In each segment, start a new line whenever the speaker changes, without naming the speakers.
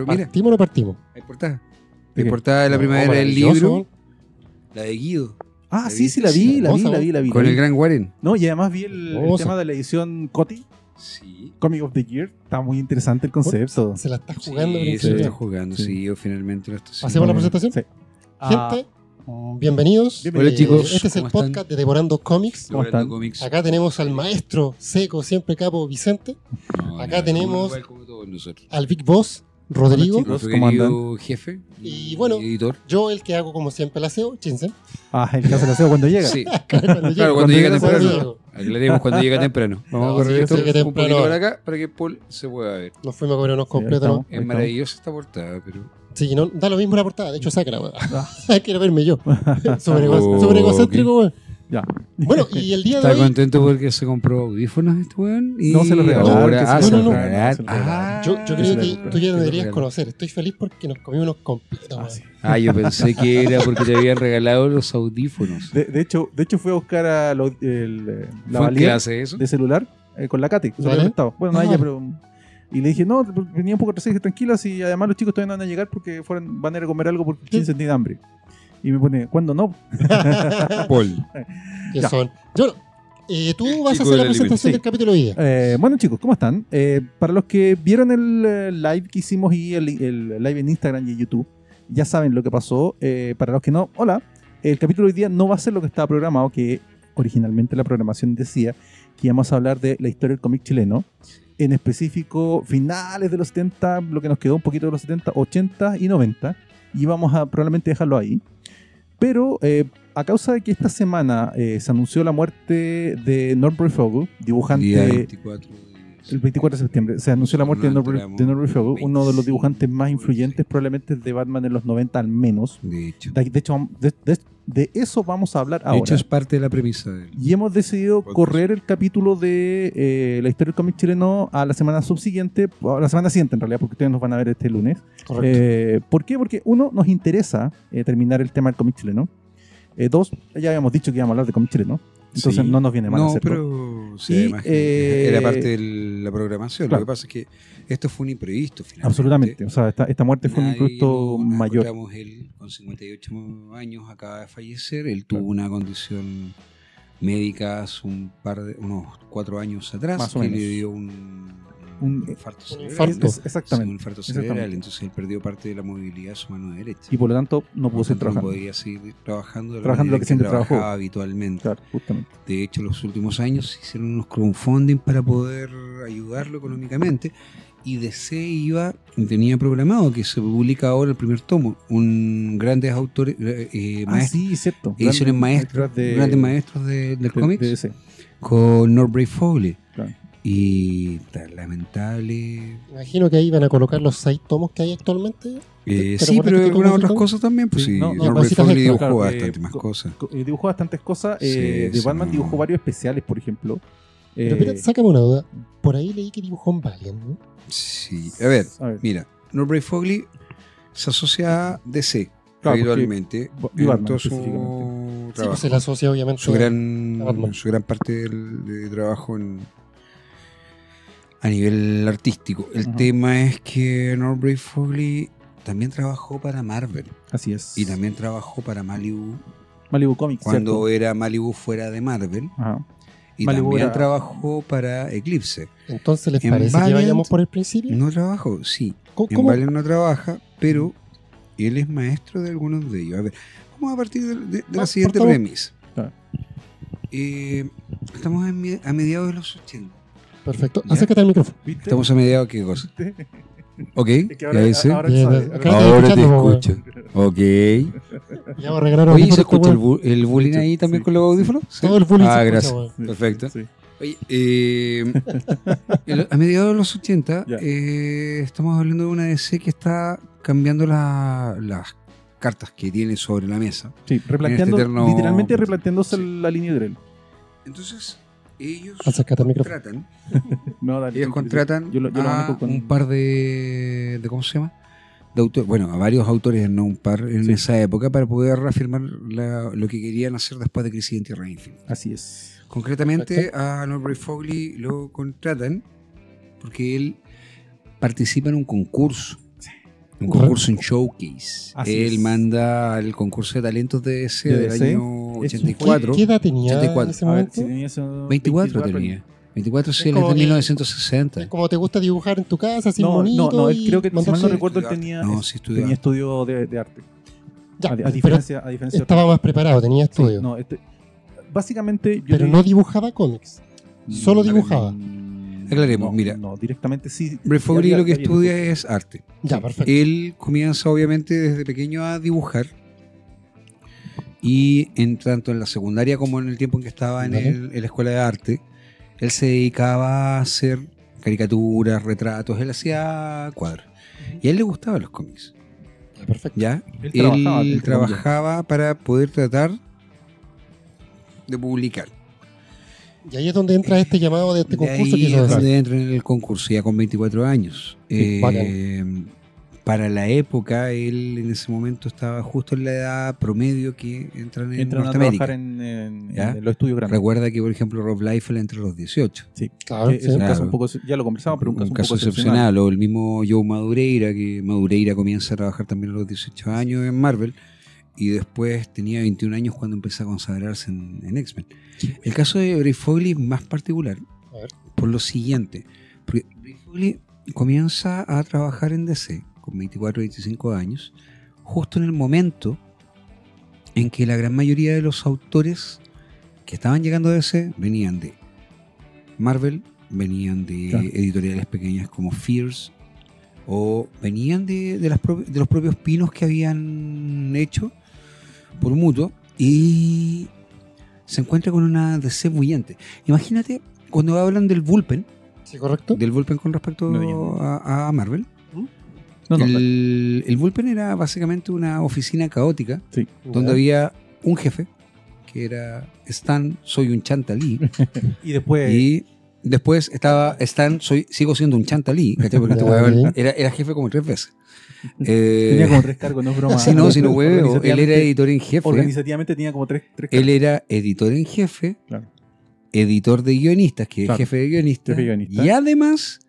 Pero mira,
¿Partimos o no partimos?
hay portada.
¿De
Hay
qué?
portada de la
No,
primera del
maravilloso.
libro, la de Guido.
Ah,
¿La
sí,
viste?
la vi.
Con el gran Warren.
No, y además vi el
Hermosa.
tema de la edición Coti,
Sí.
Comic of the Year. Está muy interesante el concepto.
Se la está jugando.
Sí,
en
se lo
serio.
está jugando,
Sí.
sí, yo finalmente lo estoy haciendo.
¿Hacemos la presentación?
Sí.
Gente, bienvenidos.
Hola, chicos.
Este es el
¿Cómo están?
podcast de Devorando Comics.
¿Cómo
Devorando
están?
cómics.
Acá tenemos al maestro seco, siempre capo Vicente,
No,
acá
no,
tenemos-
igual como todos nosotros.
al Big Boss Rodrigo,
Hola, chicos.
Nuestro
¿cómo
querido jefe
y bueno,
editor.
yo el que hago como siempre el aseo, Chinsen.
El caso del aseo cuando llega.
Sí,
Cuando
claro, cuando
Cuando
llega
llega
temprano.
llego.
Aclaremos cuando llega temprano. Vamos
No,
a correr
sí,
esto
sí, que
un
temprano
poquito
ahora.
para acá para que Paul se pueda ver.
Nos fuimos a comer unos completos, ¿no?
Es maravillosa esta portada, pero
Sí, no, da lo mismo la portada, de hecho saca la weá.
Ah.
Quiero verme yo. Sobre
Oh,
egocéntrico, weón.
Ya.
Bueno, y el día de
está
hoy.
contento porque se compró audífonos este weón. Y
No, se los regalaron,
ahora,
que
ah,
se
se
los
los
regalaron,
regalaron.
se los regalaron.
Ah,
Yo creo que
claro.
tú ya
Te lo
deberías
regalaron.
conocer. Estoy feliz porque nos comimos unos completos. weón.
sí.
Ah, yo pensé que era porque te habían regalado los audífonos.
De hecho fui a buscar a la
¿Fue en
valía
clase eso?
de celular con la Katy, que se lo
¿Vale?
había prestado. Bueno, no a
Ah.
ella, pero. Y le dije, no, venía un poco atrás y dije, tranquilas, y además los chicos todavía no van a llegar porque van a ir a comer algo porque Chinsen tiene hambre. Y me pone, ¿cuándo no?
Paul.
Que
Ya.
son. Yo, tú vas a
chico
hacer la
del alimento.
presentación
Sí.
del capítulo de hoy día.
Bueno, chicos, ¿cómo están? Para los que vieron el live que hicimos y el live en Instagram y en YouTube, ya saben lo que pasó. Para los que no, hola. El capítulo de hoy día no va a ser lo que estaba programado, que originalmente la programación decía que íbamos a hablar de la historia del cómic chileno. En específico, finales de los 70, lo que nos quedó un poquito de los 70, 80 y 90. Y vamos a probablemente dejarlo ahí. Pero a causa de que esta semana se anunció la muerte de Norman Fogel, dibujante...
Día 24
El 24 de septiembre se anunció la muerte de Norman Fogel, uno de los dibujantes más
25,
influyentes probablemente de Batman en los 90 al menos.
De hecho.
De hecho, de eso vamos a hablar
De
ahora.
hecho, es parte de la premisa del
Y hemos decidido
podcast.
correr el capítulo de la historia del cómic chileno a la semana subsiguiente, o a la semana siguiente en realidad, porque ustedes nos van a ver este lunes.
Correcto.
¿Por qué? Porque uno, nos interesa terminar el tema del cómic chileno. Dos, ya habíamos dicho que íbamos a hablar de cómic chileno. Entonces
Sí.
no nos viene mal
No,
hacerlo.
pero sí,
Y,
además que era parte de
de
la programación.
claro.
Lo que pasa es que esto fue un imprevisto finalmente.
Absolutamente. O sea, esta muerte fue un
Nadie
imprevisto
nos
mayor.
encontramos. Él con 58 años acaba de fallecer. Él tuvo una condición médica hace unos 4 años atrás,
Más o
que
menos.
le dio un infarto cerebral.
infarto.
Exactamente.
Sí, un infarto cerebral.
Exactamente.
Entonces él perdió parte de la movilidad de su mano derecha.
Y por lo tanto no pudo seguir
Por lo tanto,
trabajando.
No podía seguir trabajando de la
Trabajando
manera
lo que siempre
trabajaba
trabajó.
habitualmente.
Claro, justamente.
De hecho, los últimos años se hicieron unos crowdfunding para poder ayudarlo económicamente. Y DC tenía programado que se publica ahora el primer tomo. Un grandes autores, maestros,
Sí, cierto.
ediciones maestros, grandes maestros del cómics,
de DC.
con Norman Fogel.
Claro.
Y tan lamentable.
Imagino que ahí van a colocar los 6 tomos que hay actualmente. ¿Te
Sí,
recuerdas
pero
que te
algunas otras
consultó?
cosas también. Pues
Sí,
sí,
no,
Norman
cositas
Fogel
extra,
dibujó
claro,
bastante más cosas.
Dibujó bastantes cosas.
Sí,
de
sí,
Batman
no.
dibujó varios especiales, por ejemplo.
Pero espera, sácame una duda. Por ahí leí que dibujó en Valiant, ¿no?
Sí, a ver,
A ver.
mira, Norman Fogel se asocia a DC
Claro,
habitualmente
y Batman
en todo
específicamente.
su
Sí,
trabajo.
pues se le asocia obviamente
su
a
gran
Batman.
parte de trabajo a nivel artístico. El
Ajá.
tema es que Norman Fogel también trabajó para Marvel
Así es.
y también trabajó para Malibu
Malibu Comics.
cuando era Malibu fuera de Marvel,
Ajá.
y
Malibu
también
era-
trabajó para Eclipse.
Entonces, ¿les
En
parece que
Valiant
vayamos por el principio?
No trabajó, sí.
¿Cómo?
En Valiant no trabaja, pero él es maestro de algunos de ellos. A ver, vamos a partir de la siguiente
partamos.
premisa.
Claro.
Estamos a mediados de los 80.
Perfecto.
¿Ya?
Acércate al micrófono.
¿Viste?
Estamos a mediados de qué cosa. ¿Ok?
Es que
¿Ya
ahora,
ese?
ahora
Bien,
sabe.
acá estoy
Ahora te
escuchando, po,
escucho. Ok.
Ya vamos a regalar
Oye,
audífonos,
¿se escucha
este weón.
el bullying ahí también
Sí.
con los audífonos? ¿Sí?
Todo el bullying se
Ah,
escucha,
gracias.
weón.
Sí,
Perfecto.
sí.
Oye, a mediados de los 80
Ya.
estamos hablando de una DC que está cambiando las cartas que tiene sobre la mesa.
Sí, replanteando,
En este eterno-
literalmente replanteándose
Sí.
la línea de Drell.
Entonces, ellos
Acércate al micrófono.
contratan,
No, dale,
ellos contratan
yo lo
a
manejo con
un par de ¿cómo se llama? De autores, bueno, a varios autores, no un par, en
Sí.
esa época para poder reafirmar lo que querían hacer después de Crisis en Tierra Infinita.
Así es.
Concretamente a Norman Fogel lo contratan porque él participa en un concurso Un concurso en Showcase.
Así
Él
es.
manda el concurso de talentos de DC
De
del
DC.
año
Es un-
84.
¿Qué edad tenía
84.
en ese
A ver,
momento?
si tenía eso,
24
años.
tenía. 24 sí,
Es
él es
como
de
que-
1960.
Es como te gusta dibujar en tu casa, sin
No,
monito
no, él
y
creo que, si mal no
mandarse-
recuerdo, él tenía,
No, sí estudiaba.
tenía estudio de arte.
Ya,
a
pero
diferencia de
estaba más preparado, tenía
Sí,
estudio.
no, básicamente yo
pero
te-
no dibujaba cómics. Solo
a ver,
dibujaba.
Aclaremos,
no,
mira.
No, directamente sí.
Brett Fogli lo que
Había
estudia
dibujo.
es arte.
Ya, perfecto.
Él comienza obviamente desde pequeño a dibujar y en tanto en la secundaria como en el tiempo en que estaba en,
Vale.
en la escuela de arte, él se dedicaba a hacer caricaturas, retratos, él hacía cuadros. Y a él le gustaban los cómics,
Ya, perfecto.
¿ya?
Él trabajaba,
Él
entre
trabajaba para poder tratar de publicar.
Y ahí es donde entra este llamado de este
De
concurso que
ahí
hizo
es
hacer.
donde entra en el concurso, ya con 24 años.
Sí,
Para la época, él en ese momento estaba justo en la edad promedio que entran en
Entran a
Norteamérica.
trabajar en
¿Ya?
los estudios grandes.
Recuerda que, por ejemplo, Rob Liefeld entra a los 18.
Sí.
Claro,
Que es un
sí.
caso
Claro.
un poco, ya lo conversamos, pero un caso,
Un caso
poco
excepcional. O el mismo Joe Madureira, que Madureira comienza a trabajar también a los 18 años en Marvel y después tenía 21 años cuando empezó a consagrarse en X-Men. El caso de Brett Fogli es más particular
A ver.
por lo siguiente. Porque Brett Fogli comienza a trabajar en DC con 24 o 25 años, justo en el momento en que la gran mayoría de los autores que estaban llegando a DC venían de Marvel, venían de
Claro.
editoriales pequeñas como Fierce, o venían de los propios pinos que habían hecho por mutuo, y se encuentra con una DC bullente. Imagínate cuando hablan del bullpen con respecto
No,
a Marvel.
No, no,
el bullpen era básicamente una oficina caótica
sí.
donde
Ya.
había un jefe que era Stan, soy un chantalí,
Y después
y después estaba Stan, sigo siendo un chantalí, ¿cachai? Porque este
Ya,
weón
ok.
era jefe como 3 veces.
tenía como 3 cargos, no es broma.
Si no, hueveo, él era
Organizativamente-
editor en jefe.
Organizativamente tenía como 3 cargos.
Él era editor en jefe,
Claro.
editor de guionistas, que
Claro.
es jefe de guionistas,
Jefe de guionista.
y además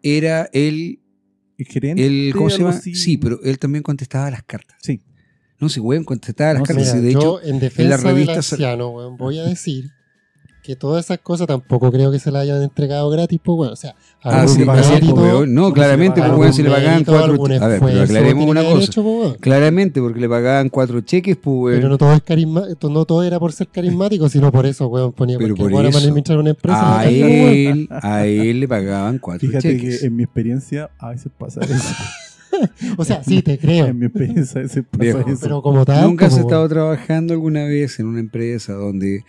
era el
El gerente.
¿cómo se
algo
llama?
así.
Sí, pero él también contestaba las cartas.
Sí.
No, si weón contestaba las
No,
cartas.
Mira,
Y de
yo
hecho,
en defensa del
revistas-
anciano, weón, voy a decir que todas esas cosas tampoco creo que se las hayan entregado gratis, pues, weón. O sea,
sí,
algún
pagaban,
mérito-
pues,
weón. No,
no,
claramente,
si le
pues, weón, si le pagaban
mérito,
4.
algún
A ver, pero
esfuerzo
aclaremos
tiene
una
que haber
cosa.
hecho, pues, weón.
Claramente, porque le pagaban 4 cheques, pues, weón.
Pero no todo es no todo era por ser carismático, sino por eso, weón. Ponía
Pero
cualquier
por
weón a
eso,
administrar una empresa.
a
la cagó, weón.
a él le pagaban 4
Fíjate
cheques.
que en mi experiencia a veces pasa eso.
O sea, sí, te creo.
En mi experiencia a veces pasa
Viejo.
eso.
Pero como tal.
¿Nunca has
como,
estado trabajando alguna vez en una empresa donde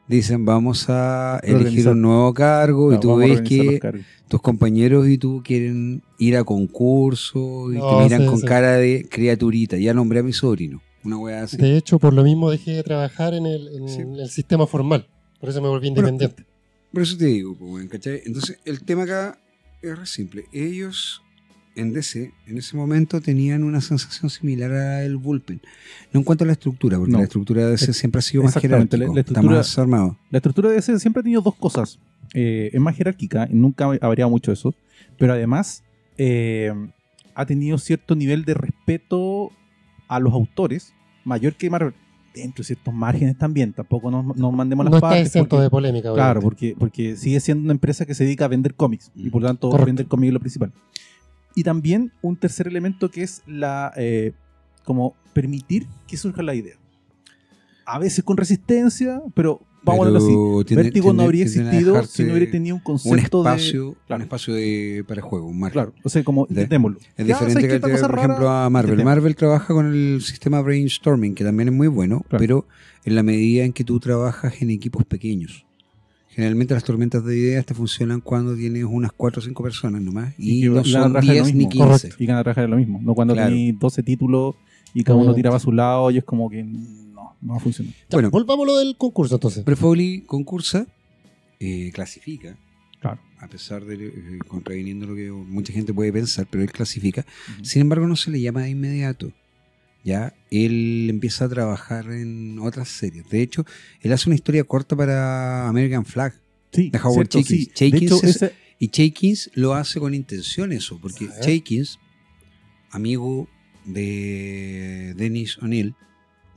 dicen vamos a elegir
Organizar.
un nuevo cargo y
No,
tú
vamos a
ves
organizar los
que
cargos.
tus compañeros y tú quieren ir a concurso y
No,
te miran
sí,
con
sí.
cara de criaturita? Ya nombré a mi sobrino, una weá así.
De hecho, por lo mismo dejé de trabajar en
Sí.
el sistema formal. Por eso me volví
Bueno,
independiente.
Por eso te digo, pues, weón, ¿cachai? Entonces, el tema acá es re simple. Ellos en DC, en ese momento, tenían una sensación similar al bullpen. No en cuanto a la estructura, porque
No.
la estructura de DC siempre ha sido más
Exactamente,
jerárquica,
la
está
estructura-
más armado.
La estructura de DC siempre ha tenido dos cosas. Es más jerárquica, y nunca ha variado mucho eso, pero además ha tenido cierto nivel de respeto a los autores, mayor que Marvel, dentro de ciertos márgenes también. Tampoco nos mandemos las
No está
partes.
exento
porque-
de polémica,
Claro,
obviamente.
porque sigue siendo una empresa que se dedica a vender cómics y por lo tanto
Correcto.
vender cómics es lo principal. Y también un tercer elemento que es la como permitir que surja la idea. A veces con resistencia, pero vamos a verlo así. Vértigo no habría
tienden a
existido
dejarte
si no hubiera tenido un
un
concepto
espacio,
claro.
un espacio para juego, un margen.
Claro, o sea, como
De-
intentémoslo.
Es
Ya,
diferente
¿sabes qué?
que,
Esta cosa
por
rara,
ejemplo, a Marvel.
intentemos.
Marvel trabaja con el sistema brainstorming, que también es muy bueno,
Claro.
pero en la medida en que tú trabajas en equipos pequeños. Generalmente las tormentas de ideas te funcionan cuando tienes unas 4 o 5 personas nomás y
que
no
van a
son
trabajar lo
10 ni
mismo.
15.
Correcto.
Y ganar trabajar lo mismo. No cuando
Claro.
tenéis 12 títulos y cada uno
Obviamente.
tira para su lado y es como que no va a funcionar.
Ya,
Bueno.
volvamos a lo del concurso entonces.
Brett Fogli concursa, clasifica,
Claro.
a pesar de contraviniendo lo que mucha gente puede pensar, pero él clasifica.
Ujú.
Sin embargo, no se le llama de inmediato. Ya, él empieza a trabajar en otras series. De hecho, él hace una historia corta para American Flag.
Sí,
De Howard
cierto,
Jenkins.
sí. De
Jenkins
hecho,
es-
ese-
Y Jenkins lo hace con intención eso, porque
A ver.
Jenkins amigo de Dennis O'Neil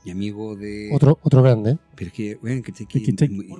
y amigo de...
Otro grande.
Pero es que, bueno, que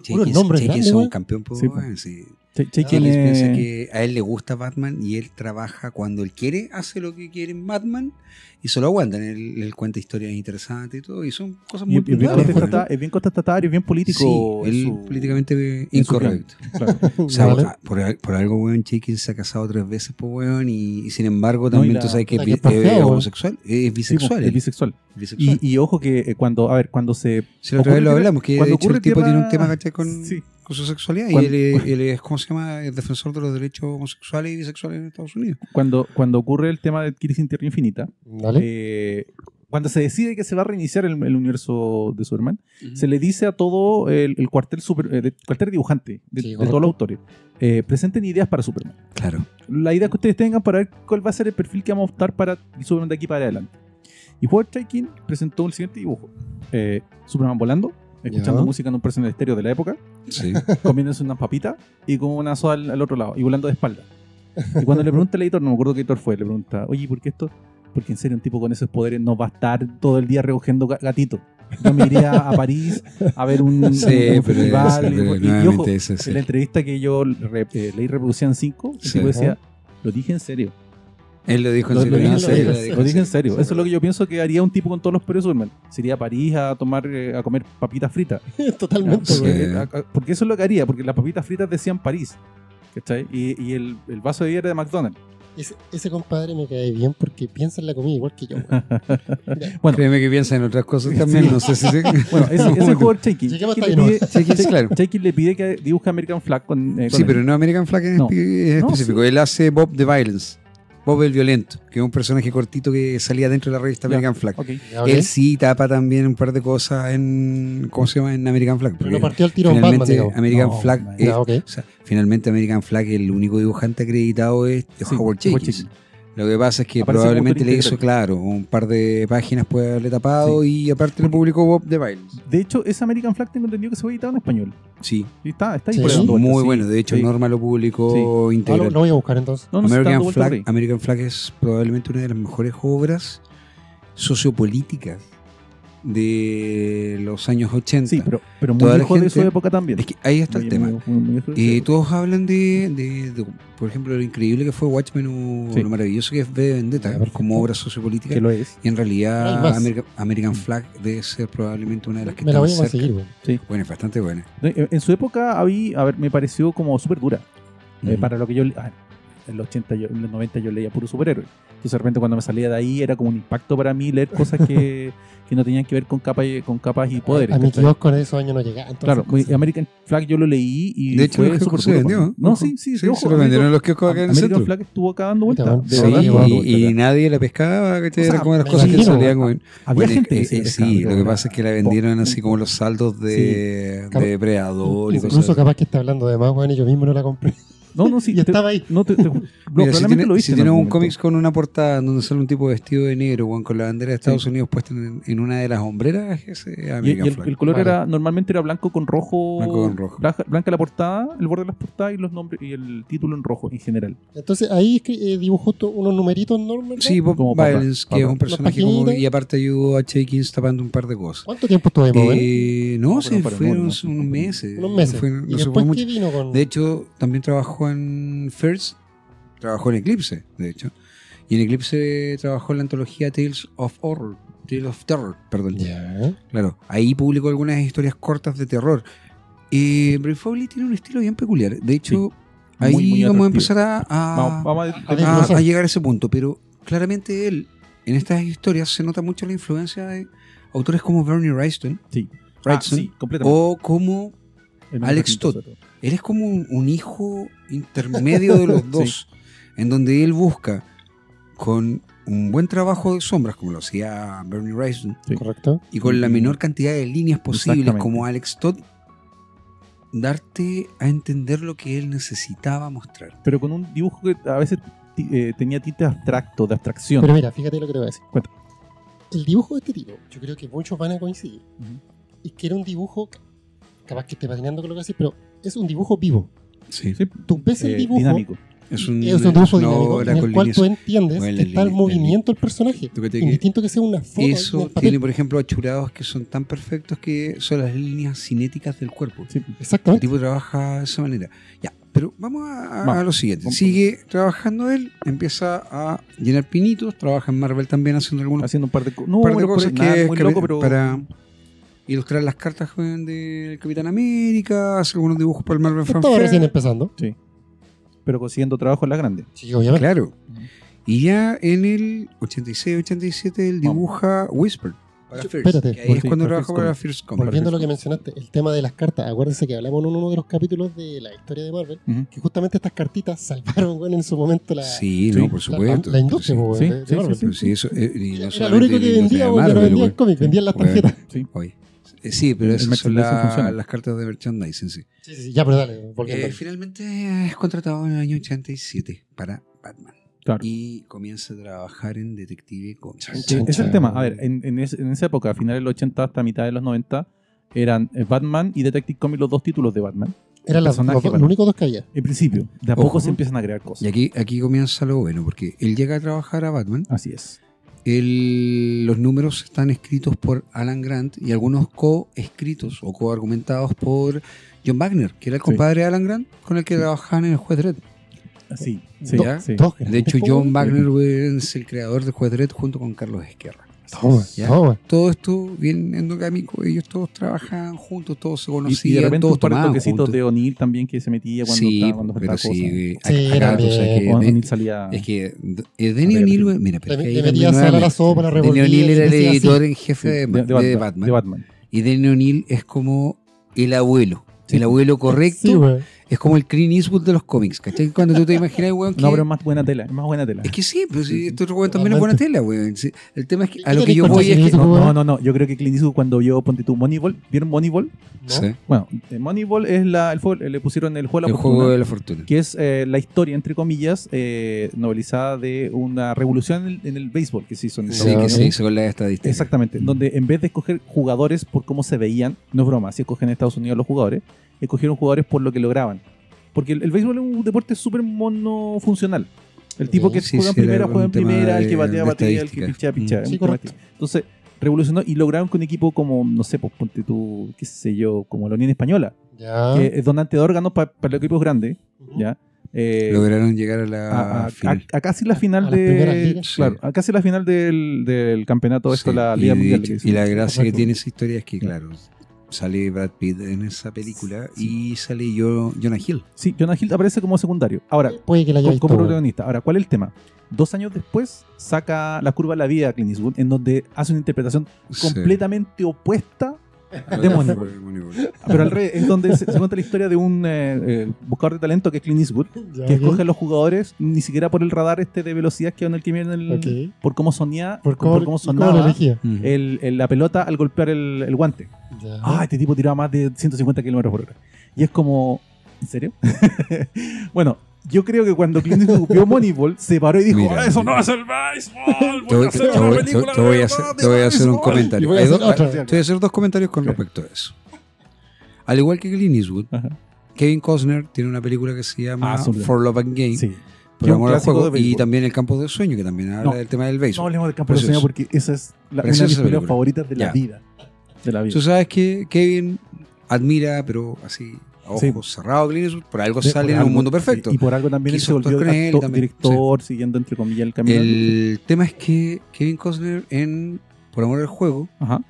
Puros nombres grandes,
es un
weón.
campeón, pues,
Sí,
weón, sí.
Jekyll
Jekyll piensa
es-
que a él le gusta Batman y él trabaja cuando él quiere, hace lo que quiere en Batman y se lo aguantan. Él cuenta historias interesantes y todo, y son cosas
y
muy
es bien
puntuales, weón.
es bien contestatario, es bien político.
Sí,
en
él
su-
políticamente
en su
incorrecto.
plan. Claro.
O sea,
Vale.
por algo, weón, Jekyll se ha casado 3 veces, pues, weón, y sin embargo
No,
también
y la-
tú sabes que
la
es,
que es porfiado, weón.
homosexual, es bisexual.
Sí, es
él,
bisexual.
bisexual.
Y ojo que cuando se...
Si la otra vez lo
ocurre-
hablamos, que de
cuando
hecho el
ocurre
tipo
tema-
tiene un tema, ¿cachai?
Sí.
Con su sexualidad
Cuando-
y él es, ¿cómo se llama? Es defensor de los derechos homosexuales y bisexuales en Estados Unidos.
Cuando ocurre el tema de Crisis en Tierra Infinita,
¿Vale?
cuando se decide que se va a reiniciar el universo de Superman, se le dice a todo el cuartel cuartel dibujante de
Sí,
todos
correcto.
los autores, presenten ideas para Superman.
Claro.
La idea que ustedes tengan para ver cuál va a ser el perfil que vamos a optar para Superman de aquí para adelante. Y Howard Chaykin presentó el siguiente dibujo. Superman volando, escuchando
Ya.
música en un personal estéreo de la época,
Sí.
comiéndose unas papitas y con una soda al otro lado y volando de espalda. Y cuando le pregunta al editor, no me acuerdo qué editor fue, le pregunta, oye, ¿por qué esto? Porque en serio un tipo con esos poderes no va a estar todo el día recogiendo gatitos. Yo me iría a París a ver un
Sí,
un
pero,
festival.
pero
y ojo,
nuevamente eso sí.
en la entrevista que yo leí reproducían 5, el
Sí.
tipo decía, lo dije en serio.
Él lo dijo en
Lo
serio.
dije
no,
en
sí,
serio,
lo dijo
lo dije en
sí.
serio. Eso es lo que yo pienso que haría un tipo con todos los poderes de Superman. Se iría a París a tomar, a comer papitas fritas.
Totalmente,
Sí.
güey.
Porque eso es lo que haría, porque las papitas fritas decían París. ¿Cachai? Y el vaso de día era de McDonald's.
Ese compadre me cae bien porque piensa en la comida igual que yo, güey. Mira,
Bueno,
Créeme que piensa en otras cosas también. No sé si se...
bueno ese jugador Chaykin.
Lleguemos
Chaykin
hasta
le
ahí
pide-
Chaykin, sí, claro.
Chaykin le pide que dibuje American Flag con
Sí,
él.
pero no American Flag en
No.
específico.
sí.
Él hace Bob the Violence. Bob el Violento, que es un personaje cortito que salía dentro de la revista
Ya.
American Flag.
Ok.
ya, ok.
Él sí tapa también un par de cosas en, ¿cómo se llama? En American Flag.
Pero
porque
no partió el tiro en Batman,
finalmente
digamos.
American
No,
Flag,
man.
Ya, ok.
o sea, finalmente American Flag, el único dibujante acreditado es
Sí,
Howard Jenkins.
Chaykin.
Lo que pasa es que
Aparece
probablemente
como
le
autor
hizo,
integral.
claro, un par de páginas puede haberle tapado y aparte le publicó Bob the Violence.
De hecho, ese American Flag tengo entendido que se fue editado en español.
Sí,
Sí, está ahí
Sí.
por ahí dando vueltas,
muy
sí.
bueno. De hecho,
Sí.
Norma lo publicó
Ah,
integral.
lo voy a buscar entonces.
No, no se está dando
American
vueltas por
Flag,
ahí.
American Flag es probablemente una de las mejores obras sociopolíticas de los años 80.
Sí, pero muy
Toda la
hijo de su
gente-
época también.
Es que ahí está el
Muy-
tema.
muy hijo de su época.
Todos hablan de, por ejemplo, lo increíble que fue Watchmen o
Sí.
lo maravilloso que es V de Vendetta
Ya, perfecto.
como obra sociopolítica.
Que lo es.
Y en
Pero hay
realidad
más.
American Flag debe ser probablemente una de las que
Me la
están
voy a
cerca.
conseguir, güey.
Bueno, es bastante buena.
En su época, me pareció como súper dura.
Ujú.
Para lo que yo... en los 80, en los 90 yo leía puro superhéroe. Entonces de repente cuando me salía de ahí era como un impacto para mí leer cosas que no tenían que ver con capas y poderes.
A mi
¿cachai?
kiosco en esos años no llegaba. entonces,
Claro,
cosas.
American Flag yo lo leí y
De hecho,
fue
en los
súper
kioscos se
duro para
vendió.
mí. No,
Ojo.
sí, sí,
Sí,
ojo,
se lo vendieron en los kioscos acá en el
American
centro.
Flag estuvo acá dando
Mira,
vueltas.
bueno,
De
Sí,
verdad, estuvo dando
y
vueltas acá.
nadie la pescaba, ¿cachai?
O sea,
Era como de las
me
cosas que
imagino,
salían, güey.
Había
Bueno,
gente que se pescaba,
sí,
pero
lo que
era
pasa es que la vendieron así como los saldos de
Sí.
Depredador y cosas
Incluso
así.
capaz que está hablando de más, güey, y yo mismo no la compré.
No, sí.
Y estaba ahí.
No,
Mira, si
probablemente
tiene-
lo hice.
si
en
tienes
algún
un
momento.
cómics con una portada donde sale un tipo vestido de negro, weón, con la bandera de Estados Unidos puesta en una de las hombreras, ese es
Y
American
el
Flag.
color
Vale.
normalmente era blanco con rojo.
Blanco con rojo.
Blanca la portada, el borde de las portadas y los nombres y el título en rojo en general.
Entonces ahí dibujó unos numeritos normales.
Sí, Bob
Como
Violence, que es un personaje como,
paginitas.
y aparte ayudó a Jenkins tapando un par de cosas.
¿Cuánto tiempo estuvo ahí, más o menos?
No,
No,
sí,
pero para
fueron
no, no.
unos meses.
Unos meses.
No fue-
¿Y
no se fue
después
mucho.
qué vino con...?
De hecho, también trabajó en First, trabajó en Eclipse, de hecho. Y en Eclipse trabajó en la antología Tales of Terror, perdón.
Ya.
Claro, ahí publicó algunas historias cortas de terror. Brave Foley tiene un estilo bien peculiar. De hecho,
Sí,
ahí
muy
vamos a
atractivo.
empezar
Vamos
desglosar.
a llegar a ese punto. Pero claramente él, en estas historias, se nota mucho la influencia de autores como Bernie Wrightson,
Sí.
Wrightson,
Sí, completamente.
o como
El
Alex
Quinto,
Todd.
sobre todo.
él es como un hijo intermedio de los dos, en donde él busca con un buen trabajo de sombras, como lo hacía Bernie Wrightson,
Sí.
¿Correcto?
y con la menor cantidad de líneas posibles,
Exactamente.
como Alex Todd, darte a entender lo que él necesitaba mostrar.
Pero con un dibujo que a veces tenía tintes abstractos, de abstracción.
Pero mira, fíjate lo que te voy a decir.
Cuenta.
El dibujo de este tipo, yo creo que muchos van a coincidir,
Ujú.
es que era un dibujo, capaz que esté patinando con lo que haces, pero es un dibujo vivo.
Sí.
Sí.
Tú ves el dibujo
Dinámico.
Es
un dibujo dinámico
obra
en el
con
cual
líneas.
tú entiendes
Bueno,
que está en
la
movimiento el personaje.
¿Tú qué te-
Indistinto que sea una foto. en
Eso
el papel.
tiene, por ejemplo, achurados que son tan perfectos que son las líneas cinéticas del cuerpo.
Sí.
El
Exactamente.
tipo trabaja de esa manera. Ya, pero vamos a
Vamos.
lo siguiente.
Vamos.
Sigue trabajando él, empieza a llenar pinitos, trabaja en Marvel también haciendo algunos
Haciendo un par de,
par de cosas
nada
que
muy
es
loco, pero
para ilustrar las cartas del Capitán América, hace algunos dibujos para el Marvel Fan
Estaba
Fair.
recién empezando.
sí. Pero consiguiendo trabajo en la grande.
Sí, obviamente.
Claro. Y ya en el 86-87 él
Vamos.
dibuja Whisper para First.
Espérate,
Que ahí es
sí,
cuando
para
trabajó
First
para
Comics.
First Comics.
Volviendo a lo que mencionaste, el tema de las cartas. Acuérdense que hablamos en uno de los capítulos de la historia de Marvel,
Ujú.
que justamente estas cartitas salvaron, bueno, en su momento la,
Sí,
Sí.
no, por supuesto.
la industria,
Pero
po,
sí.
de
Sí,
Marvel.
sí,
Pero sí, eso, y no
Era lo
solamente
único que
la industria
vendía,
de
porque no
Marvel,
vendían
güey.
cómics, vendían las
Bueno.
tarjetas.
Sí.
Oye. Sí, pero
El
esas son
merchandising funciona.
las cartas de merchandising, sí.
Sí, ya, pero dale, volviendo.
Finalmente es contratado en el año 87 para Batman.
Claro.
Y comienza a trabajar en Detective Comics.
Sí, ese es el tema. A ver, en esa época, a finales de los 80 hasta mitad de los 90, eran Batman y Detective Comics los dos títulos de Batman.
Eran
personaje
los
Batman.
únicos dos que había.
En principio, de a
Ojo.
poco se empiezan a crear
Y
cosas.
aquí comienza lo bueno, porque él llega a trabajar a Batman.
Así es.
Los números están escritos por Alan Grant y algunos co-escritos o co-argumentados por John Wagner, que era el
Sí.
compadre de Alan Grant con el que trabajaban en el Juez Dredd.
Sí, sí,
¿Ya?
sí.
Dos
De hecho,
grandes
John
juegos.
Wagner güey, es el creador del Juez Dredd junto con Carlos Esquerra.
Toma,
¿Ya?
toma.
Todo esto bien endogámico, ellos todos trabajaban juntos, todos se
Y
conocían,
de repente
todos
un par de
tomaban
toquecitos
juntos.
de O'Neill también que se metía cuando
Sí,
estaba, cuando
pero
faltaba
sí,
cosas.
Sí,
acá
era
tú sabes
bien.
que
O'Neill salía.
es que Denny O'Neill, güey, mira, pero es que ahí
Le
también
metía sal a la
nuevamente,
sopa, la
Denny
revolvía.
O'Neill era
y
el
decía así.
editor en jefe
Sí,
de Batman.
de Batman.
Y Denny O'Neill es como el abuelo.
Sí.
El abuelo correcto.
Sí, güey.
Es como el Clint Eastwood de los cómics, ¿cachai? Cuando tú te imaginas, weón, que...
No, pero es más buena tela. Es más buena tela.
Es que sí, pero sí, este otro weón también es buena tela, weón. Sí, el tema es que a lo
¿Qué
que
te
yo
encuentras
voy es
en
que...
eso?
No. Yo creo que Clint Eastwood cuando vio, ponte tú, Moneyball. ¿Vieron Moneyball?
¿No?
Sí,
Bueno, Moneyball es le pusieron el juego de
el
la fortuna,
juego de la fortuna.
que es la historia, entre comillas, novelizada de una revolución en el béisbol que se hizo en
Sí,
Ya,
que
ok.
se hizo con las estadísticas.
Exactamente, donde en vez de escoger jugadores por cómo se veían, no es broma, si escogen en Estados Unidos los jugadores, escogieron jugadores por lo que lograban. Porque el béisbol es un deporte súper monofuncional. El tipo que
Sí,
juega en
sí,
primera
era
juega en
un tema
primera, el que
de
batea, batea, el que
estadística.
pichea.
Sí,
un tema
correcto.
así. Entonces, revolucionó y lograron que un equipo como, no sé, pues ponte tú, qué sé yo, como la Unión Española,
Ya.
que es donante de órganos para los equipos grandes,
Ujú.
¿ya?
Lograron llegar a la final.
A casi la final
A las primeras ligas.
claro, a casi la final del campeonato esto,
Sí,
la Liga
y,
Mundial.
de
que
hecho,
se
y la
llama.
gracia que
Correcto.
tiene esa historia es que, claro, sale Brad Pitt en esa película y sale Jonah Hill.
Sí, Jonah Hill aparece como secundario. Ahora,
Puede que la haya visto,
como
güey.
protagonista. Ahora, ¿cuál es el tema? 2 años después saca La curva de la vida a Clint Eastwood, en donde hace una interpretación completamente opuesta, de Moneyball. pero al revés, es donde se cuenta la historia de un buscador de talento que es Clint Eastwood,
Ya,
que
ok.
escoge a los jugadores ni siquiera por el radar de velocidad que en el que viene
Ok.
por cómo sonía,
Por
por cómo
cómo lo
sonaba
elegía.
la pelota al golpear el guante.
Ya.
Este tipo tiraba más de 150 kilómetros por hora. Y es como, ¿en serio? Bueno, yo creo que cuando Clint Eastwood vio Moneyball, se paró y dijo,
Mira,
eso no es el béisbol,
Te
voy a hacer una película
te voy
de
a hacer,
verdad
te voy a
de
hacer un
béisbol".
comentario.
Y voy a
Hay
hacer
dos-
otra.
te voy a hacer dos comentarios con
Sí.
respecto a eso. Al igual que Clint Eastwood,
Ajá.
Kevin Costner tiene una película que se llama
súper.
For Love and Game,
Sí.
por
Que es un
amor al
clásico
juego,
de
y
béisbol.
también El Campo de Sueño, que también habla
No.
del tema del
No
béisbol.
hablemos del campo de
Precioso.
sueño porque esa es una de mis
Preciosa
películas
película.
favoritas de la
Ya.
vida. De la vida.
Tú sabes que Kevin admira, pero así, a ojos
Sí.
cerrados, Clint Eastwood, por algo
De-
sale
por
en
algo-
un mundo perfecto.
Y por algo también él
Quiso
se volvió
actuar con él y también,
director, siguiendo entre comillas el camino.
El tema es que Kevin Costner en Por amor al juego
Ajá.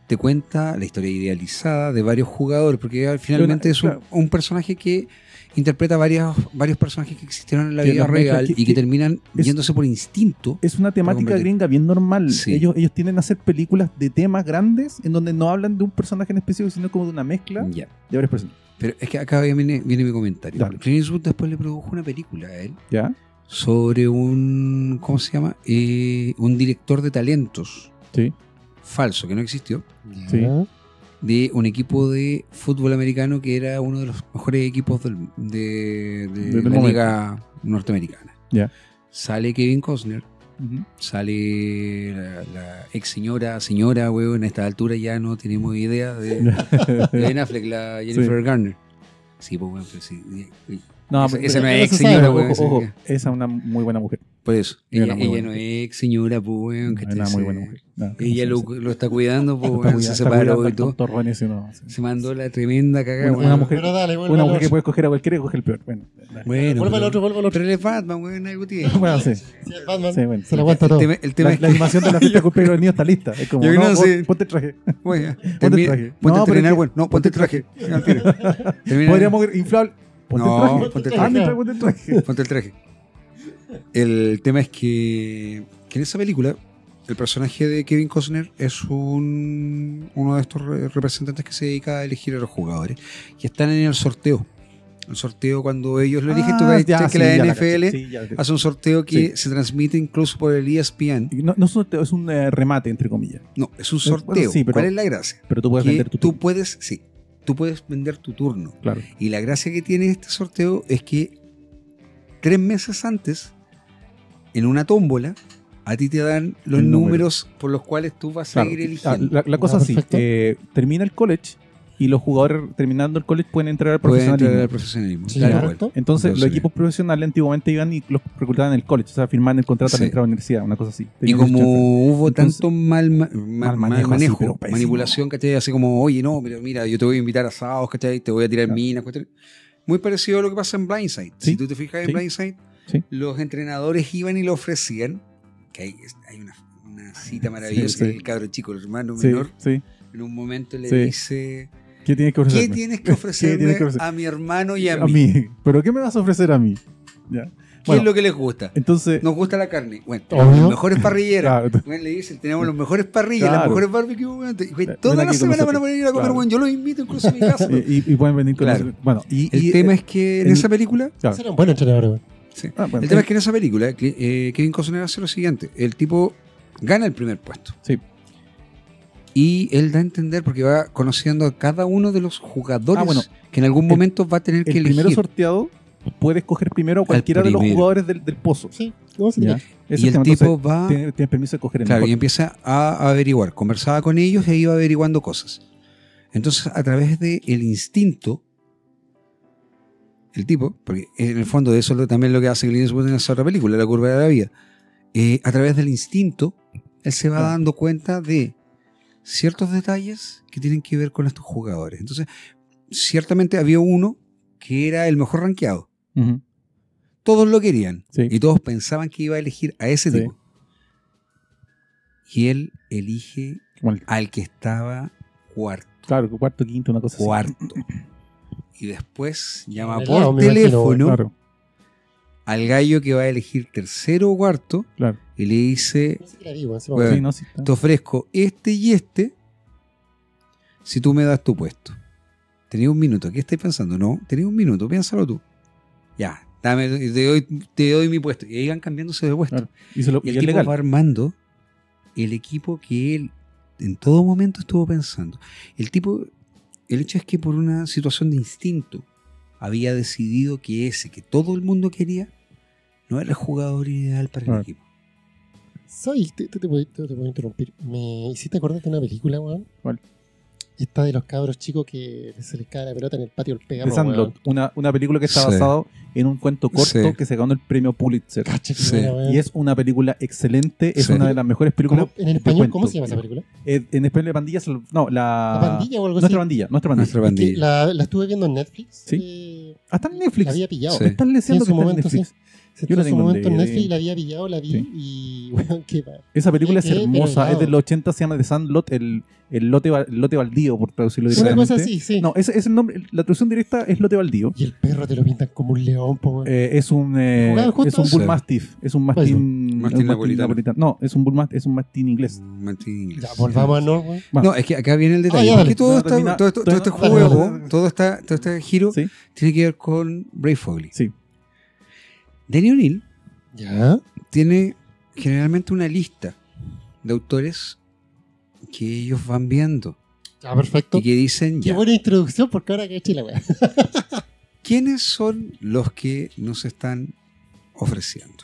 te cuenta la historia idealizada de varios jugadores, porque finalmente es
claro.
un personaje que interpreta varios personajes que existieron en la
Que
vida
los mezcla,
real
que-
y que
que
terminan
es-
yéndose por instinto.
Es una temática
convertir.
gringa bien normal.
Sí.
Ellos tienden a hacer películas de temas grandes en donde no hablan de un personaje en específico, sino como de una mezcla
Ya.
de varios personajes.
Pero es que acá viene mi comentario.
Dale.
Clint Eastwood después le produjo una película a él
¿Ya?
sobre un, ¿cómo se llama? Un director de talentos
Sí.
falso, que no existió,
Ya.
Sí.
de un equipo de fútbol americano que era uno de los mejores equipos de
Del
la
momento.
liga norteamericana.
Ya.
Sale Kevin Costner,
Ujú.
sale la ex señora, weón, a esta altura ya no tenemos idea de Ben Affleck, la Jennifer Garner. Sí, pues weón, pero sí.
No,
esa no
pero
es ex
no se sabe,
señora,
ojo,
weón.
ojo,
esa-
esa es una muy buena mujer.
Por eso.
Era
Ella,
una muy
ella
buena
no es ex señora, pues, weón.
Es una muy buena mujer. No, que
Ella
no se-
lo está cuidando, pues,
está
weón. Se
cuidando
separó y
al
todo.
tonto Ron ese, no, sí.
Se mandó la tremenda cagada,
Una
weón.
mujer-
Pero dale, vuelve
Una
al
mujer que
otro.
puede escoger a cualquiera y coge el peor. Bueno, dale.
Bueno,
Vuelve al
pero-
otro, vuelve al otro.
Pero él es Batman, weón. Algo tiene.
Bueno, sí.
Sí, es Batman.
Sí, bueno.
Se lo aguanta todo.
El tema
La,
es
la
que.
animación de la fiesta de cumpleaños del niño está lista. Es como,
Yo
no,
creo que
pon-
sí.
ponte el traje.
Weón,
Ponte el
termina-
traje.
Ponte
No,
a
pero
entrenar,
es que-
weón. No, ponte el traje. Al tiro. Termina-
Podríamos ir inflable. Ponte
No,
el traje.
ponte el
Ah,
traje.
mientras ponte el traje.
Ponte el traje. El tema es que en esa película el personaje de Kevin Costner es uno de estos representantes que se dedica a elegir a los jugadores y están en el sorteo. El sorteo cuando ellos lo eligen, tú
Ah,
ves
ya,
que
sí,
la
ya
NFL
caché. Sí, ya.
hace un sorteo que
Sí.
se transmite incluso por el ESPN.
No, no es un, es un remate, entre comillas.
No, es un
Bueno,
sorteo.
sí, pero-
¿Cuál es la gracia?
Pero tú puedes
Que
vender tu
tú
turno.
puedes, sí, tú puedes vender tu turno.
Claro.
Y la gracia que tiene este sorteo es que 3 meses antes, en una tómbola, a ti te dan los
El número.
números por los cuales tú vas a
Claro.
ir eligiendo.
La cosa
Ah,
así,
perfecto.
termina el college y los jugadores terminando el college pueden entrar al
Pueden entrar
profesionalismo.
al profesionalismo.
Sí,
Tal
correcto.
cual.
Entonces, los
Entonces,
equipos profesionales antiguamente iban y los reclutaban en el college, o sea, firmaban el contrato
Sí.
al entrar a la universidad, una cosa así.
Y
Tenían ese chance.
como hubo
Entonces,
tanto mal
manejo así, pero pésimo.
manipulación, ¿cachai? Así como, oye, no, pero mira, yo te voy a invitar a asados, ¿cachai? Te voy a tirar
Claro.
minas, ¿cachai? Muy parecido a lo que pasa en Blindside.
Sí.
Si tú te fijas en
Sí.
Blindside,
Sí.
los entrenadores iban y le ofrecían, que hay una cita maravillosa,
Sí, sí.
que el cabro chico, el hermano
Sí,
menor,
sí.
en un momento le
Sí.
dice,
¿Qué tienes que
¿qué
ofrecerme?
tienes que
¿Qué
ofrecerme
tienes que ofrecer?
a mi hermano y a
A
mí?
mí. ¿Pero qué me vas a ofrecer a mí? Ya.
¿Qué
Bueno,
es lo que les gusta?
entonces,
Nos gusta la carne. Bueno,
Obvio.
tenemos las mejores parrilleras.
Claro.
Bueno, le dicen, tenemos los mejores parrillas, las
Claro.
mejores barbecues. Bueno,
Ven
toda la
aquí con
semana van a
nosotros.
poder ir a comer,
Claro.
bueno, yo los invito incluso a mi casa.
y pueden venir con
Claro.
nosotros. Bueno,
El tema es que en
en-
esa película,
claro.
Ese era un buen entrenador, güey.
sí,
Ah, bueno,
el tema es que en esa película Kevin Costner hace lo siguiente, el tipo gana el primer puesto.
Sí.
Y él da a entender, porque va conociendo a cada uno de los jugadores
Ah, bueno.
que en algún momento va a tener que
el primero
elegir.
sorteado puede escoger primero a cualquiera de los
primero.
jugadores del pozo.
Sí, no, sí,
¿Ya?
sí.
Ese
Y
es
el
tema.
tipo
Entonces,
va...
tienes permiso de escoger el
Claro, y
mejor.
empieza a averiguar. Conversaba con ellos e iba averiguando cosas. Entonces, a través del instinto, el tipo, porque en el fondo de eso es también lo que hace Clint Eastwood en esa otra película, La curva de la vida, a través del instinto, él se va
Claro.
dando cuenta de ciertos detalles que tienen que ver con estos jugadores. Entonces, ciertamente había uno que era el mejor rankeado.
Ujú.
Todos lo querían
Sí.
y todos pensaban que iba a elegir a ese
Sí.
tipo. Y él elige
Como el-
al que estaba cuarto.
claro, cuarto, quinto, una cosa así.
Cuarto. Y después llama
En el
por
lado, me imagino,
teléfono
Claro,
al gallo que va a elegir tercero o cuarto
claro.
y le dice,
No sé qué era vivo en ese
Bueno,
momento.
Sí, no, sí está.
te ofrezco este y este si tú me das tu puesto. Tenía un minuto, ¿qué estás pensando? No, tenía un minuto, piénsalo tú. Ya, dame, te doy mi puesto. Y ahí van cambiándose de puesto.
Claro. Y, se lo,
Y el
y es
tipo
legal.
va armando el equipo que él en todo momento estuvo pensando. El tipo, el hecho es que por una situación de instinto había decidido que ese que todo el mundo quería no era el jugador ideal para el
Claro.
equipo.
Soy, te puedo interrumpir. Me hiciste acordar de una película, weón.
¿Cuál?
Esta de los cabros chicos que se les cae la pelota en el patio del
The
perro,
Sandlot, una película que está
Sí.
basada en un cuento corto
Sí.
que se ganó el premio Pulitzer.
Cacha que
Sí.
buena, weón.
Y es una película excelente, es
Sí.
una de las mejores películas.
¿Cómo- en
de
español,
cuento.
¿cómo se llama esa película?
En español de pandillas, no,
¿La pandilla o algo así?
nuestra pandilla.
Nuestra
Es que
bandilla.
la estuve viendo en Netflix.
Sí. Hasta en Netflix.
La había pillado.
Sí.
Me están leseando
Sí, en
que
su
está en
momento,
Netflix.
Sí,
Yo la
en su
tengo en
momento en
DVD.
Netflix la había pillado, la vi
Sí.
y weón, qué va.
Esa película es
Pero
hermosa,
helado.
es del 80, se llama The Sandlot, el lote baldío, por traducirlo
Una
directamente.
cosa así, sí.
No, ese es el nombre, la traducción directa es lote baldío.
Y el perro te lo pintan como un león, po, weón.
Es un
¿Jugaban juntos?
Bull
Sí.
Mastiff, es un
Pues,
mastín
napolitano.
No, es un Bull Mastiff, es un mastín inglés.
Martín Inglés.
Ya, volvamos a no, weón.
Bueno,
No, es que acá viene el detalle.
Ah, ya, dale.
porque todo,
No,
esta-
termina-
todo este
dale,
juego,
dale.
todo este giro
sí,
tiene que ver con Ray Foley.
sí.
Danny O'Neill
Ya.
tiene generalmente una lista de autores que ellos van viendo
Ya, perfecto.
y que dicen
Qué
ya,
buena introducción porque ahora que chila, weón.
¿quiénes son los que nos están ofreciendo?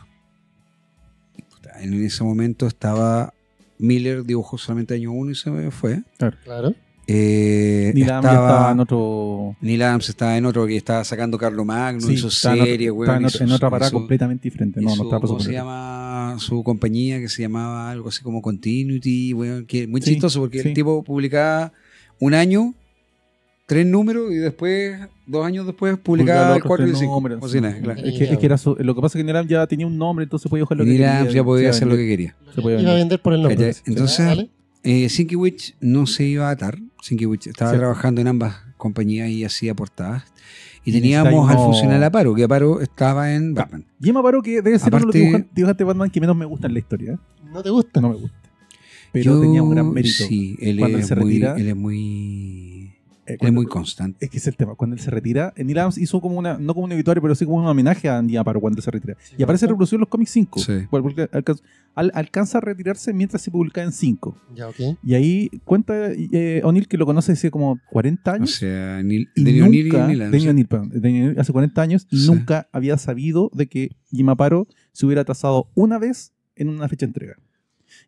Puta, en ese momento estaba Miller, dibujó solamente año 1 y se me fue.
Claro.
Neil Adams ya estaba en otro...
Neil Adams estaba en otro que estaba sacando Carlo Magno,
Sí,
hizo
estaba en otro-
serie,
estaba
weón.
en otra parada
hizo-
completamente diferente. No,
hizo,
no estaba
¿cómo se
presupuesto.
llama su compañía? Que se llamaba algo así como Continuity, weón, que muy
Sí,
chistoso porque
sí.
el tipo publicaba un año, 3 números y después, 2 años después, publicaba el 4 y el 5.
números.
Claro.
Es que era lo que pasa es que Neil Adams ya tenía un nombre, entonces podía coger lo que
Neil
quería.
Adams ya podía
Se
hacer lo que
vendía.
quería.
Se podía
Iba a
vender.
vender por el nombre.
¿Cachai? Entonces,
¿Vale?
Sinky Witch no se iba a atar. Sinky Witch estaba
Sí.
trabajando en ambas compañías y hacía portadas. Y
Y
teníamos
necesita
al
uno-
funcional Aparo, que Aparo estaba en Batman.
Jim Aparo, que debe ser uno de los
Aparte-
dibujantes de Batman que menos me gustan en la historia. ¿eh?
¿No te gusta?
No me gusta. Pero tenía un gran mérito.
Sí, él
Cuando él
es
se
muy,
retira,
él es muy, él es
cuando-
muy constante.
Es que es el tema. Cuando él se retira, Neil Adams hizo como una, no como un obituario, pero sí como un homenaje a Jim Aparo cuando se retira. Y aparece en Revolución los cómics 5.
Sí.
Porque alcanza a retirarse mientras se publica en 5.
Ya, ok.
Y ahí cuenta O'Neill, que lo conoce hace como 40
O
años.
sea,
Y
Denny O'Neil y
nunca,
Neil Adams,
Denny
sí.
O'Neill, perdón, Denny O'Neill hace 40 años y
Sí.
nunca había sabido de que Jim Aparo se hubiera atrasado una vez en una fecha de entrega.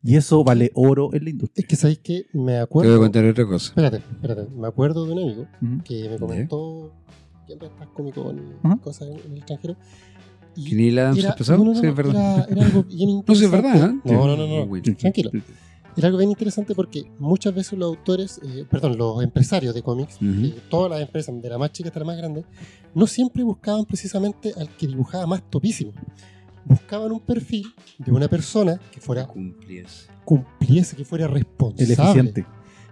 Y eso vale oro en la industria.
Es que sabéis que me
Te
acuerdo.
voy a contar otra cosa.
Espérate. Me acuerdo de un amigo
Ujú.
que me comentó que antes estás cómico con
Ajá.
cosas en el extranjero. Y
¿Que Neil Adams
era-
es pesado?
no,
Sí, es verdad.
Era algo bien
No, sí, es
interesante.
verdad. ¿eh?
No. Tranquilo. Era algo bien interesante porque muchas veces los autores, los empresarios de cómics,
Ujú.
todas las empresas, de la más chica hasta la más grande, no siempre buscaban precisamente al que dibujaba más topísimo. Buscaban un perfil de una persona que fuera cumpliese, que fuera
El
responsable,
eficiente.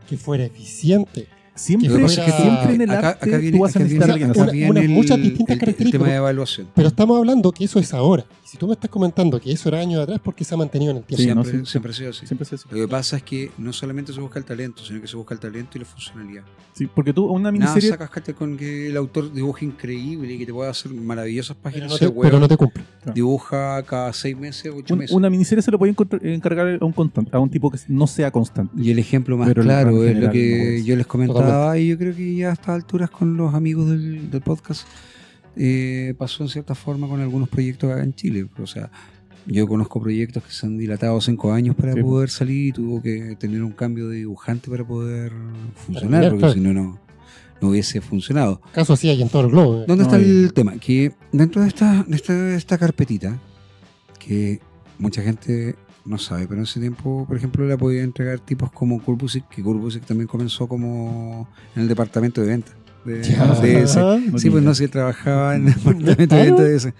que fuera eficiente.
Siempre,
Lo que pasa es que
siempre en el
acá
arte
viene-
tú vas a
acá
necesitar a
viene-
alguien
acá
así.
viene
muchas distintas
el
características.
tema de evaluación.
Pero estamos hablando que eso es ahora. Y si tú me estás comentando que eso era años atrás, porque se ha mantenido en el tiempo.
Sí, no,
Siempre,
sí.
siempre ha sido así.
Siempre es eso.
Lo que pasa es que no solamente se busca el talento, sino que se busca el talento y la funcionalidad.
Sí, porque tú, una
Nada,
miniserie.
sacas cartas con que el autor dibuja increíble y que te pueda hacer maravillosas
Pero
páginas.
no,
ese
te,
hueón
pero no te cumple.
dibuja cada 6 meses, 8 meses.
Una miniserie se lo puede encargar a un tipo que no sea constante.
Y el ejemplo más
Pero el
claro
ramo
es
general
lo
no
que
puede
yo les comentaba y yo creo que ya a estas alturas con los amigos del podcast pasó en cierta forma con algunos proyectos acá en Chile. O sea, yo conozco proyectos que se han dilatado 5 años para
Sí.
poder salir y tuvo que tener un cambio de dibujante para poder funcionar,
Terminar,
porque
claro.
si no hubiese funcionado.
Caso así hay en todo el globo.
¿Dónde
No,
está
y-
el tema? Que dentro de esta carpetita, que mucha gente no sabe, pero en ese tiempo, por ejemplo, la podía entregar tipos como Kurt Busiek, que Kurt Busiek también comenzó como en el departamento de ventas de ese. Sí, pues no sé, trabajaba en el departamento de ventas de ese.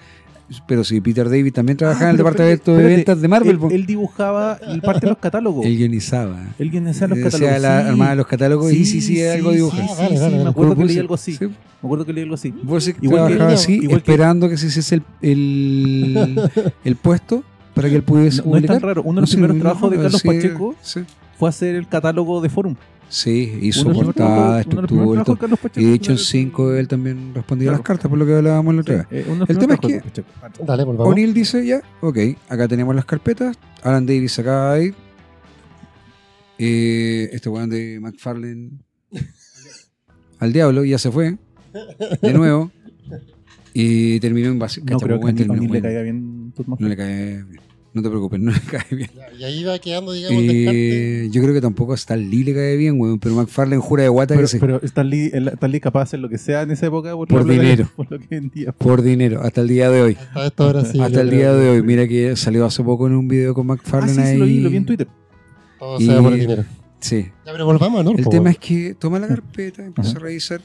Pero sí, Peter David también trabajaba en el
pero
departamento de
espérate,
ventas de Marvel. po.
Él dibujaba parte de los catálogos.
Él guionizaba.
Él guionizaba los
Decía
catálogos.
la
sí.
armada de los catálogos y sí, algo dibuja.
Ah, vale, vale,
me acuerdo
Kurt
que leí
Busiek,
algo así.
sí.
Me acuerdo que leí algo así.
Busiek
Igual que-
trabajaba así,
igual que-
esperando que se hiciese el puesto para que él pudiese
No es tan
publicar.
raro. Uno de los
Sí,
primeros
no,
trabajos de Carlos
sí,
Pacheco
Sí,
fue hacer el catálogo de Forum.
sí, hizo
Uno de los primeros
portada,
trabajos- uno de los
estructura
primeros
y
trabajos
todo.
de Carlos Pacheco.
Y de hecho en 5 él también respondía
Claro.
las cartas por lo que hablábamos la otra vez.
Uno de los
El tema es
primeros
que-
trabajos de Pacheco.
Dale, volvamos.
O'Neill dice ya, ok, acá tenemos las carpetas, Alan Davis se acaba de ir, este weón de McFarlane al diablo, ya se fue, de nuevo, y terminó en base.
No creo que a
terminó
O'Neill le
bueno.
caiga bien Todd
No
McFarlane.
le cae bien, no te preocupes, no le cae bien.
Y ahí va quedando, digamos, el descarte.
Yo creo que tampoco a Stan Lee le cae bien, weón, pero McFarlane jura de guata que sí.
Pero Stan Lee capaz de hacer lo que sea en esa época
Por dinero.
Por lo que vendía.
Por dinero, hasta el día de hoy.
Hasta esta hora sí.
Hasta
yo
el
creo
día
que
de hoy. Mira que salió hace poco en un video con
Ah,
McFarlane
sí,
ahí.
lo vi en Twitter.
Todo sea por el
Y-
dinero.
Sí.
Ya, pero volvamos, ¿no?
El
Po,
tema es que toma la carpeta, empieza
Ajá.
a revisar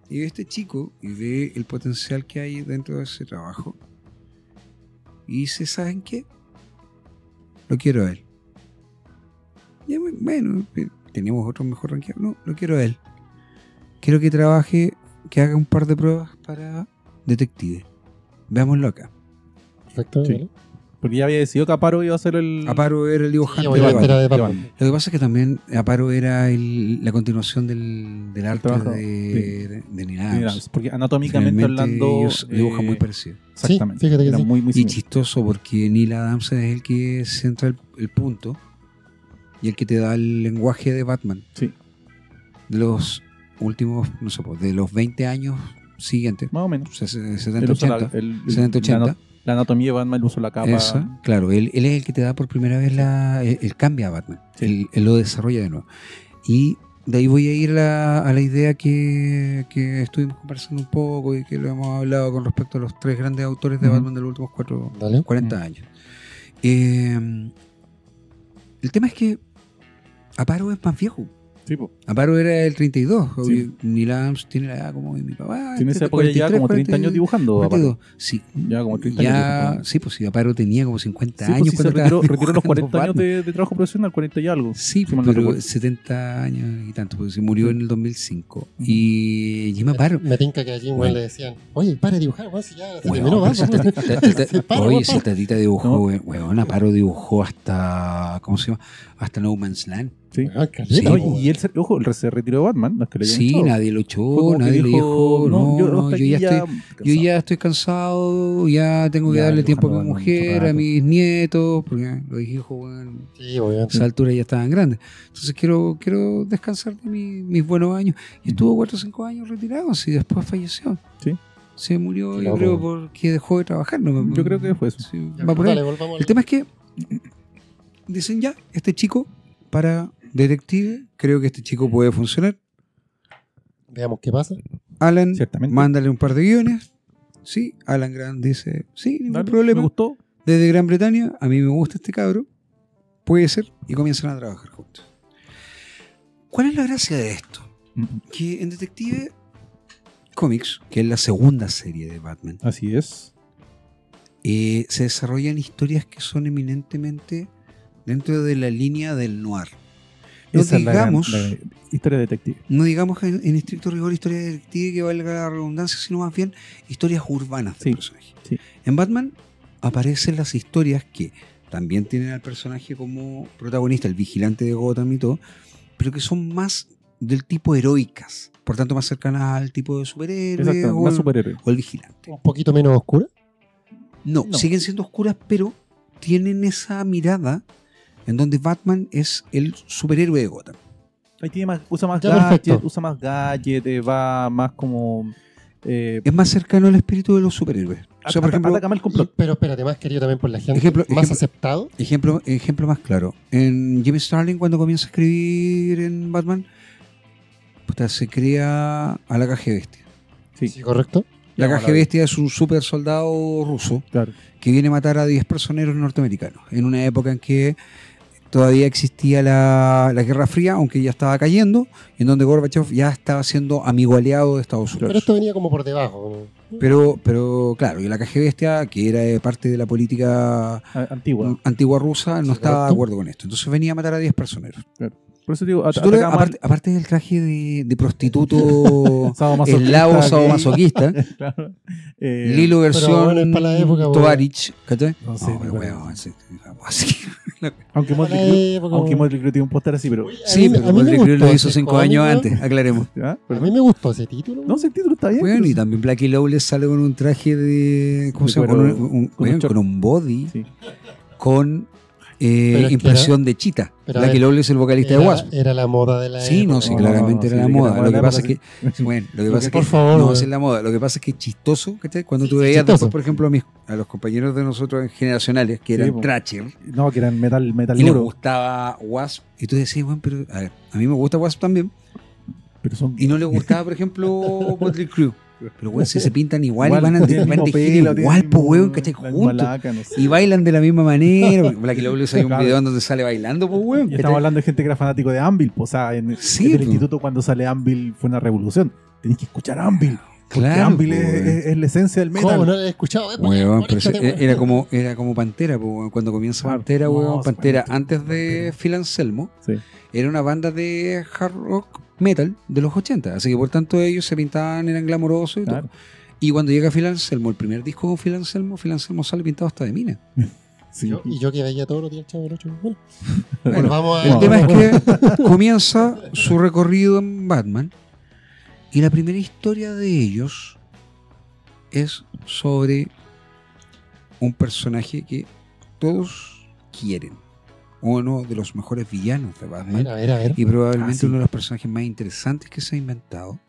y ve este chico y ve el potencial que hay dentro de ese trabajo. Y dice, ¿saben qué? Lo quiero a él. Ya, bueno, tenemos otro mejor rankeado. No, lo quiero a él. Quiero que trabaje, que haga un par de pruebas para detective. Veámoslo acá.
Perfecto.
Sí.
¿vale?
Porque ya había decidido que Aparo iba a ser el.
Aparo era el
Sí,
dibujante de
obviamente
Batman.
era de
de
Batman.
Lo que pasa es que también Aparo era la continuación del arte
trabajo,
de Neil
Neil
Adams.
Adams, porque anatómicamente
Finalmente,
hablando.
ellos dibujan muy parecido.
Exactamente.
Sí, fíjate que
Era
sí.
muy, muy
Y
similar.
chistoso porque Neil Adams es el que centra el punto y el que te da el lenguaje de Batman.
Sí.
De los últimos, no sé, pues, de los 20 años siguientes,
Más o menos.
o sea,
Él
70,
usó
80,
70,
80.
La anatomía de Batman usó la capa.
Esa, claro, él es el que te da por primera vez él cambia a Batman. Él lo desarrolla de nuevo. Y de ahí voy a ir a la idea que estuvimos conversando un poco y que lo hemos hablado con respecto a los 3 grandes autores de Batman de los últimos 40 años. El tema es que Aparo es más viejo.
Sí, po.
Aparo era el 32.
Sí.
Neil Adams tiene la edad como de mi papá.
Tiene esa época ya como 30 años dibujando.
42. Sí.
Ya como 30 años.
Sí, pues sí, Aparo tenía como 50
Sí,
años.
pues, sí, retiró los 40 años de trabajo profesional, 40 y algo.
Sí,
si mal
pero
no recuerdo.
70 años y tanto, porque se murió en el 2005. Y Jim Aparo.
Me tinca que a Jim le decían, oye, para de dibujar, weón, si ya se terminó,
Oye,
Batman.
si Tatita dibujó, weón, Aparo dibujó hasta, ¿cómo se llama? Hasta No Man's Land.
Sí.
Sí,
No, y él se retiró de Batman. No es que le hayan
Sí,
echado.
nadie lo echó,
Fue
nadie le dijo,
yo
yo ya estoy cansado, ya tengo que
Ya,
darle tiempo a mi
dibujando
mujer,
mucho
a
rato.
mis nietos, porque los hijos, bueno,
Sí,
a
obviamente.
esa altura ya estaban grandes. Entonces quiero descansar de mis buenos años. Y estuvo 4 o 5 años retirado, y después falleció.
Sí.
Se murió,
Qué
yo
loco.
creo, porque dejó de trabajar. ¿No?
Yo creo que fue eso.
Sí,
Ya,
va por
dale,
ahí.
volvamos
El tema es que dicen ya, este chico para detective, creo que este chico puede funcionar.
Veamos qué pasa.
Alan,
Ciertamente.
mándale un par de guiones. Sí, Alan Grant dice, sí, ningún
Dale,
problema.
Me gustó.
Desde Gran Bretaña, a mí me gusta este cabro. Puede ser. Y comienzan a trabajar juntos. ¿Cuál es la gracia de esto? Que en Detective Comics, que es la segunda serie de Batman,
Así es.
se desarrollan historias que son eminentemente dentro de la línea del noir. No
Esa
digamos,
es la historia de detective.
no digamos en estricto rigor historia de detective que valga la redundancia, sino más bien historias urbanas del
Sí,
personaje.
sí.
En Batman aparecen las historias que también tienen al personaje como protagonista, el vigilante de Gotham y todo, pero que son más del tipo heroicas, por tanto más cercanas al tipo de superhéroe
Exacto, más superhéroe.
o el vigilante.
Un poquito menos oscura.
No,
No.
siguen siendo oscuras, pero tienen esa mirada en donde Batman es el superhéroe de Gotham.
Ahí tiene más, usa más
Ya,
gadget,
perfecto.
va más como...
Es más cercano al espíritu de los superhéroes. O sea, por ejemplo,
ataca más el complot.
Pero espérate, más querido también por la gente.
Ejemplo-
más aceptado.
ejemplo más claro. En Jim Starlin, cuando comienza a escribir en Batman, puta, se crea a la Caja Bestia.
Sí,
Sí, correcto.
La
Ya,
Caja Bestia es un super soldado ruso
claro.
que viene a matar a 10 prisioneros norteamericanos en una época en que todavía existía la Guerra Fría, aunque ya estaba cayendo, en donde Gorbachev ya estaba siendo amigo aliado de Estados Unidos.
Pero esto venía como por debajo.
Pero claro, y la Caja Bestia, que era parte de la política
Antigua.
rusa, no
Sí,
estaba de
correcto.
acuerdo con esto. Entonces venía a matar a 10 prisioneros.
Por eso digo,
Si tú le-
atacaba más-
aparte del traje de prostituto
sadomasoquista,
eslavo
gay.
sadomasoquista,
Claro.
Lilo
pero bueno,
versión
es para la época,
Tovarich, ¿cachai?
No sé,
No, pero
pero-
weón, así.
Aunque
Para la
Motley
época,
Crue tiene un póster así, pero...
Sí, pero
a mí me
Motley Crue
gustó
lo hizo
ese
5 años
cómic,
antes, aclaremos.
¿Ya?
A
¿Perdón?
mí me gustó ese título.
No, si el título está bien.
Bueno,
pero
y
sí.
también Blackie Lawless sale con un traje de. ¿Cómo
De
se llama? Con
cuero,
un,
con un
con un body,
Sí.
con
Pero es que
impresión de Chita.
pero a
Blackie
ver,
Lawless es el vocalista de Wasp.
Era la moda de la
Sí,
época.
no, sí,
No,
claramente
no,
era
sí,
la
que
moda.
era
Lo que
la
pasa es
época,
que. Bueno, lo que pasa es que.
por favor,
No,
güey.
esa es la moda. Lo que pasa es que es chistoso, ¿cachai? Cuando tú
Sí,
veías
chistoso.
después, por ejemplo, a los compañeros de nosotros en generacionales, que
Sí,
eran
po.
Thrasher,
No, que eran metal
y les
duro.
gustaba Wasp, y tú decías, bueno, pero. A ver, a mí me gusta Wasp también,
Pero son...
y no les gustaba, por ejemplo, Motley Crue. Pero, weón, si se pintan igual, y van
tienen el
van
mismo
de gira
pelo,
igual,
tienen
pues,
el
weón,
mismo-
¿cachai?
la misma
Juntos.
laca, no sé.
Y bailan de la misma manera. Blackie Lawless hay un
Claro.
video en donde sale bailando, pues, weón.
Y estamos hablando de gente que era fanático de Anvil. Pues, o sea,
Sí,
en el
pues.
instituto cuando sale Anvil fue una revolución. Tenés que escuchar Anvil. Porque
Claro,
Anvil
pues, weón.
es la esencia del metal.
¿Cómo no lo he escuchado?
Weón, pero
Conéctate,
era como Pantera, pues, weón. Cuando comienza
Claro.
Pantera,
No,
weón.
sí,
Pantera,
Pantera.
antes de Phil Anselmo,
Sí.
era una banda de hard rock metal de los 80. Así que por tanto ellos se pintaban, eran glamorosos y
Claro.
todo. Y cuando llega Phil Anselmo, el primer disco con Phil Anselmo sale pintado hasta de mina.
Sí.
Y yo que veía todos los días el Chavo del Ocho. Bueno,
Bueno,
volvamos a.
el tema es que comienza su recorrido en Batman y la primera historia de ellos es sobre un personaje que todos quieren, uno de los mejores villanos de Batman
A ver.
y probablemente
sí.
uno de los personajes más interesantes que se ha inventado,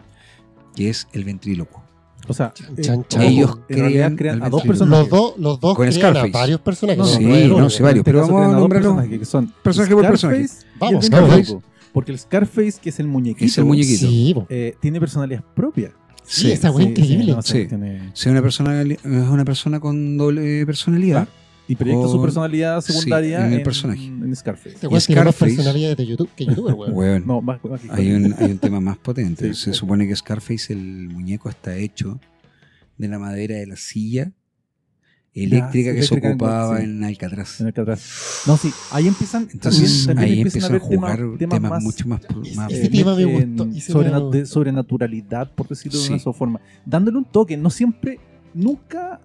que es el ventrílocuo.
O sea,
Chan, chan.
Ellos
en realidad
crean
crean a
al
dos
ventrílocuo.
personajes.
Los dos
Con
crean
Scarface.
a varios personajes.
No,
Sí,
no es el
no,
único.
sí, varios,
En
pero
este caso
vamos a
crean dos
nombrarlos
personajes que son
personaje por
Scarface
personaje.
Vamos,
y el
Scarface.
Ventrílocuo. Porque el Scarface, que es el muñequito,
Es el muñequito.
Sí, po.
tiene personalidad propia.
Sí, esa weá increíble.
no,
Sí.
tiene-
Sí, es una persona con doble personalidad.
Claro. Y proyecta su
Con-
personalidad secundaria
sí, en el personaje.
en Scarface.
Este weón tiene más
Scarface-
personalidad de YouTube que YouTuber, weón.
Weón,
No, más que
hay un tema más potente.
Sí.
Se supone que Scarface, el muñeco, está hecho de la madera de la silla eléctrica que se
eléctrica,
ocupaba
sí.
en Alcatraz.
En Alcatraz. No, sí, ahí empiezan.
Entonces
también
ahí
empiezan
empiezan a jugar temas
más,
mucho más
Ese tema me gustó, ese me gustó.
de sobrenaturalidad, por decirlo de una
Sí.
sola forma. Dándole un toque, no siempre, nunca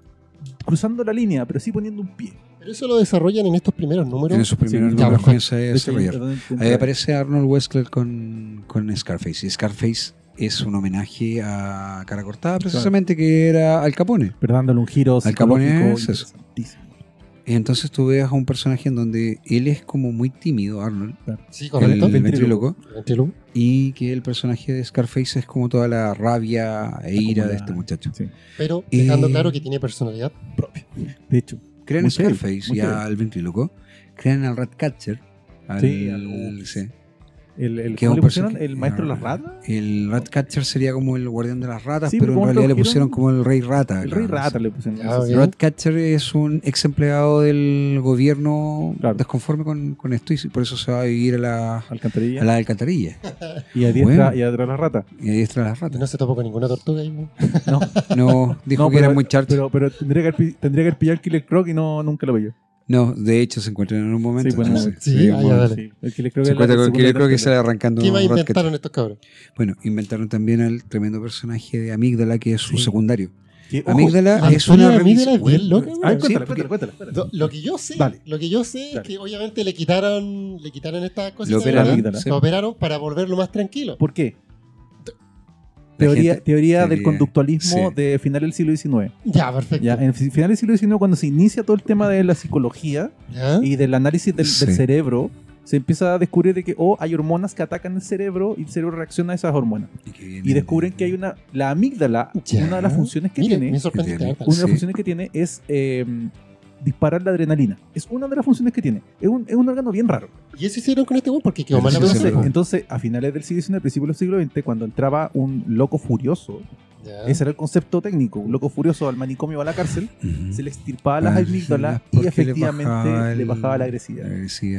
cruzando la línea, pero sí poniendo un pie.
Pero eso lo desarrollan en estos primeros números.
en esos primeros
Sí,
ya,
números
perfecto.
comienza a
De hecho,
desarrollar. Ahí aparece Arnold Wesker con Scarface. Y Scarface es un homenaje a Cara Cortada, precisamente, que era Al Capone.
Pero dándole un giro
Al Capone
psicológico
es eso.
interesantísimo.
Entonces tú ves a un personaje en donde él es como muy tímido, Arnold,
Sí, correcto.
el
ventríloco.
ventríloco, y que el personaje de Scarface es como toda la rabia e ira de este muchacho.
Sí.
Pero dejando
Eh,
claro que tiene personalidad propia.
De hecho,
Crean
Muy heavy,
Scarface
muy
y
heavy.
al ventríloco, crean al Ratcatcher,
Sí,
sí.
el,
Que
¿cómo
un
le pusieron?
personaje-
¿El maestro de las ratas?
El Ratcatcher sería como el guardián de las ratas,
Sí,
pero en
¿cómo
realidad le
tradujeron?
pusieron como el rey rata.
El
claro,
rey
no sé.
rata le pusieron.
Ya,
eso sí.
ok.
Ratcatcher es un ex empleado del gobierno
Claro.
desconforme con esto y por eso se va a vivir a la
Alcantarilla.
alcantarilla
Y adiestra,
Bueno.
y adiestra la rata.
y ahí está las
Y
ratas.
no se topó con ninguna tortuga ahí, weón.
No,
No, dijo
no,
que era muy charto.
pero tendría que haber pillado el Killer Croc y nunca lo pilló.
No, de hecho se encuentran en un momento.
Sí, bueno,
entonces,
sí, ah, ya,
bueno,
dale.
Sí, el Killer Croc
se
es la
encuentra con
segunda
Killer Croc y
tercera.
sale arrancando
¿Qué más
un Ratcatcher.
inventaron estos cabros?
Bueno, inventaron también al tremendo personaje de Amígdala, que es su
Sí.
secundario.
Que, ojo,
Amígdala
la
es
historia
una
de Amígdala
revisión.
es bien loca,
Ay,
weón.
cuéntala,
porque-
cuéntala.
Lo que yo sé,
Dale.
es
Dale.
que obviamente le quitaron estas cosas.
Lo operaron,
Amígdala.
sí.
Lo operaron para volverlo más tranquilo.
¿Por qué?
La
Teoría del
teoría-
conductualismo
sí.
de final del siglo XIX.
Ya, perfecto.
Ya, en final del siglo XIX, cuando se inicia todo el tema de la psicología
¿Ya?
y del análisis del
Sí.
cerebro, se empieza a descubrir de que hay hormonas que atacan el cerebro y el cerebro reacciona a esas hormonas. Y descubren que hay la amígdala,
Ya.
una de las funciones que
Mire,
tiene,
me sorprende.
que tiene.
harta.
una de las
Sí.
funciones que tiene es disparar la adrenalina. Es una de las funciones que tiene. Es un órgano bien raro.
¿Y eso hicieron con este weón? Porque quedó mal la
Sí, sí,
persona.
sí.
Entonces, a finales del siglo XIX, principios del siglo XX, cuando entraba un loco furioso,
Ya.
ese era el concepto técnico, un loco furioso al manicomio o a la cárcel,
Ujú.
se le extirpaba las
Ah,
amígdalas
porque
y
le
efectivamente le bajaba la agresividad.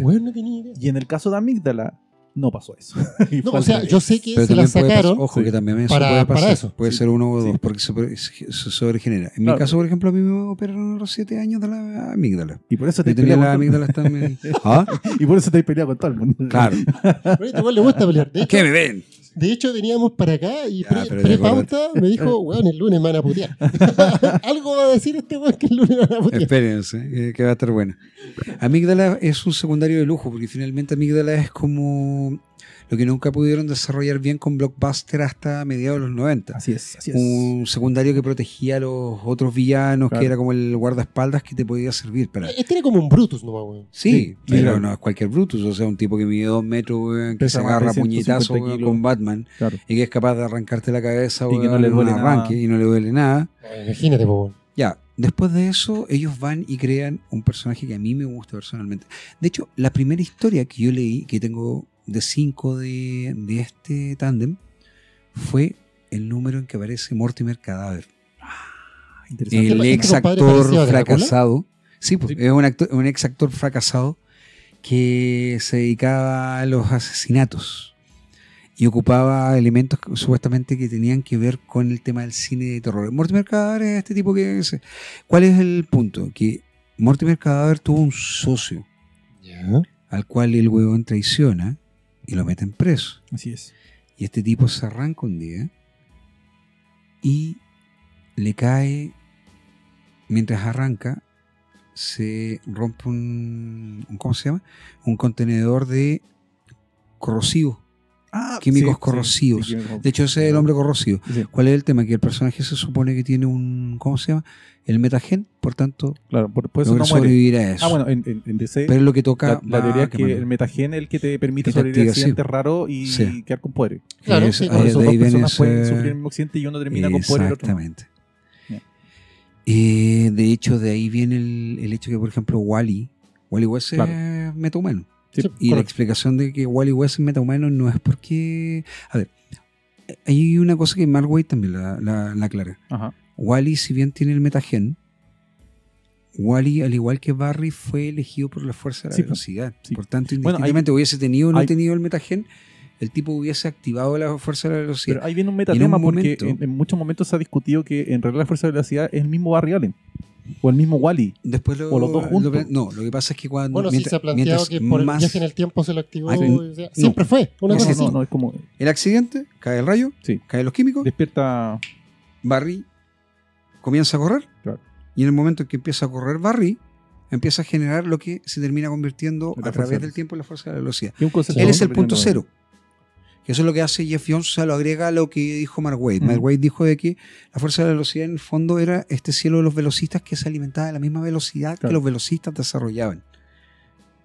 Weón, no tenía idea.
Y en el caso de amígdala, no pasó eso. Y
No,
fue
o sea,
al
yo
revés.
sé que
Pero
se la
también puede pasar,
sacaron.
ojo,
Sí.
que también eso
para-
puede pasar.
para eso.
Puede
Sí.
ser uno o dos,
Sí.
porque se sobregenera. En
Claro.
mi caso, por ejemplo, a mí me operaron a los 7 años de la amígdala.
Y por eso te
Yo tenía
peleado
las
con todo-
amígdalas también. ¿Ah?
y por eso te has peleado con todo el mundo.
Claro.
Pero a este weón le gusta pelear. De hecho,
¿Qué me ven?
de hecho, veníamos para acá y
Ya, pero de
pre-pauta me dijo, weón, el lunes me van a putear. Algo va a decir este weón que el lunes me van a putear.
Espérense, que va a estar buena. Amígdala es un secundario de lujo, porque finalmente Amígdala es como lo que nunca pudieron desarrollar bien con Blockbuster hasta mediados de los 90.
Así es, así es.
Un secundario que protegía a los otros villanos,
Claro.
que era como el guardaespaldas que te podía servir para...
Este era como un Brutus nomás, weón.
Sí,
Sí,
pero
claro.
no es cualquier Brutus, o sea, un tipo que mide 2 metros, weón, que
Pesa
se
más de
agarra
150
puñetazo weón,
kilos.
con Batman
Claro.
y que es capaz de arrancarte la cabeza
Y que
weón,
no le
en un
duele
arranque
nada.
y no le duele nada.
Imagínate, po, weón.
Ya, después de eso, ellos van y crean un personaje que a mí me gusta personalmente. De hecho, la primera historia que yo leí, que tengo de 5 de este tándem, fue el número en que aparece Mortimer Cadáver.
Interesante.
El
¿Este
ex
compadre
actor
parecía a Drácula?
fracasado. Sí, pues,
Sí.
es un ex actor fracasado que se dedicaba a los asesinatos y ocupaba elementos supuestamente que tenían que ver con el tema del cine de terror. Mortimer Cadáver es este tipo que... ¿Cuál es el punto? Que Mortimer Cadáver tuvo un socio
Ya.
al cual el huevón traiciona y lo meten preso.
Así es.
Y este tipo se arranca un día y le cae, mientras arranca, se rompe ¿cómo se llama? Un contenedor de corrosivos, químicos corrosivos. De hecho, ese es el hombre corrosivo.
Sí,
¿Cuál es el tema? Que el personaje se supone que tiene ¿cómo se llama? El metagen, por tanto,
claro, por eso
logra
no muere.
sobrevivir a eso.
Bueno, en DC,
Pero es lo que toca...
la
va
teoría es que
quemando.
el metagen es el que te permite
Que te
sobrevivir a
activa, sí.
accidentes raros y
Sí.
quedar con poderes.
Claro,
Es-
sí,
Por
de
eso
ahí
dos
viene
personas pueden
ese-
sufrir el mismo accidente y uno termina con poder y el otro no.
Exactamente.
Ya.
De hecho, de ahí viene el hecho que, por ejemplo, Wally West
Claro.
es metahumano.
Sí,
Y la
correcto.
explicación de que Wally West es metahumano no es porque... A ver, hay una cosa que Mark Waid también la aclara.
Ajá.
Wally, si bien tiene el metagen, Wally, al igual que Barry, fue elegido por la fuerza de la
Sí,
velocidad.
sí.
Por tanto,
Bueno,
indistintamente hubiese tenido o no
hay-
tenido el metagen, el tipo hubiese activado la fuerza de la velocidad.
Pero ahí viene un
Y en
metatema
un
porque
momento-
en muchos momentos se ha discutido que en realidad la fuerza de velocidad es el mismo Barry Allen o el mismo Wally.
Después
o los dos juntos.
no, lo que pasa es que cuando...
Bueno, sí se ha planteado
mientras
que por el
más-
viaje en el tiempo se lo activó.
Ay,
o sea, siempre fue una
no,
cosa
No,
así.
no, es como
El accidente, cae el rayo,
sí,
caen los químicos,
despierta.
Barry comienza a correr,
Claro.
y en el momento en que empieza a correr Barry, empieza a generar lo que se termina convirtiendo
La
a
fuerza
través
de
del tiempo en la fuerza de la velocidad.
Que un concepto
Él es el
súper
punto
lindo.
cero. Que eso es lo que hace Jeff Jones, o sea, lo agrega a lo que dijo Mark Waid.
Mm.
Mark Waid dijo de que la fuerza de la velocidad en el fondo era este cielo de los velocistas que se alimentaba de la misma velocidad que
Claro.
los velocistas desarrollaban.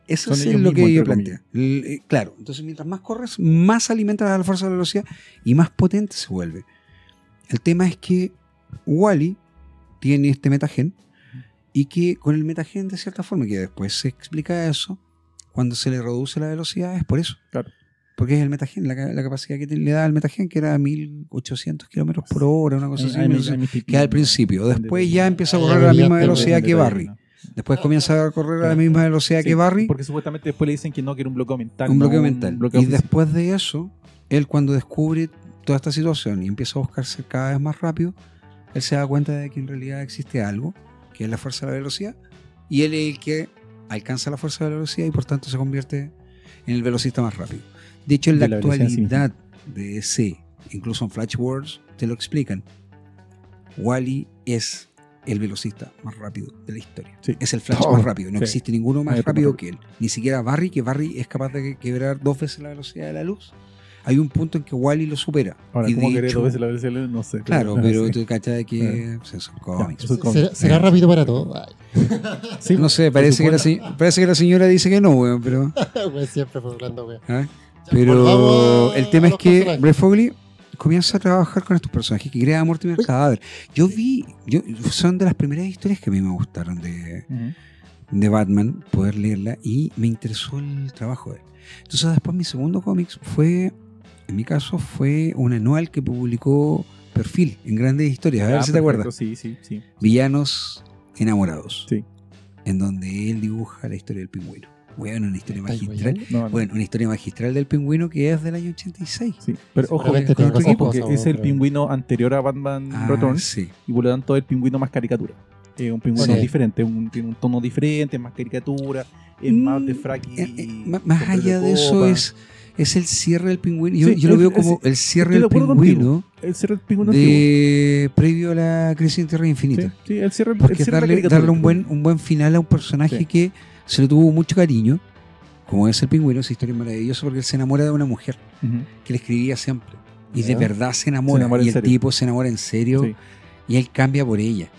Eso
Son
es
ellos
lo que
mismos,
ella
entre
plantea. Claro, entonces mientras más corres, más alimentas a la fuerza de la velocidad y más potente se vuelve. El tema es que Wally tiene este metagen y que con el metagen, de cierta forma, que después se explica eso, cuando se le reduce la velocidad es por eso.
Claro.
Porque es el metagen, la capacidad que le da el metagen, que era 1800 kilómetros por hora, una cosa así. no sé, que al principio. Después ya empieza a correr a la misma velocidad que Barry. Después comienza a correr a la misma velocidad que Barry.
Porque supuestamente después le dicen que no, que era un bloqueo mental.
Un
no
bloqueo mental.
bloqueo
Y
físico.
después de eso, él cuando descubre toda esta situación y empieza a buscarse cada vez más rápido, él se da cuenta de que en realidad existe algo, que es la fuerza de la velocidad, y él es el que alcanza la fuerza de la velocidad y por tanto se convierte en el velocista más rápido. De hecho, en la
De la velocidad en sí
actualidad de DC, incluso en Flash Wars, te lo explican. Wally es el velocista más rápido de la historia.
Sí.
Es el Flash
Oh,
más rápido. No
sí.
existe ninguno más
Hay otro
rápido
más
que él. Ni siquiera Barry, que Barry es capaz de quebrar 2 veces la velocidad de la luz. Hay un punto en que Wally lo supera.
Ahora,
Y
¿cómo
de
querés
hecho-
2 veces la velocidad? No sé.
Claro, pero
sí.
tú cachas que pues, son cómics.
Eso es cómic.
¿Será rápido para todo? Ay,
Sí,
No sé, parece que, parece que la señora dice que no, weón, pero...
güey, siempre fue hablando, güey.
¿ah?
Ya,
Pero
volvamos
el tema
a
es
los
que
personajes.
Brett Foley comienza a trabajar con estos personajes que crea a Mortimer Cadáver. Son de las primeras historias que a mí me gustaron
Ujú.
de Batman, poder leerla, y me interesó el trabajo de él. Entonces después mi segundo cómic fue, en mi caso, fue un anual que publicó Perfil en Grandes Historias. A ver
Ah,
si te
perfecto,
acuerdas.
Sí.
Villanos enamorados.
Sí.
En donde él dibuja la historia del pingüino. Bueno, una historia
¿Estáis
magistral.
weyando?
No,
Bueno, una historia magistral del pingüino que es del año 86.
sí. Pero ojo,
Seguramente
tiene
ojo,
cosas
porque
pasado,
es el
pero-
pingüino anterior a Batman
Ah,
Returns
sí.
y por lo tanto es el pingüino más caricatura. Es un pingüino
Sí.
diferente, tiene un tono diferente, es más caricatura, es más de frac y
Más
sombrero
allá de eso
copa.
es el cierre del pingüino. Yo,
Sí,
yo lo veo como el
estoy
cierre
de
del
acuerdo
pingüino
El cierre del pingüino antiguo.
previo a la crisis en Tierra
Sí,
Infinita.
sí, el cierre,
Porque
el
es
cierre de la
darle
caricatura.
un buen final a un personaje
Sí.
que se le tuvo mucho cariño, como es el pingüino. Esa historia es maravillosa porque él se enamora de una mujer
Ujú.
que le escribía siempre. Y
Ya.
de verdad se enamora.
Se enamora
y
en
el
serio.
tipo se enamora en serio.
Sí.
Y él cambia por ella.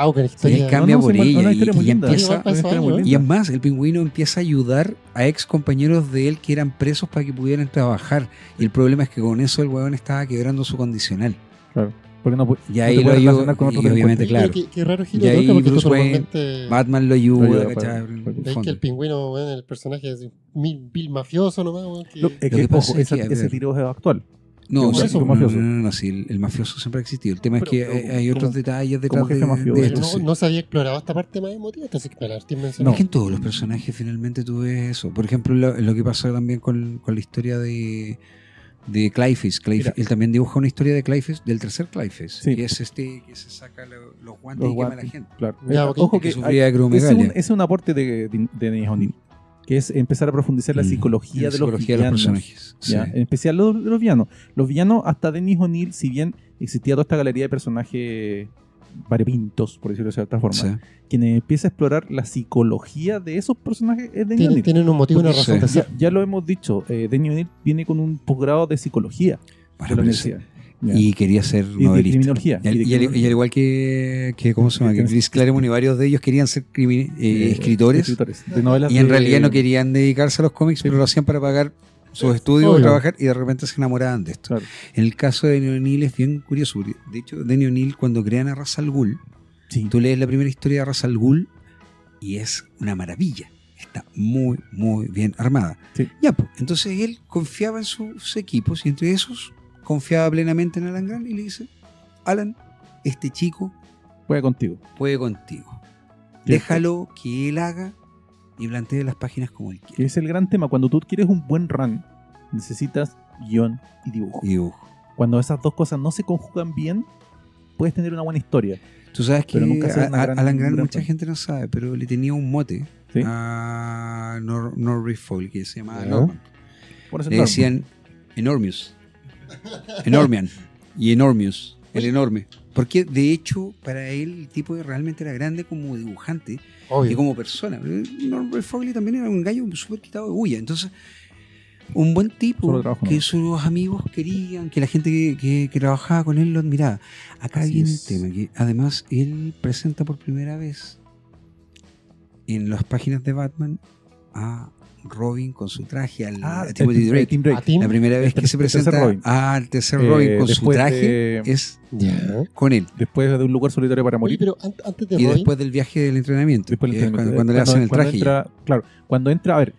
Wow, que la
Y él
historia.
cambia por
sí,
ella.
una historia muy
y
linda.
empieza,
Igual para esos
Una historia muy
años,
y
linda.
es más, el pingüino empieza a ayudar a ex compañeros de él que eran presos para que pudieran trabajar. Y el problema es que con eso el huevón estaba quebrando su condicional.
Claro. Porque no,
Y
no
ahí
te
lo
puedes
ayuda.
relacionar con otro
Y obviamente,
delincuente.
claro.
Qué raro giro
Y
de
ahí
tuerca, porque
Bruce
tú
Wayne,
normalmente
Batman lo
Lo
ayuda,
ayuda
¿cachai?
para-
En el
veis que
fondo.
el pingüino, bueno, el personaje es vil mafioso nomás, weón, que-
Es
Lo que
que,
pasa
ojo,
es que, a
ese
ver.
tiro es actual.
No,
Como
sí,
jefe
no,
mafioso.
no, sí, el mafioso siempre ha existido. El tema
Pero-
es que
pero
hay otros
como-
detalles
como
detrás
jefe mafioso.
de
pero
esto.
no,
Sí.
no se había explorado esta parte más emotiva, entonces que me la estoy
No.
mencionando.
Es que en todos los personajes finalmente tú ves eso. Por ejemplo, lo que pasa también con la historia de Clayface.
Mira.
Él también dibuja una historia de Clayface, del tercer Clayface,
Sí.
que es este que se saca los guantes
Los
y quema a la
guantes,
gente.
claro.
Ya, ok.
Ojo
Que
que
sufría de
ese
acromegalia.
es un aporte de Dennis O'Neill, que es empezar a profundizar la psicología,
La
de los
psicología de los
villanos.
personajes.
¿Ya?
Sí.
En especial los villanos. Los villanos, hasta Dennis O'Neill, si bien existía toda esta galería de personajes variopintos, por decirlo de cierta forma,
Sí.
quien empieza a explorar la psicología de esos personajes es Dennis O'Neill.
Tienen un motivo y una
Porque
razón de
sí.
ser.
Ya lo hemos dicho, Dennis O'Neill viene con un posgrado de psicología
Bueno,
de la
pero sí.
universidad. ¿ya?
Y quería ser
Y de
novelista.
criminología.
Y al igual que ¿cómo se llama? Que Chris Claremont y varios de ellos querían ser escritores.
de novelas
Y en
de-
realidad no querían dedicarse a los cómics, pero lo hacían para pagar sus estudios,
Obvio.
trabajar, y de repente se enamoraban de esto.
Claro.
En el caso de Denny O'Neill es bien curioso. De hecho, Denny O'Neill, cuando crean a Ra's al Ghul,
Sí.
tú lees la primera historia de Ra's al Ghul y es una maravilla. está muy, muy bien armada.
Sí.
Ya, pues, entonces él confiaba en sus equipos y entre esos confiaba plenamente en Alan Grant y le dice, Alan, este chico
Juega contigo.
puede contigo. Déjalo que él haga y plantee las páginas como él
Que
quiere.
es el gran tema. Cuando tú quieres un buen run, necesitas guión y dibujo.
Y
Cuando esas dos cosas no se conjugan bien, puedes tener una buena historia.
tú sabes que
Pero nunca se ve una gran-
Alan Grant
un gran
mucha
fan.
gente no sabe, pero le tenía un mote
¿Sí?
a Norrie Foyle que se llamaba
Ya.
Norman.
Por eso
Le
es
decían Enormius. Enormian. Y Enormius. El enorme. Porque de hecho, para él el tipo realmente era grande como dibujante y
Obvio.
como persona. Norman Fogle también era un gallo súper quitado de bulla. Entonde, un buen
Solo
tipo
trabajo,
que
¿no?
sus amigos querían, que la gente que trabajaba con él lo admiraba. Acá
Así
viene
es.
el tema, que además él presenta por primera vez en las páginas de Batman a Robin con su traje, a Timothy Drake.
Tim Drake.
A Tim.
La primera vez
El
que se
tercer
presenta
Robin.
al tercer Robin con su
después
traje
de-
es
Ya.
con él.
Después de un lugar solitario para
Oye,
morir.
pero antes de
Y
Robin,
después del viaje del entrenamiento.
Después
que
del
es
entrenamiento.
cuando le hacen el traje.
entra, claro, cuando entra, a ver,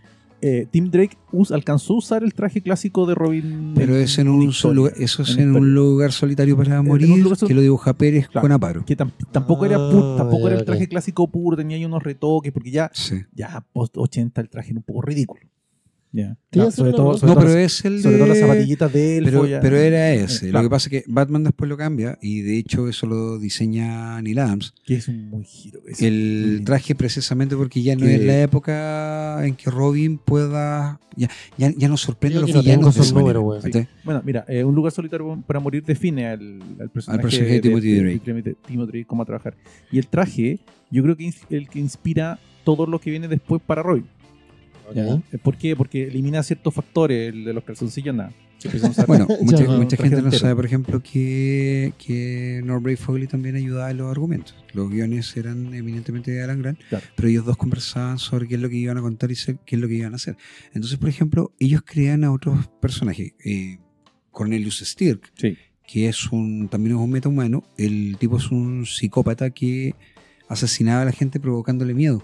Tim Drake alcanzó a usar el traje clásico de Robin.
Pero es en
una
un
historia,
lugar, eso es
en
en
historia.
un lugar solitario para
un
morir
lugar
que lo dibuja Pérez
Claro.
con Aparo.
Que tampoco era tampoco era el
ya,
traje
ok.
clásico puro, tenía ahí unos retoques, porque ya
Sí.
post 80 el traje era un poco ridículo. Ya.
Te iba a
No,
hacer
sobre
una
todo,
pregunta.
sobre
No,
todo
pero
las-
es el
sobre todo las
de...
zapatillitas de él.
Pero era ese. Lo
claro,
que pasa es que Batman después lo cambia y de hecho eso lo diseña Neil Adams.
que es un muy giro. es muy
El
lindo.
traje precisamente porque ya no
Que-
es la época en que Robin pueda... Ya no sorprende a
Yo
los
que no tengo
villanos de
esos
esa manera,
números, weón.
¿cachai?
Bueno, mira, un lugar solitario para morir define al personaje,
personaje de Timothy Drake.
de Timothy Drake, cómo trabajar. Y el traje, yo creo que es el que inspira todo lo que viene después para Robin.
Ok.
¿Por qué? Porque elimina ciertos factores, el de los calzoncillos, nada. Se empiezan a usar-
Bueno, mucha
Ya,
mucha
traje
gente no
entero.
sabe, por ejemplo, que Norbury Fogley también ayudaba en los argumentos. Los guiones eran eminentemente de Alan Grant,
Claro.
pero ellos dos conversaban sobre qué es lo que iban a contar y qué es lo que iban a hacer. Entonces, por ejemplo, ellos crean a otros personajes. Cornelius Stirk,
Sí.
que también es un metahumano. El tipo es un psicópata que asesinaba a la gente provocándole miedo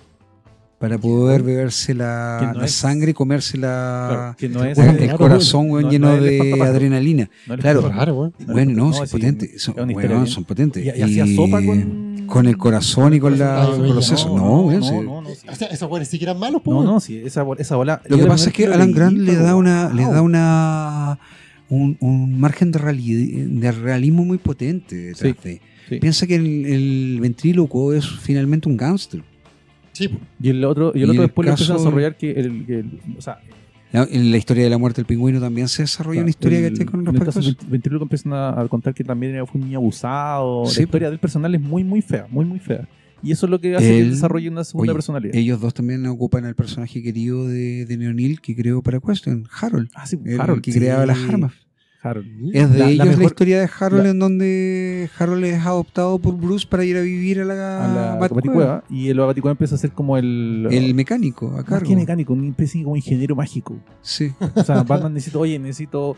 para poder beberse
Que
la
no es-
sangre y comerse
Claro, que no es
el
claro,
corazón weón,
no-
lleno
no es el
de
espantapájaro.
adrenalina.
No,
Claro.
Raro, weón.
Bueno, no,
sí,
son potentes.
es
Son,
una historia
weón,
bien.
son potentes.
Y hacía sopa con
el corazón y con los sesos. No, weón, sí.
no, sí.
O sea, esos weones sí que eran malos, po,
No,
weón.
no, sí, esa bola.
Lo que
yo
pasa es que Alan Grant le da
wow.
un margen de realismo muy potente detrás
Sí,
de.
sí.
Piensa que el ventríloco es finalmente un gángster.
Sí, po.
Y el otro
Y en el
después le empieza a
caso-
desarrollar o sea,
En la historia de la muerte del pingüino también se desarrolla una historia que con
en el
respecto
caso
a eso.
del ventríloco empiezan a contar que también fue un niño abusado.
Sí.
La historia del personal es muy, muy fea, muy, muy fea. Y eso es lo que hace que
Él-
desarrolle una segunda
Oye,
personalidad.
Ellos dos también ocupan al personaje querido de Neo O'Neill que creó para Question, Harold.
Sí,
El
Harold,
que
sí.
creaba las armas.
Harold.
Es de ellos la
mejor-
historia de Harold
la-
en donde Harold es adoptado por Bruce para ir a vivir a
a
la
la
Batcueva.
Baticueva. Y el Baticueva empieza a ser como
El mecánico, a
más
cargo.
que mecánico, una especie como ingeniero mágico.
Sí.
O sea, Batman necesito de hecho, necesito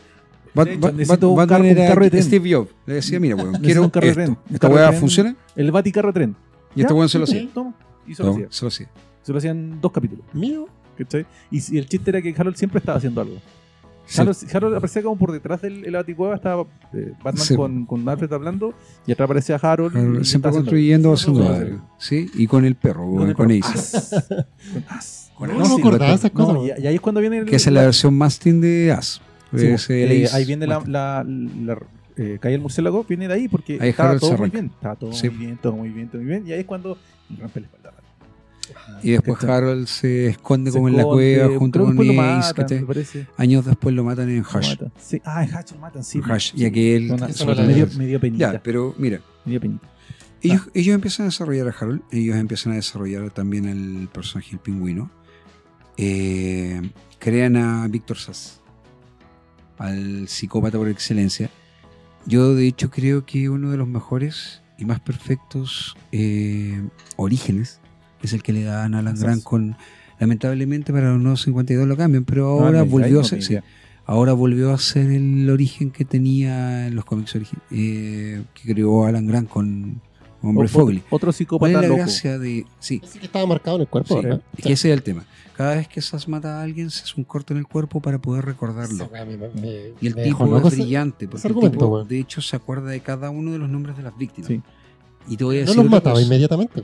un
Batman
carro
era
de tren.
Steve Jobs. Le decía, mira, weón,
Necesito
quiero
un carro de
esto.
tren. Un
¿Esta
carro de
weá
tren.
funciona?
El Baticarro tren.
Y este
Ya,
weón se lo
sí,
hacía.
toma. Y se lo hacía.
Se lo hacía.
Se lo hacían 2 capítulos.
Mío.
¿Cachai? Y el chiste era que Harold siempre estaba haciendo algo.
Sí.
Harold aparecía como por detrás del Baticueva, estaba Batman
Sí.
con Alfred hablando, y atrás aparecía Harold.
Harold
y
siempre
estaba
construyendo o haciendo
haciendo
algo. Sí, y con el perro, weón, con Ace.
As. Con As.
Con
No,
Ace,
no
sí,
acordaba
lo-
esas cosas.
No, y ahí es cuando viene el.
que esa es la versión Mastin de As.
Sí,
Es el Ace
ahí viene
Mastin.
cae el murciélago, viene de ahí porque
Ahí
estaba
Harold
todo
se
muy
arranca.
bien. Estaba todo
Sí.
muy bien, todo muy bien, todo muy bien. Y ahí es cuando rompe la espalda.
Y después
¿Cachai?
Harold se esconde
Se
como en la
esconde,
cueva junto
creo que
con
después lo
Ace.
matan,
¿cachai?
me parece.
Años después lo matan en
Lo
Hush.
matan. Sí. En Hush lo matan, sí.
Hush, y aquel.
Una-
Eso no la-
medio penita.
Ya, pero mira,
Medio penita.
ellos empiezan a desarrollar a Harold, ellos empiezan a desarrollar también el personaje del pingüino. Crean a Víctor Sass, al psicópata por excelencia. Yo, de hecho, creo que uno de los mejores y más perfectos orígenes es el que le dan a Alan
Sass.
Grant con. Lamentablemente para los nuevos 52 lo cambian, pero
No,
ahora
no,
volvió
ahí
a
no
ser.
tengo
Sí,
idea.
ahora volvió a ser el origen que tenía en los cómics que creó Alan Grant con hombre Fogli.
Otro
¿Cuál
psicópata
es la
loco.
gracia de...? Sí,
Así que estaba marcado en el cuerpo,
sí,
¿verdad?
es que ese es el tema. Cada vez que Sass mata a alguien, se hace un corte en el cuerpo para poder recordarlo. Y el
me
tipo
dejó loco
es
ese-
brillante, porque
ese
el
argumento,
tipo,
weón.
de hecho, se acuerda de cada uno de los nombres de las víctimas.
Sí.
Y te voy a
No
decir
los
otra
mataba
cosa.
inmediatamente.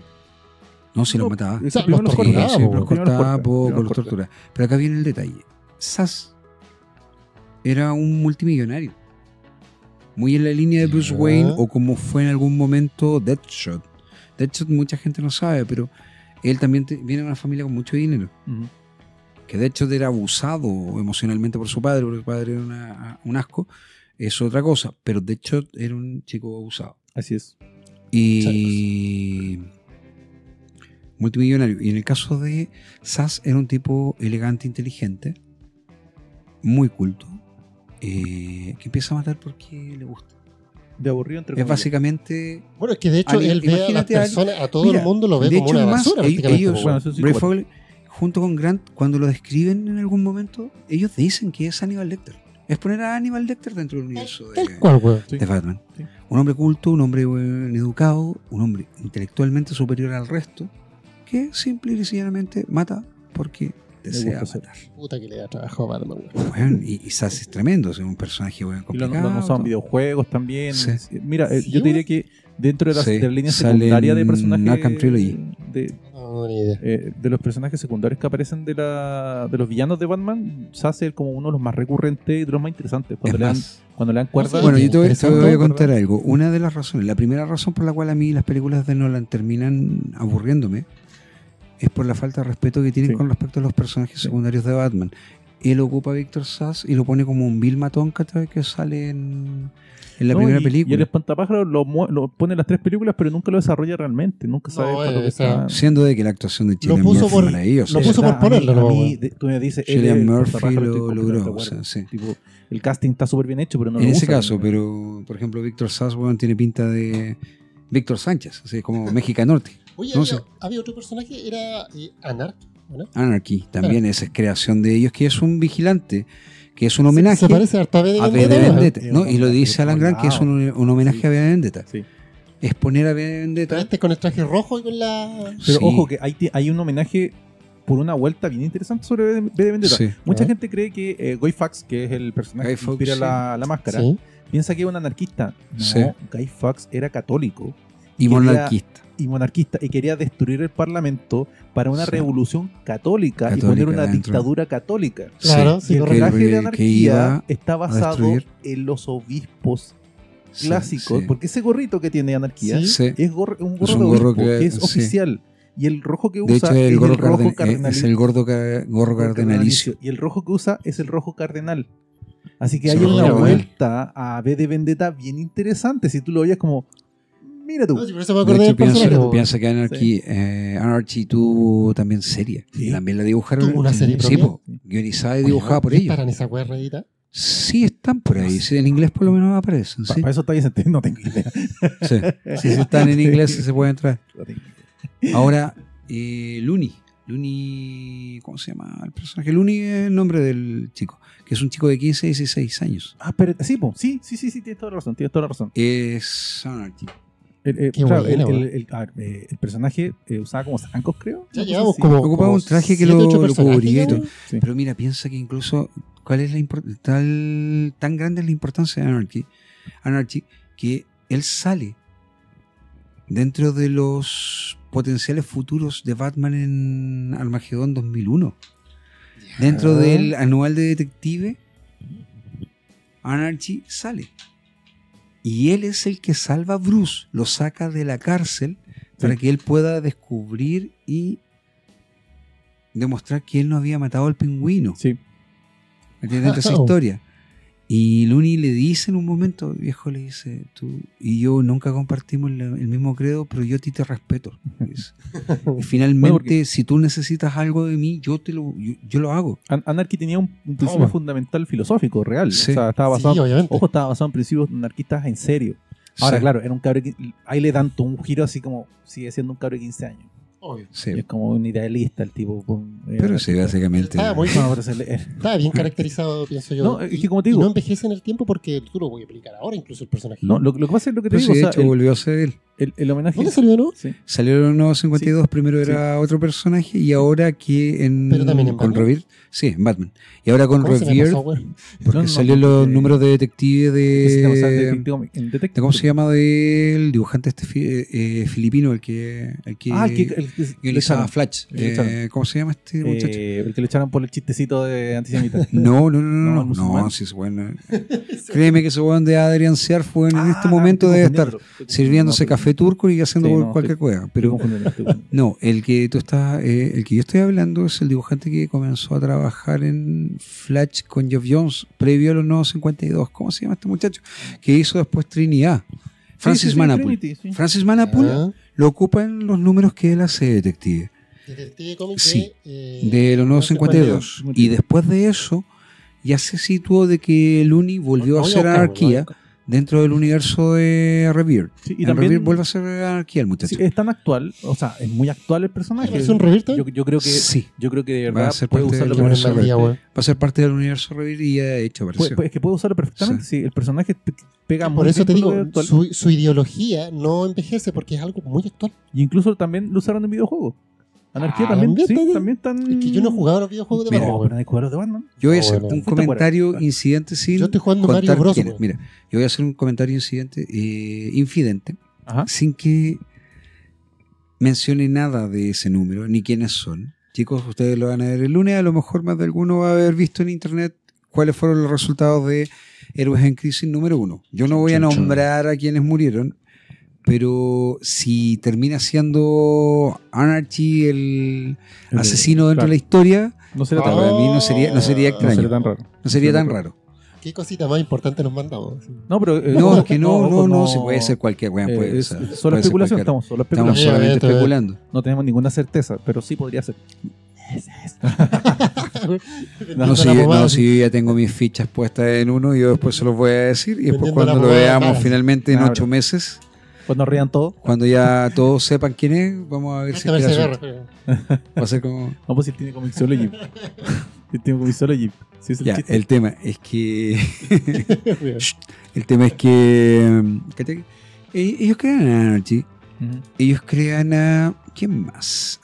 No, si
No,
los mataba.
ese
sea,
primero
los
los
torturaba,
corta.
Sí,
po,
los
primero los
cortaba
corta,
poco,
primero
los
los corta.
torturaba. Pero acá viene el detalle. Sass era un multimillonario. Muy en la línea de Bruce
Ya.
Wayne o como fue en algún momento Deathshot. Deathshot mucha gente no sabe, pero él también viene de una familia con mucho dinero.
Ujú.
Que Deathshot era abusado emocionalmente por su padre, porque su padre era un asco. Es otra cosa, pero Deathshot era un chico abusado.
Así es.
Y multimillonario. Y en el caso de Sass era un tipo elegante, inteligente, muy culto, que empieza a matar porque le gusta.
De aburrido entre
Es
comillas.
básicamente...
Bueno, es que de hecho él ve a las
Imagínate a-
personas, a todo
Mira,
el mundo lo ve
de
como
hecho,
una
es más,
basura, prácticamente.
ellos,
po,
bueno,
weón.
eso sí,
Ray
igual.
Fogel, junto con Grant, cuando lo describen en algún momento, ellos dicen que es Hannibal Lecter. Es poner a Hannibal Lecter dentro del universo
Tal cual, weón.
Sí.
de Batman.
Sí.
Un hombre culto, un hombre educado, un hombre intelectualmente superior al resto, que simple y sencillamente mata porque desea
gusta
matar.
Puta que le da trabajo a Batman, weón.
Bueno, y Sass es tremendo, es un personaje bueno,
Y lo
complicado.
han usado en
todo.
videojuegos también.
Sí.
Mira,
Sí,
yo te diría que dentro de
Sí,
de la línea
sale
secundaria de
en
personajes.
Arkham Trilogy.
No, ni idea.
De los personajes secundarios que aparecen de los villanos de Batman, se hace como uno de los más recurrentes y de los más interesantes.
Es más,
Cuando le dan cuerda.
bueno,
Sí,
yo te voy a
interesante,
contar algo. Una de las razones, la primera razón por la cual a mí las películas de Nolan terminan aburriéndome es por la falta de respeto que tienen
Sí.
con respecto a los personajes secundarios de Batman. Él ocupa a Víctor Sass y lo pone como un vil matón cada vez que sale en la
No,
primera
y
película.
el espantapájaros lo pone en las 3 películas, pero nunca lo desarrolla realmente. Nunca sabe
No,
para lo que
o sea,
está.
Siendo de que la actuación de
Lo
Cillian
puso
Murphy
por-
es maravillosa.
lo puso
O sea,
por ponerlo,
a mí,
no,
a mí,
bueno.
tú me dices,
Cillian
él es el
Murphy
espantapájaros, estoy
lo
completamente
logró.
de
O
acuerdo.
sea, sí.
Tipo, el casting está súper bien hecho, pero no
En
lo
ese
usa,
caso,
¿no?
pero por ejemplo, Víctor Sass weón, tiene pinta de Víctor Sánchez, así como Mexicanorte.
Oye,
No
había,
sé.
había otro personaje, era Anarch, ¿no?
Anarchy, también esa es creación de ellos, que es un vigilante, que es un homenaje
Se parece harto a V de
a V de
Vendetta, ¿no?
Vendetta,
¿no?
¿no? Y lo dice Alan Grant, que es un homenaje
Sí.
a V de Vendetta.
Sí.
Es poner a V de
Pero
Vendetta.
este con el traje rojo y con la...
Pero
Sí.
ojo que hay un homenaje por una vuelta bien interesante sobre V de Vendetta.
Sí.
Mucha
Ah.
gente cree que Guy Fawkes, que es el personaje
Guy
que inspira
Fawkes,
la máscara,
Sí.
piensa que es un anarquista. No,
Sí.
Guy Fawkes era católico
Y
quería-
monarquista.
y monarquista y quería destruir el parlamento para una
Sí.
revolución católica y
Católica
poner una
dentro.
dictadura católica.
Claro,
Y
sí,
el
correcto.
traje de
que
anarquía
iba
está basado
destruir.
en los obispos
Sí,
clásicos,
sí.
porque ese gorrito que tiene anarquía
Sí.
Sí.
es un gorro
Es
de
un
obispo,
gorro
que es
sí.
oficial. Y el rojo que
De
usa
hecho,
es
el gorro
cardenalicio.
es el gorro cardenalicio.
Y el rojo que usa es el rojo cardenal. Así que
Sí,
hay una
mira,
vuelta a V de Vendetta bien interesante. Si tú lo oyes como, mira tú.
No, sí, por eso me
De
acordé
hecho,
del personaje. po.
piensa que Anarchy tuvo también serie.
Sí.
También la dibujaron.
¿Tuvo una serie
Sí,
propia?
po, guionizada y
Oye,
dibujada por
¿y
ellos.
estarán esa wea reedita?
Sí, están por ahí. Sí, en inglés por lo menos aparecen. Sí,
Para eso está bien, no tengo idea.
sí. Sí, si están en inglés sí se puede entrar.
No tengo idea.
Ahora, Looney, ¿cómo se llama el personaje? Looney es el nombre del chico, que es un chico de 15, 16 años.
Ah, pero sí, po, sí, tienes toda la razón, tienes toda la razón.
Es Anarchy.
El,
Qué
claro,
buena,
el personaje usaba como zancos, creo.
Ya
Una cosa
llevamos
así.
como...
Ocupaba
como
un traje que
7, 8
lo
personajes
cubría y
ya,
todo.
Sí.
Pero mira, piensa que incluso, ¿cuál es tan grande es la importancia de Anarchy, que él sale dentro de los potenciales futuros de Batman en Armagedón 2001. Dentro del anual de detective, Anarchy sale. Y él es el que salva a Bruce, lo saca de la cárcel para que él pueda descubrir y demostrar que él no había matado al pingüino.
Sí.
Dentro de esa historia. Y Looney le dice en un momento, viejo, le dice, tú y yo nunca compartimos el mismo credo, pero yo a ti te respeto. Dice. Y finalmente,
Bueno, porque-
si tú necesitas algo de mí, yo lo hago.
Anarchy tenía un principio
Toma.
fundamental filosófico, real.
Sí.
O sea, estaba
Sí,
basado,
obviamente.
ojo, estaba basado en principios anarquistas en serio. Ahora,
Sí,
claro, era un cabrón que ahí le dan todo un giro así como sigue siendo un cabrón de 15 años.
Obvio.
sí.
Y es como un idealista el tipo.
Pero sí, básicamente.
Estaba muy-
No, pero
Estaba bien caracterizado, pienso yo.
No, es que como te
Y
digo-
no envejece en el tiempo porque tú lo voy a aplicar ahora incluso el personaje.
no, lo que pasa es lo que te
Pero
digo.
sí, de
o sea,
hecho, volvió a ser él.
El homenaje.
¿Dónde salió, no?
Sí.
Salieron los nuevos 52, primero era otro personaje y ahora que
Pero también en
con
Batman.
Revere, sí, en Batman. Y ahora con
¿Cómo se me
Revere,
pasó, güey?
porque
No,
salió los números de detective
Necesitamos saber
de
Detective
¿cómo se llama del dibujante este filipino, el que
el que le
guionizaba
echaron.
Flash.
El que le echaron.
¿Cómo se llama este muchacho?
El que le echaron por el chistecito de antisemita.
No,
No, el musulmán.
si es bueno. Créeme que ese weón de Adrian Sear fue en este
Ah,
momento
estoy
debe estar
confundiéndolo.
sirviéndose
No,
café turco y haciendo
Sí,
por
no,
cualquier
estoy-
cueva.
estoy
Pero
confundiendo, estoy confundiendo.
no, el que tú estás, el que yo estoy hablando es el dibujante que comenzó a trabajar en Flash con Geoff Jones previo a los nuevos 52. ¿Cómo se llama este muchacho? Que hizo después Trinidad. Francis
Sí,
Manapul.
Trinity, sí.
Francis Manapul
Ah,
lo ocupa en los números que él hace detective
Detective Comics
Sí,
de
de los nuevos 52. Y después de eso ya se situó de que Looney volvió
Lo
a
voy a
ser
buscar,
anarquía dentro del universo de Revere.
Sí, y
En
también
Revere vuelve a ser anarquía el muchacho.
sí, es tan actual, o sea, es muy actual el personaje.
¿Es un Revere también?
Yo creo que
Sí,
yo creo que de
Va a
verdad
ser
puede
parte
usarlo
del
Qué
universo
buena
perfectamente.
analogía, güey.
va a ser parte del universo Revere y ya de hecho apareció.
Es que puede usarlo perfectamente, sí, el personaje pega muy
Por eso
bien
te
con lo
digo,
actual.
su ideología no envejece porque es algo muy actual.
Y incluso también lo usaron en videojuegos. Anarquía
Ah,
también,
también,
sí,
también.
también tan...
Es que yo no he jugado a los videojuegos de
Mira,
Batman,
No,
güey.
pero no hay jugadores de Batman.
Yo voy a
Ah,
hacer
bueno.
un
Fuiste fuera.
comentario
Claro.
incidente sin
Yo estoy jugando
contar
Mario Bros,
quién es.
güey.
Mira, yo voy a hacer un comentario incidente, infidente,
Ajá.
sin que mencione nada de ese número, ni quiénes son. Chicos, ustedes lo van a ver el lunes, a lo mejor más de alguno va a haber visto en internet cuáles fueron los resultados de Héroes en Crisis número 1. Yo no voy a nombrar a quienes murieron, pero si termina siendo Anarchy el asesino dentro de la historia,
No sería
Ah,
tan
para
raro.
mí no sería
No
extraño,
sería tan raro.
no sería tan raro.
¿Qué cosita más importante nos mandamos?
No, pero...
No, es que
ojo,
no, se puede ser cualquier weón, puede
es
ser.
solo
puede ser
especulación,
cualquiera.
estamos solo
Estamos
especulando.
solamente
Obviamente.
especulando.
No tenemos ninguna certeza, pero sí podría ser.
Si yo ya tengo mis fichas puestas en uno, yo después se los voy a decir y después
Vendiendo la
cuando lo
jugada
veamos
cara.
finalmente en
Nah,
8
bro.
meses,
Cuando rían todos.
cuando ya todos sepan quién es, vamos a ver si es que la suerte. Va a ser como...
No, pues si él tiene Comixology. Él tiene Comixology. Sí, es el
Ya,
chiste.
el tema es que... el tema es que... ¿cachai? Ellos crean a Anarchy,
Ujú.
ellos crean a... ¿Quién más?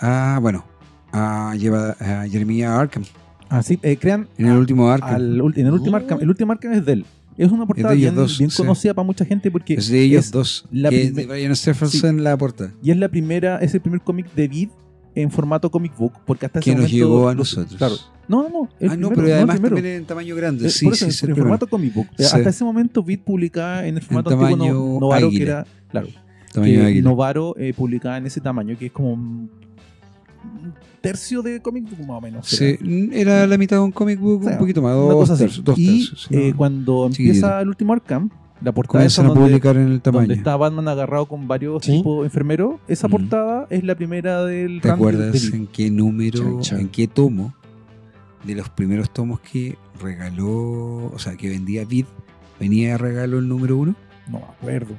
Lleva a Jeremiah Arkham,
Ah, sí, crean
en el último Arkham.
en el último Arkham. El último Arkham es de él. Es una portada
Es de ellos
bien,
dos,
bien
sí.
conocida para mucha gente porque
Es de ellos
es
dos,
la
que es de
primer-
Brian Stephenson la portada.
y es la primera, es el primer cómic de Vid en formato comic book, porque hasta ese
Que nos
momento
llegó a
los-
nosotros.
Claro. No, el
No,
primero,
pero
el
además
primero.
también en tamaño grande.
Por
Sí,
eso,
sí,
en
sí, el
en
primero.
formato comic book.
Sí.
Hasta ese momento Vid publicaba en el formato antiguo
tamaño
Novaro, que
águila.
era, claro,
Tamaño de águila.
Novaro publicaba en ese tamaño, que es como un tercio de comic book más o menos.
Sí, era la mitad de un comic book,
O sea,
un poquito más,
una cosa así.
dos
y
tercios. ¿No?
cuando
Chiquitito.
empieza el último Arkham, la portada esa
Comienzan a
donde,
publicar en el
donde
tamaño.
está Batman agarrado con varios
Sí.
tipos enfermeros, esa
Mm.
portada es la primera del
¿Te
run
acuerdas
de Vid.
en qué número,
Chan, chan.
en qué tomo de los primeros tomos que regaló, o sea, que vendía Vid, venía de regalo el número 1?
No me acuerdo.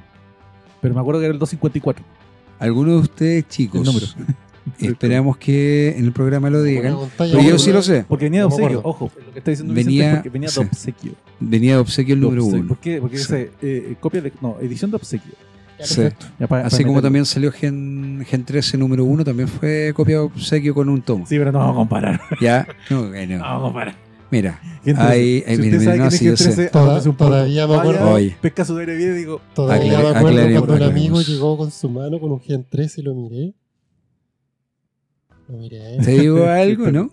Pero me acuerdo que era el 254.
Algunos de ustedes, chicos,
El número.
esperamos que en el programa lo digan.
Una pantalla
Pero yo
gorda.
sí lo sé.
Porque venía de
No me
obsequio,
acuerdo.
ojo, lo que está diciendo
Venía-
Vicente es porque venía de
sí.
obsequio.
Venía de obsequio el número
De obsequio.
1.
¿Por qué? Porque
Sí.
dice copia de. No, edición de obsequio.
Ya,
Sí.
perfecto.
Ya para
Así como
meterlo.
también salió Gen 13 número 1, también fue copia de obsequio con un tomo.
Sí, pero no vamos a comparar.
¿Ya? No, bueno.
No vamos a comparar.
Mira,
Gente,
Ahí-
si
mira,
usted
mira,
sabe
no,
quién es
sí, yo
Gen 13,
sé.
anótese un poco.
Todavía me acuerdo.
Vaya,
Oye.
pesca su aire bien y digo,
Todavía me acuerdo
aclaremos,
cuando un amigo
aclaremos.
llegó con su mano con un Gen 13 y lo miré. Lo miré a él.
te digo algo, ¿no?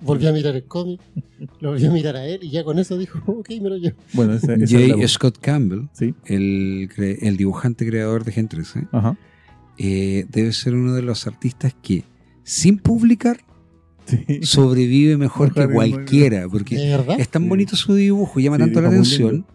Volví a mirar el cómic. Lo volví a mirar a él y ya con eso dijo, ok, me lo llevo.
Bueno, ese es
J.
la voz.
Scott Campbell,
Sí.
el dibujante creador de Gen 13,
Ajá.
debe ser uno de los artistas que, sin publicar,
Sí.
sobrevive mejor que
Ojalá,
cualquiera. Porque
¿De verdad?
es tan bonito su dibujo, llama
Sí,
tanto la
dibuja muy
atención,
lindo.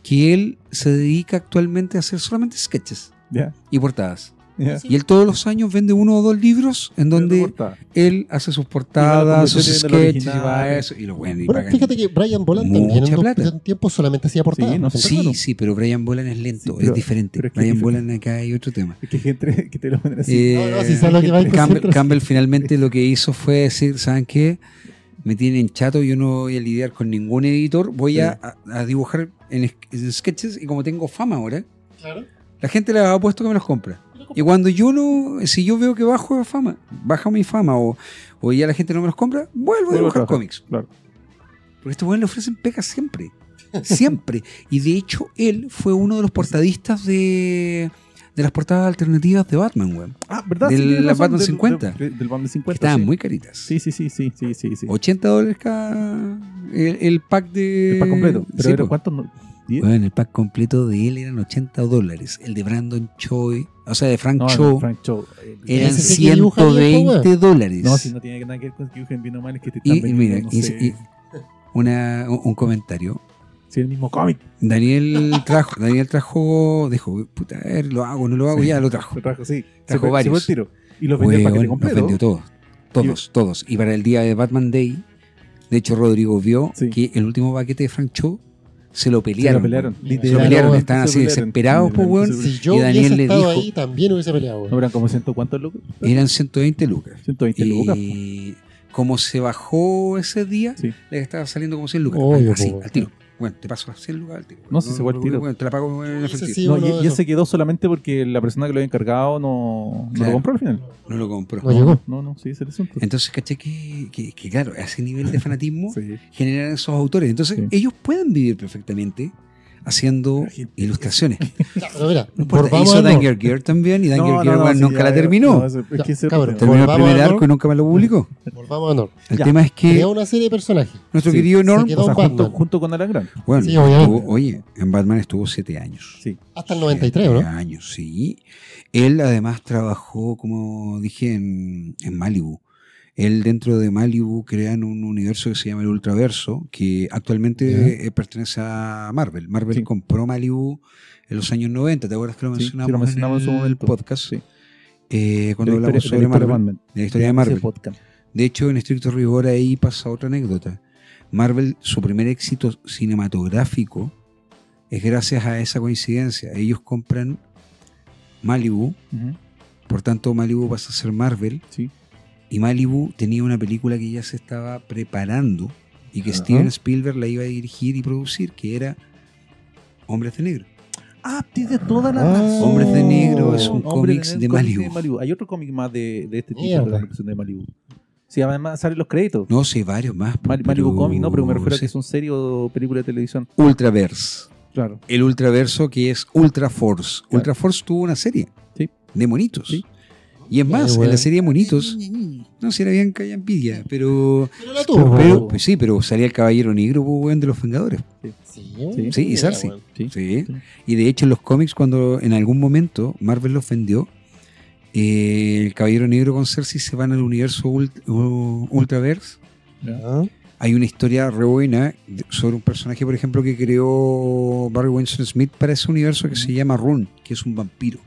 que él se dedica actualmente a hacer solamente sketches
Ya.
y portadas.
Ya.
Y él todos los años vende 1 o 2 libros en donde
Corta.
él hace sus
Y va a
portadas,
la
sus
convención y vende los
sketches, y va a
originales.
eso, y lo bueno, y
Bueno,
pagan.
fíjate que Brian Boland
mucha
también en
plata.
un tiempo solamente hacía portadas.
Sí, no sé. Claro.
Sí, pero Brian Boland es lento,
Sí, pero-
es diferente.
pero es que
Brian
es
Boland acá hay otro tema.
Es que gente que te lo ponen así.
Eh,
No, sí, sé lo que va a ir
Campbell, Campbell finalmente lo que hizo fue decir, ¿saben qué? Me tienen chato, yo no voy a lidiar con ningún editor, voy a dibujar en sketches y como tengo fama ahora,
Claro.
La gente le ha puesto que me los compra. Y cuando yo no, si yo veo que baja mi fama o ya la gente no me los compra, vuelvo a dibujar cómics.
Claro.
Porque a este weón le ofrecen pecas siempre. Siempre. Y de hecho, él fue uno de los portadistas de las portadas alternativas de Batman, weón.
Ah, ¿verdad?
De la Batman 50.
Del Batman 50.
Estaban
sí.
muy caritas.
Sí.
$80 cada el pack de...
El pack completo. Pero
Sí,
era,
po.
¿cuántos? ¿10?
Bueno, el pack completo de él eran $80. El de Brandon Choi, o sea, de Frank Cho,
Frank Cho.
eran
Ese sí que dibuja bien, po,
$120.
No, si no tiene nada que ver con que dibujen bien o mal, es que te
Y
están
mira,
vendiendo, no sé,
un comentario.
si es el mismo cómic.
Daniel trajo, dijo, puta, a ver, lo hago, no lo hago, ya lo trajo.
Lo trajo, sí.
Trajo
Se
varios.
fue el tiro. Y los vendió el paquete
Weón,
completo.
los vendió todos. Y para el día de Batman Day, de hecho, Rodrigo vio
Sí.
que el último paquete de Frank Cho se lo
Se
pelearon.
lo pelearon.
Se lo
Literal,
pelearon,
no,
estaban
se
así
pelearon.
desesperados, pues, weón.
Si yo
Y Daniel
hubiese
le
estado
dijo,
ahí, también hubiese peleado, weón.
No eran como 100, ¿cuántos lucas?
eran 120 lucas.
120 lucas.
Y como se bajó ese día,
Sí.
le estaba saliendo como 100 lucas.
Obvio,
Así,
po.
al tiro. Bueno, te paso las 100 lucas al tiro.
No, si se fue al tiro.
Bueno, te la pago en
Ese
efectivo.
sí,
No,
uno de
y
esos.
ese quedó solamente porque la persona que lo había encargado no
Claro.
lo compró al final.
No lo compró.
No llegó.
No, sí, ese es el asunto.
Entonces, caché que claro, a ese nivel de fanatismo
Sí.
generan esos autores. Entonces,
Sí.
ellos pueden vivir perfectamente haciendo ilustraciones.
Ya, pero mira,
No importa,
volvamos
hizo
a
Danger Gear también, y Danger Gear bueno,
sí,
nunca
ya,
la
ya,
terminó.
no, eso- es que ese-
cabrón,
Terminó el
volvamos
primer
a
arco y
Norm.
nunca más lo publicó.
Volvamos a Norm.
El
Ya.
tema es que
Creó una serie de personajes.
nuestro
Sí,
querido Norm,
quedó
o sea,
Batman.
junto con Alan Grant.
bueno,
Sí, obviamente.
oye, en Batman estuvo 7 años.
Sí.
Hasta el 93, ¿o
7
¿no?
años, sí. Él además trabajó, como dije, en Malibu. Él dentro de Malibu crean un universo que se llama el Ultraverso, que actualmente pertenece a Marvel. Marvel
Sí.
compró Malibu en los años 90. ¿Te acuerdas que lo
Sí,
mencionamos,
sí, lo mencionamos en
en
su
el
momento.
podcast?
Sí.
Cuando
De la
hablamos
historia-
sobre
de la historia de
Marvel,
Batman.
de la historia de
Ese
Marvel.
podcast.
De hecho, en estricto rigor ahí pasa otra anécdota. Marvel, su primer éxito cinematográfico es gracias a esa coincidencia. Ellos compran Malibu,
Ujú.
por tanto Malibu pasa a ser Marvel,
Sí.
y Malibu tenía una película que ya se estaba preparando y que
Ajá.
Steven Spielberg la iba a dirigir y producir, que era Hombres de Negro.
Ah, tiene toda la
Ah.
razón.
Hombres de Negro es un
Hombres
cómics
Negro,
de
cómics
Malibu.
Hay otro cómic más de este tipo
Mierda.
de la versión de Malibu. Sí, además salen los créditos.
No sé, varios más.
Malibu Comic, no, pero me refiero a
sí.
que son series o películas de televisión.
Ultraverse.
Claro.
El Ultraverso, que es Ultra Force.
Claro.
Ultra Force tuvo una serie
Sí.
de monitos.
Sí.
Y es más, en
bueno.
la serie de monitos, no, si era bien que haya envidia, pero
Pero la tuvo.
pues sí, pero salía el Caballero Negro, pues, weón, de los Vengadores.
Sí,
Sí, y
mira,
Cersei.
weón.
Sí.
Sí. Y de hecho en los cómics, cuando en algún momento Marvel los vendió, el Caballero Negro con Cersei se van al universo Ultraverse.
Ah,
Hay una historia re buena sobre un personaje, por ejemplo, que creó Barry Winston Smith para ese universo que se llama Rune, que es un vampiro.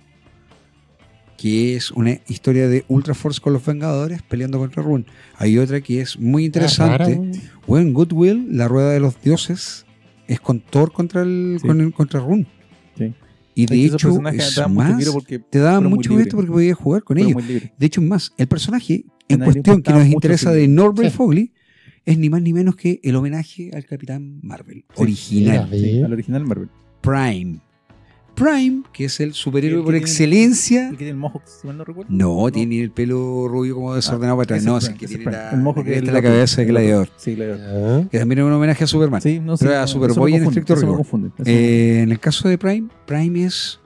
Que es una historia de Ultra Force con los Vengadores peleando contra Rune. Hay otra que es muy interesante.
rara, weón.
Bueno, Goodwill, la rueda de los dioses, es con Thor contra
Sí.
contra Rune.
Sí.
Y de
Esos
hecho,
personajes
es
daban mucho
más,
tiro porque
te daban
fueron muy
mucho
libres.
esto porque podías jugar con
fueron
ellos.
muy libres.
De hecho, es más, el personaje
A
en
nadie le
cuestión que
importaba
nos
mucho
interesa
ese
de
libro.
Norbert
Sí.
Fogley es ni más ni menos que el homenaje al Capitán Marvel, original.
mira,
Sí,
ve.
al original Marvel.
Prime. Prime, que es el superhéroe
El que
por
tiene-
excelencia.
¿El que tiene el mojo, si mal no recuerdo?
No, tiene el pelo rubio como desordenado para atrás.
ese
No,
es
es el que
Prime,
tiene
ese es Prime. El mojo que
esta
es
la cabeza de
el otro.
Gladiador.
Sí, Gladiador.
Ya.
Que también es un homenaje a Superman.
Sí, no,
Pero
sí,
a
no,
Superboy
eso me
en
confunde,
estricto
eso me
rigor.
confunde, eso me
En el caso de Prime, Prime es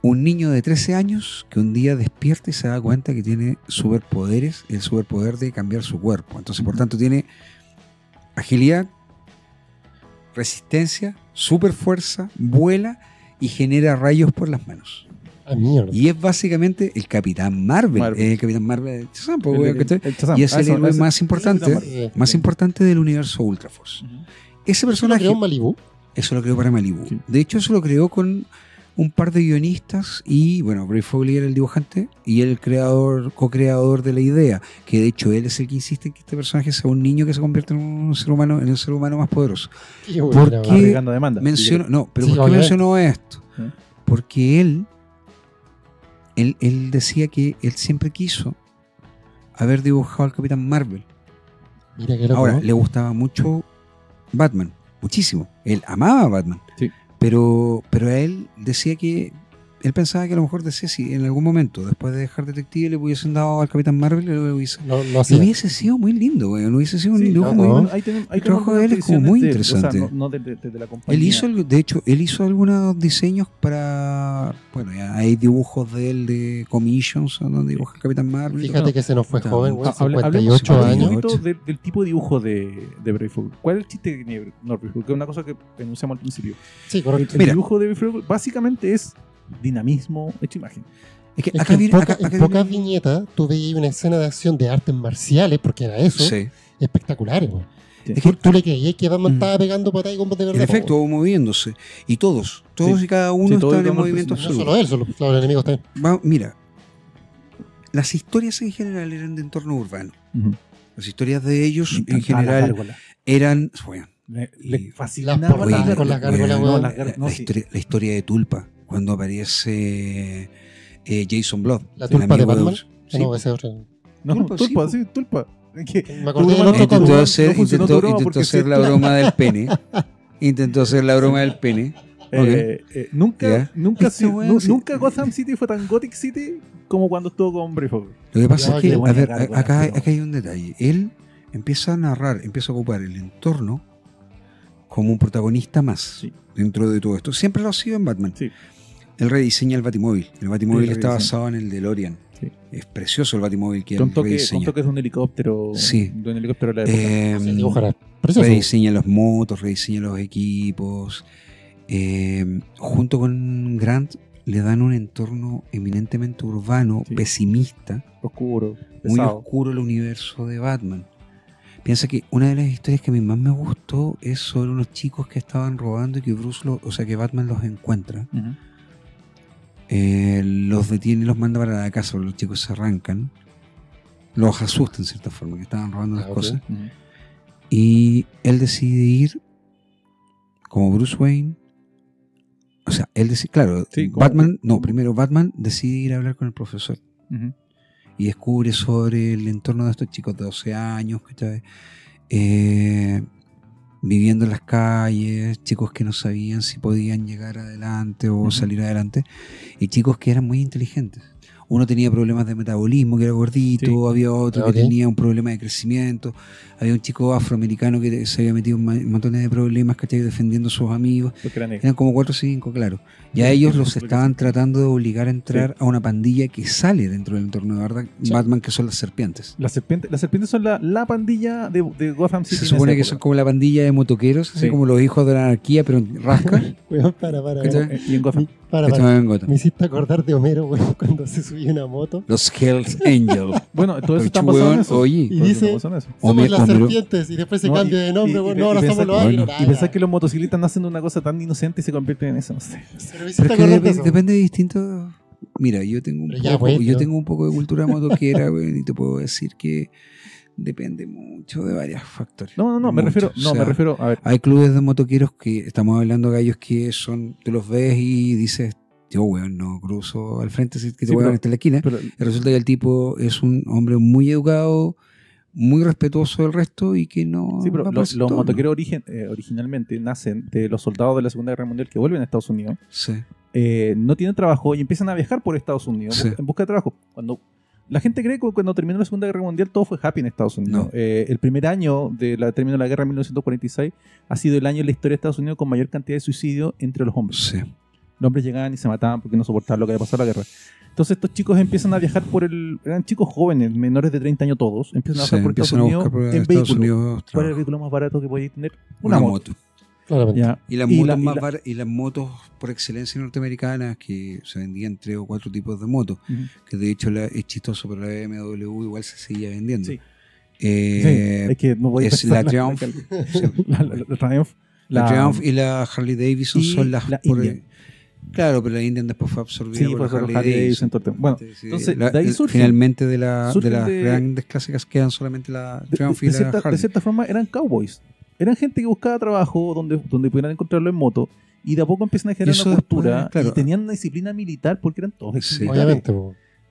un niño de 13 años que un día despierta y se da cuenta que tiene superpoderes, el superpoder de cambiar su cuerpo. Entonces, por tanto, tiene agilidad, resistencia, superfuerza, vuela y genera rayos por las manos.
Ah, mierda.
Y es básicamente el Capitán Marvel.
Marvel.
El Capitán Marvel. Shazam, pues,
El-
weón, ¿cachai?
el Shazam.
Y es el
Eso,
héroe
eso.
más importante,
Eh,
más importante del universo Ultra Force.
Ujú.
Ese
¿Eso lo
personaje,
creó en Malibu?
eso lo creó para Malibu.
Sí.
De hecho, eso lo creó con un par de guionistas y, bueno, Bray Fogley era el dibujante y el creador, co-creador de la idea, que de hecho él es el que insiste en que este personaje sea un niño que se convierte en un ser humano, en el ser humano más poderoso.
Qué buena,
¿Por
weón.
qué?
Arriesgando demanda.
Menciono, no, pero
Sí,
¿por qué
obviamente.
mencionó esto?
¿Eh?
Porque él decía que él siempre quiso haber dibujado al Capitán Marvel.
Mira qué loco.
Ahora,
¿no?
le gustaba mucho Batman, muchísimo. Él amaba a Batman.
Sí.
Pero a él decía que él pensaba que a lo mejor DC, si en algún momento, después de dejar Detective, le hubiesen dado al Capitán Marvel, lo hubiese sido muy lindo, güey. No hubiese sido un dibujo muy bueno. El trabajo de él es como muy interesante.
O sea, no de la compañía.
Él hizo algunos diseños para... Bueno, ya hay dibujos de él de commissions donde dibuja el Capitán Marvel.
Fíjate que se nos fue joven, güey,
58
años.
Un poquito del tipo de dibujo de Brave Folk. ¿Cuál es el chiste que tiene Brave Folk? Que es una cosa que enunciamos al principio.
Sí, correcto.
El dibujo de Brave Folk básicamente es dinamismo hecho imagen.
Es que en pocas viñetas tú veías una escena de acción de artes marciales, porque era eso, espectaculares, güey. Sí. Es que tú le creías que Batman estaba pegando patadas y combos de verdad.
En efecto, moviéndose. Y todos y cada uno estaban en movimiento absoluto.
No solo él, solo los enemigos también.
Mira, las historias en general eran de entorno urbano. Las historias de ellos en general eran... Bueno,
le fascinaba con las gárgolas.
La historia de Tulpa, cuando aparece Jason Blood.
¿La Tulpa de Batman? No, ese es otro.
No, Tulpa.
Me acordé del otro
intentó hacer la broma del pene. Intentó hacer la broma del pene.
Nunca Gotham City fue tan Gothic City como cuando estuvo con Brave Folk.
Lo que pasa es que, a ver, acá hay un detalle. Él empieza a narrar, empieza a ocupar el entorno como un protagonista más dentro de todo esto. Siempre lo ha sido en Batman. Sí. Él rediseña el Batimóvil. El Batimóvil está basado en el DeLorean. Sí. Es precioso el Batimóvil que él rediseña.
Con toques de un helicóptero.
Sí.
De un helicóptero de la
época.
Rediseña los motos, rediseña los equipos. Junto con Grant le dan un entorno eminentemente urbano, pesimista.
Oscuro.
Muy oscuro el universo de Batman. Piensa que una de las historias que a mí más me gustó es sobre unos chicos que estaban robando y que que Batman los encuentra. Los detiene y los manda para la casa, pero los chicos se arrancan. Los asusta en cierta forma, que estaban robando las cosas. Y él decide ir como Bruce Wayne. O sea, él decide, claro, primero Batman decide ir a hablar con el profesor. Y descubre sobre el entorno de estos chicos de 12 años, viviendo en las calles, chicos que no sabían si podían llegar adelante o salir adelante, y chicos que eran muy inteligentes. Uno tenía problemas de metabolismo, que era gordito, había otro que tenía un problema de crecimiento, había un chico afroamericano que se había metido en montones de problemas, defendiendo a sus amigos. Eran como 4 o 5, claro. Y a ellos los estaban tratando de obligar a entrar a una pandilla que sale dentro del entorno de Batman, que son las serpientes.
Las serpientes son la pandilla de Gotham City.
Se supone que son como la pandilla de motoqueros, así como los hijos de la anarquía, pero en rasca.
para.
Y en Gotham.
Me hiciste acordar de Homero, cuando se subía una moto.
Los Hells Angels.
Bueno, todo eso está pasando en eso.
Oye,
y dice, somos las serpientes, y después se cambia de nombre. Ahora somos los águilas.
Y pensás que los motociclistas no hacen una cosa tan inocente y se convierten en eso, no sé.
Pero es que depende de distintos... Mira, yo tengo un poco de cultura motoquera, y te puedo decir que depende mucho de varios factores.
Me refiero a ver.
Hay clubes de motoqueros que estamos hablando de gallos que son, tú los ves y dices, yo no cruzo al frente, que te voy a ver en la esquina. Y resulta que el tipo es un hombre muy educado, muy respetuoso del resto y que no...
Sí, pero los motoqueros originalmente nacen de los soldados de la Segunda Guerra Mundial que vuelven a Estados Unidos.
Sí.
No tienen trabajo y empiezan a viajar por Estados Unidos en busca de trabajo. Cuando la gente cree que cuando terminó la Segunda Guerra Mundial todo fue happy en Estados Unidos. El primer año de la término de la guerra en 1946 ha sido el año en la historia de Estados Unidos con mayor cantidad de suicidios entre los hombres.
Sí.
Los hombres llegaban y se mataban porque no soportaban lo que había pasado en la guerra. Entonces estos chicos empiezan a viajar eran chicos jóvenes, menores de 30 años todos, empiezan a viajar por Estados Unidos en vehículos. ¿Cuál es el vehículo más barato que podéis tener? Una moto.
Claramente.
Y las motos por excelencia norteamericanas, que se vendían 3 o 4 tipos de motos, que de hecho es chistoso, pero la BMW igual se seguía vendiendo.
Sí. Es que no voy a
es la Triumph.
La Triumph.
La Triumph y la Harley Davidson son las claro, pero la Indian después fue absorbida por la Harley Davidson.
Bueno, entonces de ahí surge,
finalmente de las grandes clásicas quedan solamente la Triumph y la Harley.
De cierta forma eran cowboys. Eran gente que buscaba trabajo donde pudieran encontrarlo en moto y de a poco empiezan a generar una cultura y tenían una disciplina militar porque eran todos
obviamente.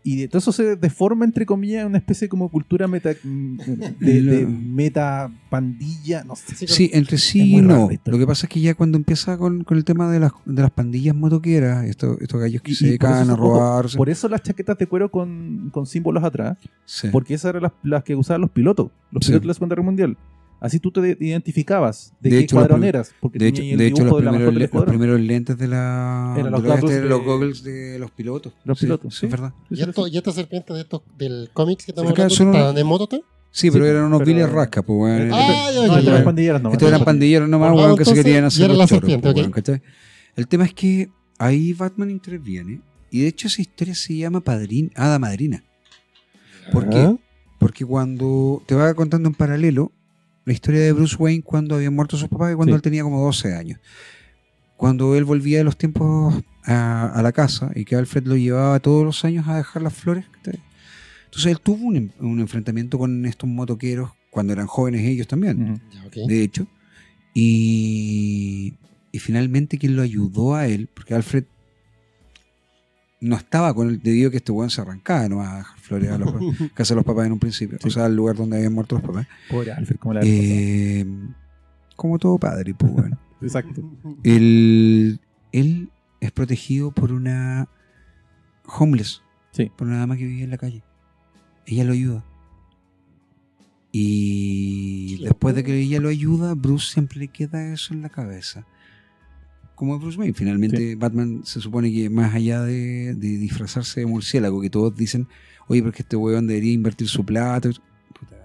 Y de todo eso se deforma, entre comillas, en una especie como cultura de meta pandilla, no sé.
Sí, entre sí no. Lo que pasa es que ya cuando empieza con el tema de las pandillas motoqueras, estos gallos que se dedican a robar.
Por eso las chaquetas de cuero con símbolos atrás,
Sí.
porque esas eran las que usaban los pilotos de la Segunda Guerra Mundial. Así tú te identificabas de qué
hecho,
escuadrón eras. Porque
De hecho, los primeros lentes de
eran
los goggles de los pilotos.
Los pilotos,
sí, es verdad.
¿Y estas serpientes del cómic que estamos
Acá
hablando
son
estaban de moto?
Sí, pero eran unos giles rascas, pues, weón.
No, estos eran pandilleros nomás.
Estos eran pandilleros nomás, weón, que se querían hacer
era la
los choros,
serpiente,
pues,
ok.
weón, ¿cachai? El tema es que ahí Batman interviene, y de hecho esa historia se llama Hada Madrina. ¿Por qué? Porque cuando te va contando en paralelo la historia de Bruce Wayne cuando habían muerto sus papás y cuando él tenía como 12 años. Cuando él volvía de los tiempos a la casa y que Alfred lo llevaba todos los años a dejar las flores. Entonces él tuvo un enfrentamiento con estos motoqueros cuando eran jóvenes ellos también,
Okay.
de hecho. Y finalmente quien lo ayudó a él, porque Alfred no estaba con él debido a que este weón se arrancaba nomás a dejar flores a la casa de los papás en un principio, o sea, al lugar donde habían muerto los papás.
Pobre Alfred, como la
como todo padre, pues bueno.
Exacto.
Él es protegido por una homeless, por una dama que vivía en la calle. Ella lo ayuda. Y después de que ella lo ayuda, Bruce siempre le queda eso en la cabeza. Como Bruce Wayne. Finalmente Batman se supone que más allá de disfrazarse de murciélago, que todos dicen, oye, pero es que este weón debería invertir su plata. Puta,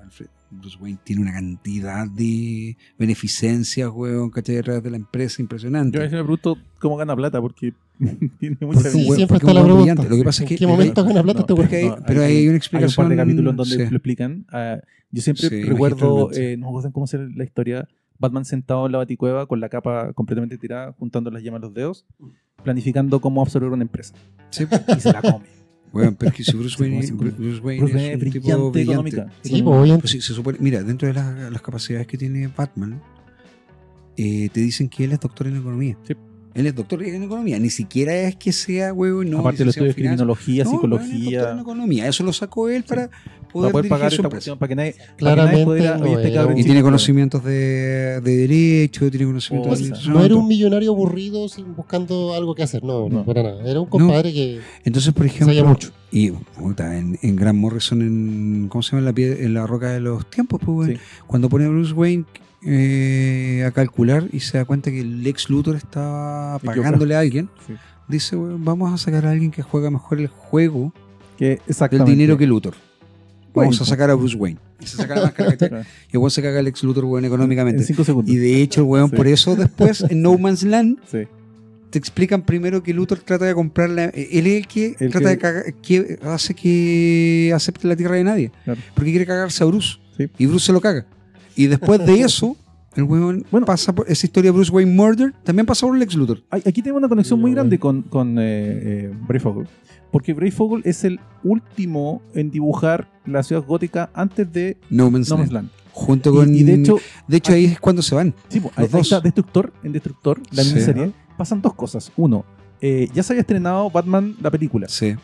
Bruce Wayne tiene una cantidad de beneficencias, weón, ¿cachai? Detrás de la empresa impresionante.
Yo a veces me pregunto cómo gana plata, porque tiene mucha
Sí, siempre está la pregunta.
Lo que pasa es que
¿en qué momento gana plata este weón?
Pero hay una explicación.
Hay un par de capítulos donde lo explican. Yo siempre recuerdo, no me acuerdo cómo es la historia, Batman sentado en la baticueva con la capa completamente tirada, juntando las yemas a los dedos, planificando cómo absorber una empresa.
Sí.
Y se la come.
Bueno, pero es que si Bruce Wayne es un tipo brillante.
Sí, pues,
sí, se supone, mira, dentro de las capacidades que tiene Batman, te dicen que él es doctor en economía.
Sí.
Él es doctor en economía, ni siquiera es que sea huevón, no.
Aparte de los estudios de criminología, psicología.
Él es doctor en economía, eso lo sacó él para poder
pagar
dirigir
esta cuestión, para que nadie
Claramente
y tiene conocimientos de derecho, tiene conocimientos de administración.
No era un millonario aburrido buscando algo que hacer, no, para nada. Era un compadre que
entonces, por ejemplo,
sabía mucho.
Y puta, en Grant Morrison, ¿cómo se llama? En la roca de los tiempos, pues, bueno, cuando pone a Bruce Wayne a calcular y se da cuenta que el Lex Luthor está pagándole a alguien, dice, bueno, vamos a sacar a alguien que juega mejor el juego que el dinero que Luthor. Vamos a sacar a Bruce Wayne. Y se saca la máscara y el weón se caga a Lex Luthor, weón, económicamente.
En 5 segundos.
Y de hecho, el weón, por eso después en No Man's Land te explican primero que Luthor trata de comprarla. Él es el que trata de cagar, que hace que acepte la tierra de nadie. Claro. Porque quiere cagarse a Bruce. Y Bruce se lo caga. Y después de eso, el weón pasa por esa historia de Bruce Wayne Murder, también pasa por Lex Luthor.
Aquí tenemos una conexión muy grande con Breyfogle. Porque Breyfogle es el último en dibujar la ciudad gótica antes de
No Man's Land. Junto con.
Y de hecho
ahí es cuando se van.
Sí, ahí está Destructor, la misma serie. Pasan dos cosas. Uno, ya se había estrenado Batman la película.
Sí.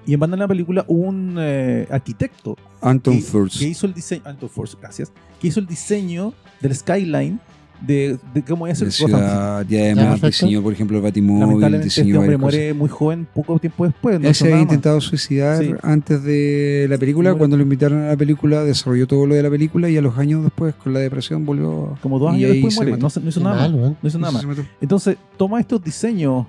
Y en Batman la película hubo un arquitecto
Anton Furst,
que hizo el diseño. Anton Furst, gracias. Que hizo el diseño del skyline de cómo iba a ser
Gotham City. Y además diseñó, por ejemplo, el Batimóvil.
Lamentablemente este hombre muere muy joven, poco tiempo después.
Él se había intentado suicidar antes de la película. Cuando lo invitaron a la película, desarrolló todo lo de la película y a los años después, con la depresión, volvió.
Como 2 años después muere. No hizo nada más. No hizo nada más. Entonces, toma estos diseños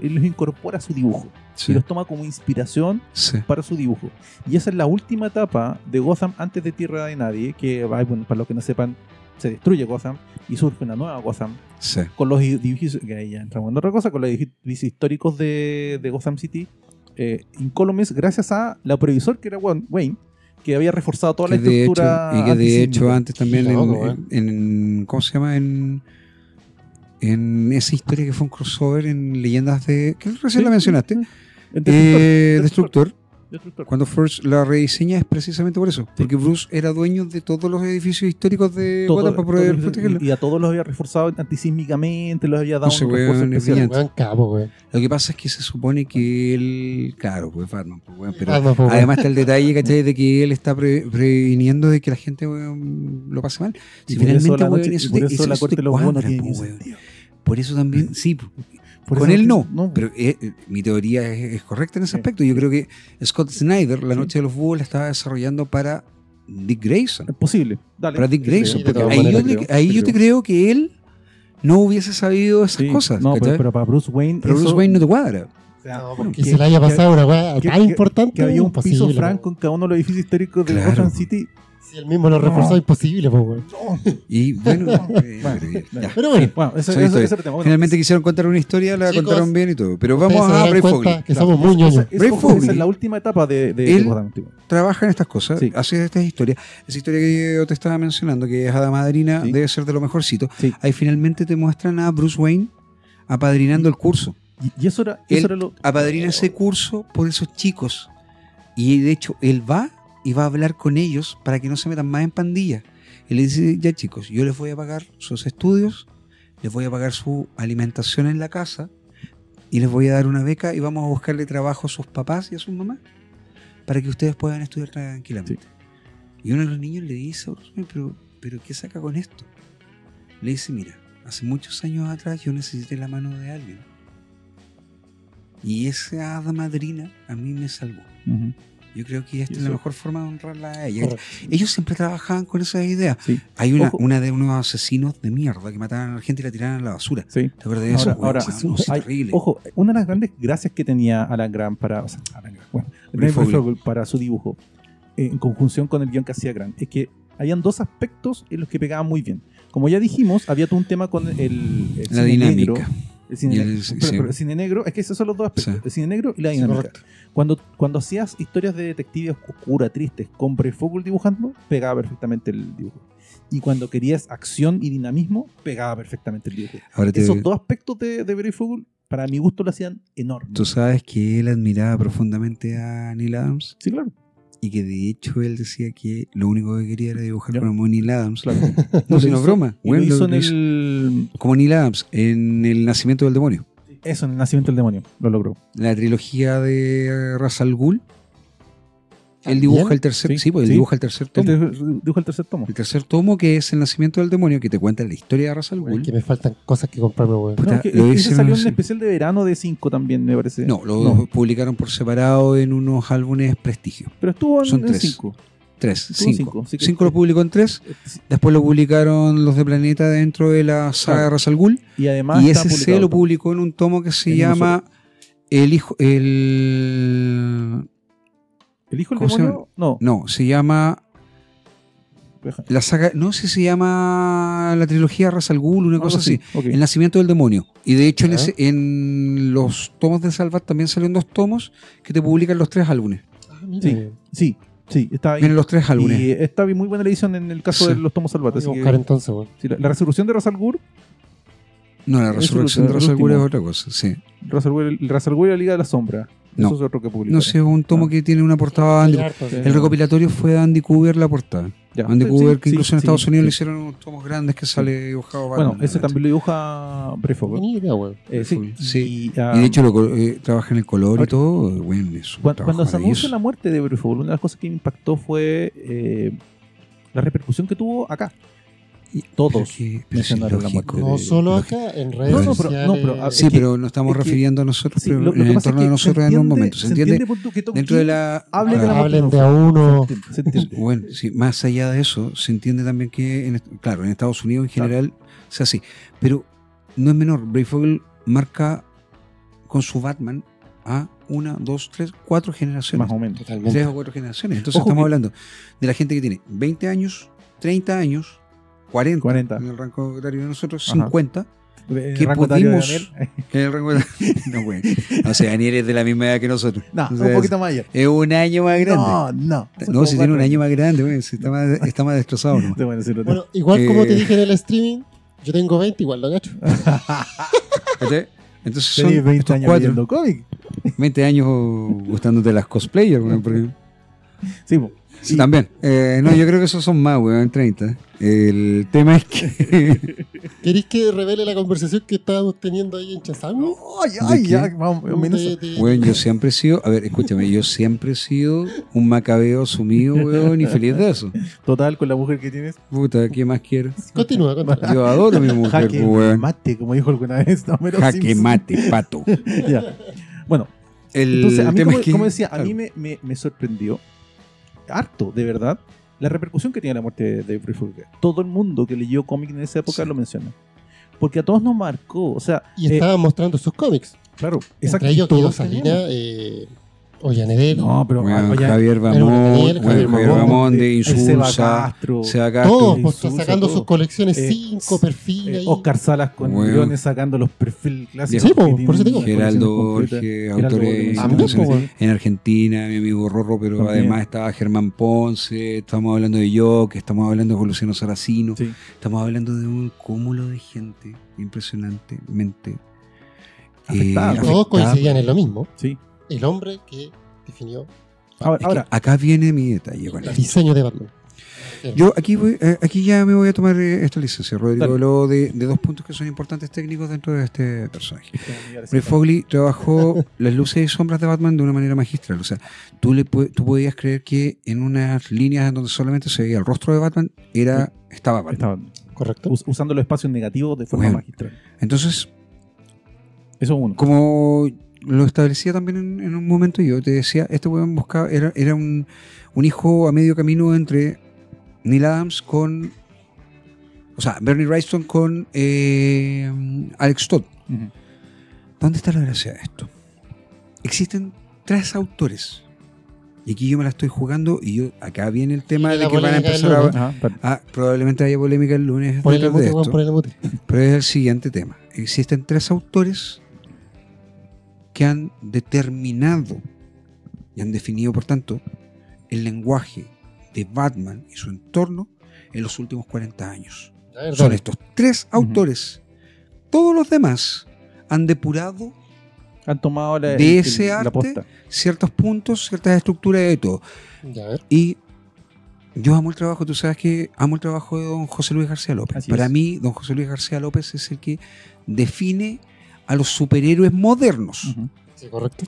y los incorpora a su dibujo. Y los toma como inspiración para su dibujo. Y esa es la última etapa de Gotham antes de Tierra de Nadie, que, bueno, para los que no sepan, se destruye Gotham y surge una nueva Gotham con los edificios, que ahí ya entramos en otra cosa, con los edificios históricos de Gotham City, incólumes gracias a la previsor que era Wayne, que había reforzado toda la estructura.
Y que de hecho antes también en ¿cómo se llama? En esa historia que fue un crossover en Leyendas de... que recién la mencionaste. Destructor.
Destructor.
Cuando First la rediseña es precisamente por eso. Porque Bruce era dueño de todos los edificios históricos de Gotham para poder protegerlo.
Y a todos los había reforzado antisísmicamente, los había dado
No sé,
un refuerzo
weón, es
especial.
brillante.
Weón, capo, weón.
Lo que pasa es que se supone que él, claro, pues Batman, pues, weón, pero
Batman, pues,
además está el detalle, ¿cachai? De que él está previniendo de que la gente, weón, lo pase mal. Si
Y por eso
finalmente,
la
weón,
noche-
eso
y por
te-
eso la
eso
corte
te
de los buenos
cuadra,
tiene
pues,
ningún
weón.
sentido.
Por eso también, sí,
Por
con
eso
él no,
no.
pero mi teoría es correcta en ese
Sí.
aspecto. Yo creo que Scott Snyder, La
Sí.
Noche de los Búhos, la estaba desarrollando para Dick Grayson.
Es posible. Dale.
Para Dick
Sí,
Grayson,
de
porque
todas
ahí,
maneras,
yo te creo que él no hubiese sabido esas
Sí.
cosas.
No,
¿cachai?
pero para Bruce Wayne.
Pero Bruce
eso-
Wayne no te cuadra.
o sea,
No,
bueno,
porque se le haya pasado una weá
que-
tan importante.
que había un
imposible,
piso
po.
franco en cada uno de los edificios históricos de
Claro.
Gotham City.
Si él mismo lo reforzó,
No.
imposible, po, weón.
Y bueno,
Bueno,
ya.
Pero bueno,
Bueno, ese
Son
es
historias.
el tema. Bueno,
Finalmente quisieron contar una historia, la
Chicos,
contaron bien y todo. Pero
ustedes
vamos
se
a
darán
Brave
cuenta
Foley.
que somos muy ñoños.
Brave
esa
Foley.
es la última etapa de
Él-
Gotham. Tipo.
Trabaja en estas cosas,
Sí.
hace estas historias. Esa historia que yo te estaba mencionando, que es Hada Madrina,
Sí.
debe ser de lo mejorcito.
Sí.
Ahí finalmente te muestran a Bruce Wayne apadrinando el curso.
Y eso era
Él
lo.
apadrina ese curso por esos chicos. Y de hecho, él va y va a hablar con ellos para que no se metan más en pandillas. Él le dice, ya chicos, yo les voy a pagar sus estudios, les voy a pagar su alimentación en la casa y les voy a dar una beca y vamos a buscarle trabajo a sus papás y a sus mamás para que ustedes puedan estudiar tranquilamente. Y uno de los niños le dice, pero ¿qué saca con esto? Le dice, mira, hace muchos años atrás yo necesité la mano de alguien. Y esa hada madrina a mí me salvó.
Ujú.
Yo creo que esta es
Eso.
la mejor forma de honrarla a ella.
Correcto.
Ellos siempre trabajaban con esa idea.
Sí.
Hay
Ojo.
una de unos asesinos de mierda que mataban a la gente y la tiraban a la basura.
Sí.
¿Te acuerdas de eso?
Ahora,
Weón, no, es
hay-
terrible.
ojo, una de las grandes gracias que tenía Alan Grant para, o sea, Alan Grant, bueno,
Brave
Brave
Foley.
Foley para su dibujo, en conjunción con el guión que hacía Grant, es que habían dos aspectos en los que pegaban muy bien. Como ya dijimos, había todo un tema con el
La
cine
dinámica.
negro. El cine,
Y el-
negro.
sí.
Pero el cine negro, es que esos son los dos aspectos,
Sí.
el cine negro y la
Sí,
dinámica.
correcto.
Cuando hacías historias de detectives oscuras, tristes, con Brave Foley dibujando, pegaba perfectamente el dibujo. Y cuando querías acción y dinamismo, pegaba perfectamente el dibujo.
Ahora
Esos dos aspectos de Brave Foley, para mi gusto, lo hacían enorme.
tú sabes que él admiraba profundamente a Neil Adams
Sí, claro.
y que de hecho él decía que lo único que quería era dibujar
Ya.
como Neil Adams.
Claro.
No, si
Lo
no es
hizo-
broma.
Y
Bueno,
lo hizo en
lo hizo
el...
como Neil Adams en El Nacimiento del Demonio.
Eso, en el nacimiento del demonio. Lo logró.
La trilogía de Ra's al Ghul. Él
¿También?
dibuja el tercer,
Sí,
sí, pues él
sí.
dibuja el tercer tomo.
Dibujo el tercer tomo.
El tercer tomo, que es El Nacimiento del Demonio, que te cuenta la historia de Ra's al
Weón,
Ghul.
que me faltan cosas que comprarme, weón.
Puta,
No, que
lo
ese
hicieron
salió en
así.
un especial de verano de 5 también, me parece.
No, lo publicaron por separado en unos álbumes prestigio.
Pero estuvo
Son
en
tres.
5.
Tres,
Estuvo en
cinco.
cinco, así que-
Cinco lo publicó en tres. Después lo publicaron los de Planeta dentro de la saga de Ra's al Ghul.
Y además
Y
está
ese
publicado.
lo publicó en un tomo que se
En uno
llama El Hijo. El.
¿El hijo del
¿Cómo se
demonio? No.
No, se llama. La saga. No sé si se llama la trilogía Ra's al Ghul, una
Algo
cosa así.
Ok.
El Nacimiento del Demonio. Y de hecho,
Ya.
en los tomos de Salvat también salieron dos tomos que te publican los tres álbumes.
Ah, mira,
Sí.
weón.
Sí, está ahí.
Vienen los tres álbumes.
Y está muy buena la edición en el caso
Sí.
de los tomos salvates.
Voy a
así
buscar
que-
entonces, weón.
sí, la resurrección de Ra's al Ghul,
No, la
Eso
resurrección de
el
Ra's al Ghul es
último.
otra cosa, sí.
Ra's al Ghul y la Liga de la Sombra.
No.
Eso es otro que publica.
No sé, es un tomo
Ah.
que tiene una portada.
Hay
Andy-
harto,
Sí.
sí.
El recopilatorio fue de Andy Cooper la portada.
Ya.
Andy
Sí,
Cooper, que
sí,
incluso en
sí,
Estados Unidos
sí.
le hicieron unos tomos grandes que sale dibujado
Bueno,
Batman,
ese
¿no?
también lo dibuja Brave Foley.
Ni idea, weón.
Sí.
Sí.
Y,
Y de hecho trabaja en el color y
Ahora-
todo. Bueno, es un
cuando
trabajo
se anunció
maravilloso.
la muerte de Brave Foley, una de las cosas que me impactó fue la repercusión que tuvo acá.
Y-
todos
pero que- pero
mencionaron
sí,
la
lógico.
muerte
No solo
lógico.
acá, en redes
No, no, pero-
sociales.
no, pero,
Sí,
es que-
pero nos estamos
es que-
refiriendo a nosotros,
Sí,
pero
lo
en
que
el
pasa
entorno
es
de
que
nosotros
se
en un
entiende-
momento. ¿Se entiende?
por tú que Tom
Dentro de
King
la.
hable de la
claro.
Hablen
muerte
de a uno.
Se entiende.
Bueno, sí, más allá de eso, se entiende también que, claro, en Estados Unidos en general sea así. Pero no es menor. Brave Foley marca con su Batman a 1, 2, 3, 4 generaciones.
Más o menos.
Totalmente.
3 o 4 generaciones. Entonces
Ojo
estamos
que-
hablando de la gente que tiene 20 años, 30 años, 40,
40.
en el rango etario de nosotros,
Ajá.
50,
El
que
rango etario de
pudimos...
Daniel.
En el rango no, güey. O sea, Daniel es de la misma edad que nosotros.
No,
O sea,
un poquito mayor.
es un año más grande.
No.
No, si tiene un año más grande, güey. Si está más destrozado, ¿no?
Bueno, sí, lo tengo.
Bueno, igual como te
Eh,
dije en el streaming, yo tengo 20, igual lo gacho.
¿Cachai? Entonces son
Tenés 20
estos
años
cuatro.
leyendo cómic.
20 años gustándote las cosplayers, weón, porque...
Sí, po.
Sí, también. No, yo creo que esos son más, weón, 30. El tema es que...
¿Queréis que revele la conversación que estábamos teniendo ahí en Chazango?
Ay, ya, vamos, un minuto.
Weón, yo siempre he sido... A ver, escúchame, yo siempre he sido un macabeo sumido, weón, y feliz de eso.
Total, con la mujer que tienes.
Puta, ¿qué más quiero?
Continúa.
Yo adoro a mi mujer,
Jaque
weón.
mate, como dijo alguna vez. No,
Jaque mate, pato.
Ya. Bueno,
El
entonces, a mí,
tema
como,
es que...
como decía, a
claro.
mí me sorprendió harto, de verdad, la repercusión que tiene la muerte de Brie Fulger. Todo el mundo que leyó cómics en esa época
Sí.
lo menciona. Porque a todos nos marcó. O sea,
Y estaban mostrando sus cómics.
claro,
Entre ellos Guido
todos
Salina, Ollanedel.
No, pero
Weón,
oye,
Javier
Javier
Javier Bamón de
el Seba
Insulsa,
Castro,
Seba Castro.
Todos pues,
Insulsa,
sacando
todo.
sus colecciones,
Eh,
5 perfiles ahí.
Oscar Salas con
Weón.
millones sacando los perfiles clásicos.
Sí,
que
po,
tienen
por eso te digo.
las
Geraldo
colecciones
Borges,
completas.
autores
Geraldo
También,
Borges,
po, weón.
en Argentina, mi amigo Rorro, pero
También.
además estaba Germán Ponce, estamos hablando de Yoke, estamos hablando de Luciano Saracino,
sí.
estamos hablando de un cúmulo de gente impresionantemente
Afectada.
Y todos
afectada.
coincidían en lo mismo.
Sí.
El hombre que definió
Ahora,
Es que
ahora,
acá viene mi detalle con
el
esto.
diseño de Batman.
Yo aquí ya me voy a tomar esta licencia, Rodrigo,
Dale.
habló de dos puntos que son importantes técnicos dentro de este personaje. Ray Foley trabajó las luces y sombras de Batman de una manera magistral. O sea, tú podías creer que en unas líneas donde solamente se veía el rostro de Batman estaba Batman.
estaban
Correcto.
usando los espacios negativos de forma
Bueno.
magistral.
Entonces,
Eso es uno.
como lo establecía también en un momento, yo te decía, este weón buscaba, era un hijo a medio camino entre Neil Adams con... O sea, Bernie Wrightson con Alex Todd.
Ujú.
¿Dónde está la gracia de esto? Existen 3 autores. Y aquí yo me la estoy jugando y acá viene el tema
Y
de
la
que van a
polémica del
empezar
lunes.
Ajá, vale.
probablemente haya polémica el lunes
Por el
detrás de
mute,
esto,
por el mute.
pero es el siguiente tema. Existen 3 autores que han determinado y han definido, por tanto, el lenguaje de Batman y su entorno en los últimos 40 años.
La verdad.
Son estos 3 autores. Todos los demás han depurado
Han tomado
de ese
la
arte
posta.
ciertos puntos, ciertas estructuras y todo.
Ya, a ver.
Y yo amo el trabajo, tú sabes que amo el trabajo de don José Luis García López.
Así
Para
es.
mí, don José Luis García López es el que define a los superhéroes modernos.
Ujú.
Sí, correcto.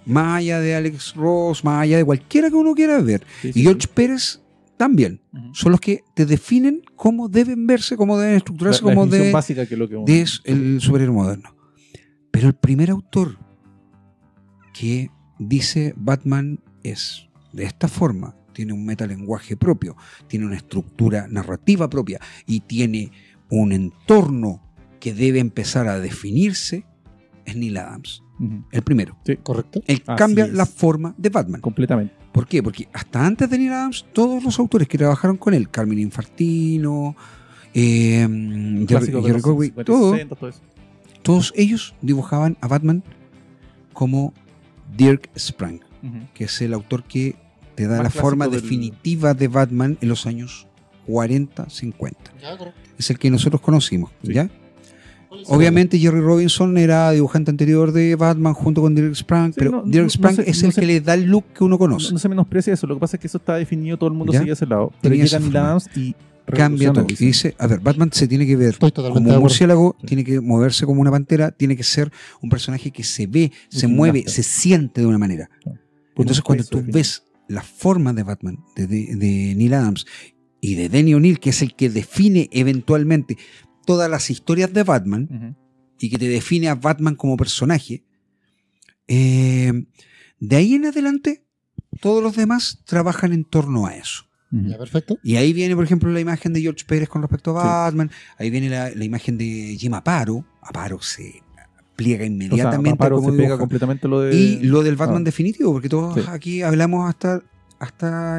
Más allá de Alex Ross, más allá de cualquiera que uno quiera ver.
Sí,
Y
sí,
George
sí.
Pérez también.
Ujú.
Son los que te definen cómo deben verse, cómo deben estructurarse,
La
cómo
definición
debe
básica que es lo que uno...
de el superhéroe moderno. Pero el primer autor que dice Batman es de esta forma, tiene un metalenguaje propio, tiene una estructura narrativa propia y tiene un entorno que debe empezar a definirse, es Neil Adams.
Ujú.
El primero.
Correcto.
Él
Así
cambia
es.
la forma de Batman.
Completamente.
¿Por qué? Porque hasta antes de Neil Adams, todos los autores que trabajaron con él, Carmine Infantino, Jerry
Clásico de los
Conway,
50, todo eso.
todos ellos dibujaban a Batman como Dirk Sprang,
Ujú.
que es el autor que te da
Más
la
clásico
forma
del-
definitiva de Batman en los años 40, 50.
Ya, correcto.
Es el que nosotros conocimos,
Sí.
¿ya?
¿Cuál es
Obviamente Jerry Robinson era dibujante anterior de Batman junto con Dirk Sprang,
Sí,
pero
no-
Dirk
no
Sprang
sé-
es
no
el
sé-
que le da el look que uno conoce.
No se menosprecia eso, lo que pasa es que eso está definido, todo el mundo
¿Ya?
seguía ese lado. Pero
Tenía
llega
esa
Neil
forma.
Adams y
Cambia
revoluciona
todo.
el
Y
diseño.
dice, a ver, Batman se tiene que ver
Estoy totalmente
como
de
un
acuerdo.
murciélago,
Sí.
tiene que moverse como una pantera, tiene que ser un personaje que se ve, se
Un
mueve,
gimnasta.
se siente de una manera.
Claro.
Entonces
Un
cuando
peso
tú
definido.
ves la forma de Batman, de Neil Adams y de Denny O'Neil, que es el que define eventualmente todas las historias de Batman
Ujú.
y que te define a Batman como personaje, de ahí en adelante todos los demás trabajan en torno a eso.
Ujú.
Ya, perfecto.
Y ahí viene, por ejemplo, la imagen de George Pérez con respecto a
Sí.
Batman. Ahí viene la imagen de Jim Aparo. Aparo se pliega
O sea,
inmediatamente.
Amparo
como
se pega
dibuja.
completamente lo de...
Y lo del Batman
Ah.
definitivo, porque todos
Sí.
aquí hablamos hasta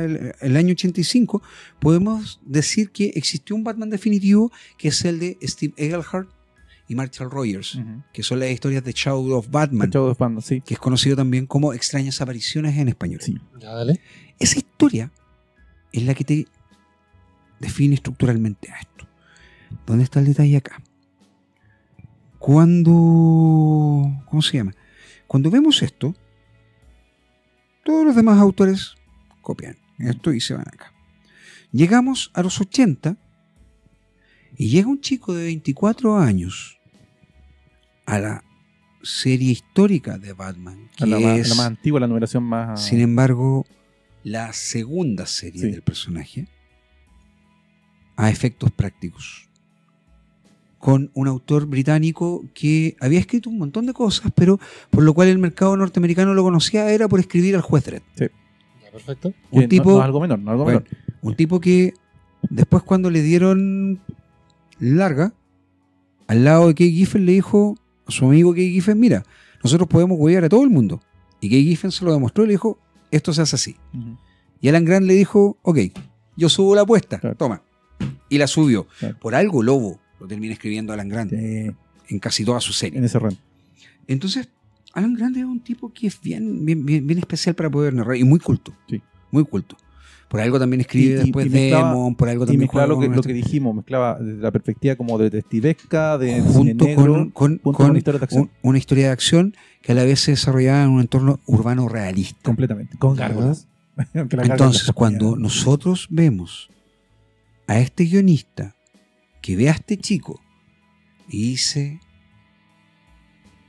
el año 85. Podemos decir que existió un Batman definitivo que es el de Steve Englehart y Marshall Rogers,
Ujú.
que son las historias de Shadow of Batman,
Shadow of Batman, sí.
que es conocido también como Extrañas Apariciones en español.
Sí.
Ya, dale.
Esa historia es la que te define estructuralmente a esto. ¿Dónde está el detalle acá? Cuando cuando vemos esto, todos los demás autores copian esto y se van acá. Llegamos a los 80 y llega un chico de 24 años a la serie histórica de Batman, que
la
es,
más antigua, la numeración más...
sin embargo, la segunda serie del personaje a efectos prácticos, con un autor británico que había escrito un montón de cosas, pero por lo cual el mercado norteamericano lo conocía era por escribir al juez Dredd.
Sí.
Ya, perfecto.
Un tipo,
no es algo menor, no es algo menor.
Un tipo que después, cuando le dieron larga, al lado de Kay Giffen le dijo a su amigo Kay Giffen: mira, nosotros podemos huevear a todo el mundo. Y Kay Giffen se lo demostró y le dijo: esto se hace así. Y Alan Grant le dijo: ok, yo subo la apuesta, toma. Y la subió. Por algo Lobo lo termina escribiendo Alan Grant en casi toda su serie.
En ese run.
Entonces, Alan Grant es un tipo que es bien especial para poder narrar y muy culto. Sí. Muy culto. Por algo también escribe después Demon, por algo también
mezclaba lo que dijimos, mezclaba desde la perspectiva como de detectivesca, de
junto
cine negro,
con
una historia de acción.
Una historia de acción que a la vez se desarrollaba en un entorno urbano realista.
Completamente, con gárgolas.
Entonces, cuando nosotros vemos a este guionista que ve a este chico y dice: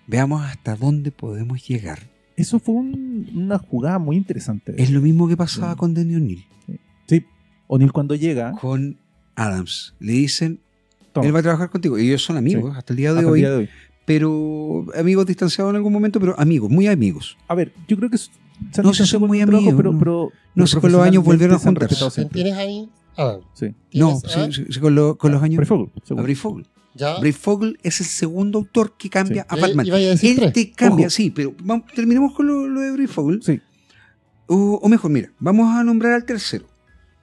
veamos hasta dónde podemos llegar.
Eso fue una jugada muy interesante.
Es lo mismo que pasaba con Denny O'Neil.
Sí, O'Neil cuando llega...
Con Adams. Le dicen: él va a trabajar contigo. Y ellos son amigos hasta el día de hoy. Pero amigos distanciados en algún momento, pero amigos, muy amigos.
A ver, yo creo que...
No se son muy amigos,
pero
no sé, con los años volvieron a juntarse.
¿Tienes ahí?
Sí. No, sí, con los años.
Brave
Fogel. Brave Fogel es el segundo autor que cambia a Batman.
Él
te cambia, sí, pero terminemos con lo de Brave Fogel.
Sí.
O mejor, mira, vamos a nombrar al tercero.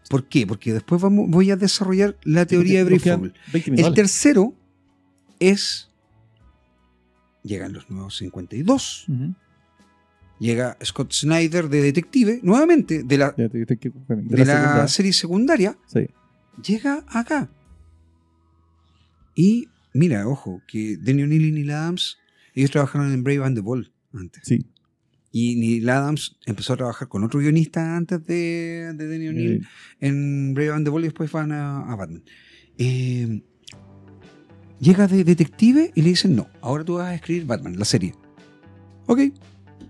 ¿Por qué? Porque después voy a desarrollar la teoría de Brave Fogel. El tercero es... Llegan los nuevos 52. Llega Scott Snyder de detective, nuevamente, de la serie secundaria.
Sí.
Llega acá. Y mira, ojo, que Denny O'Neil y Neil Adams, ellos trabajaron en Brave and the Bold antes.
Sí.
Y Neil Adams empezó a trabajar con otro guionista antes de Denny O'Neil en Brave and the Bold y después van a Batman. Llega de detective y le dicen: no, ahora tú vas a escribir Batman, la serie. Ok,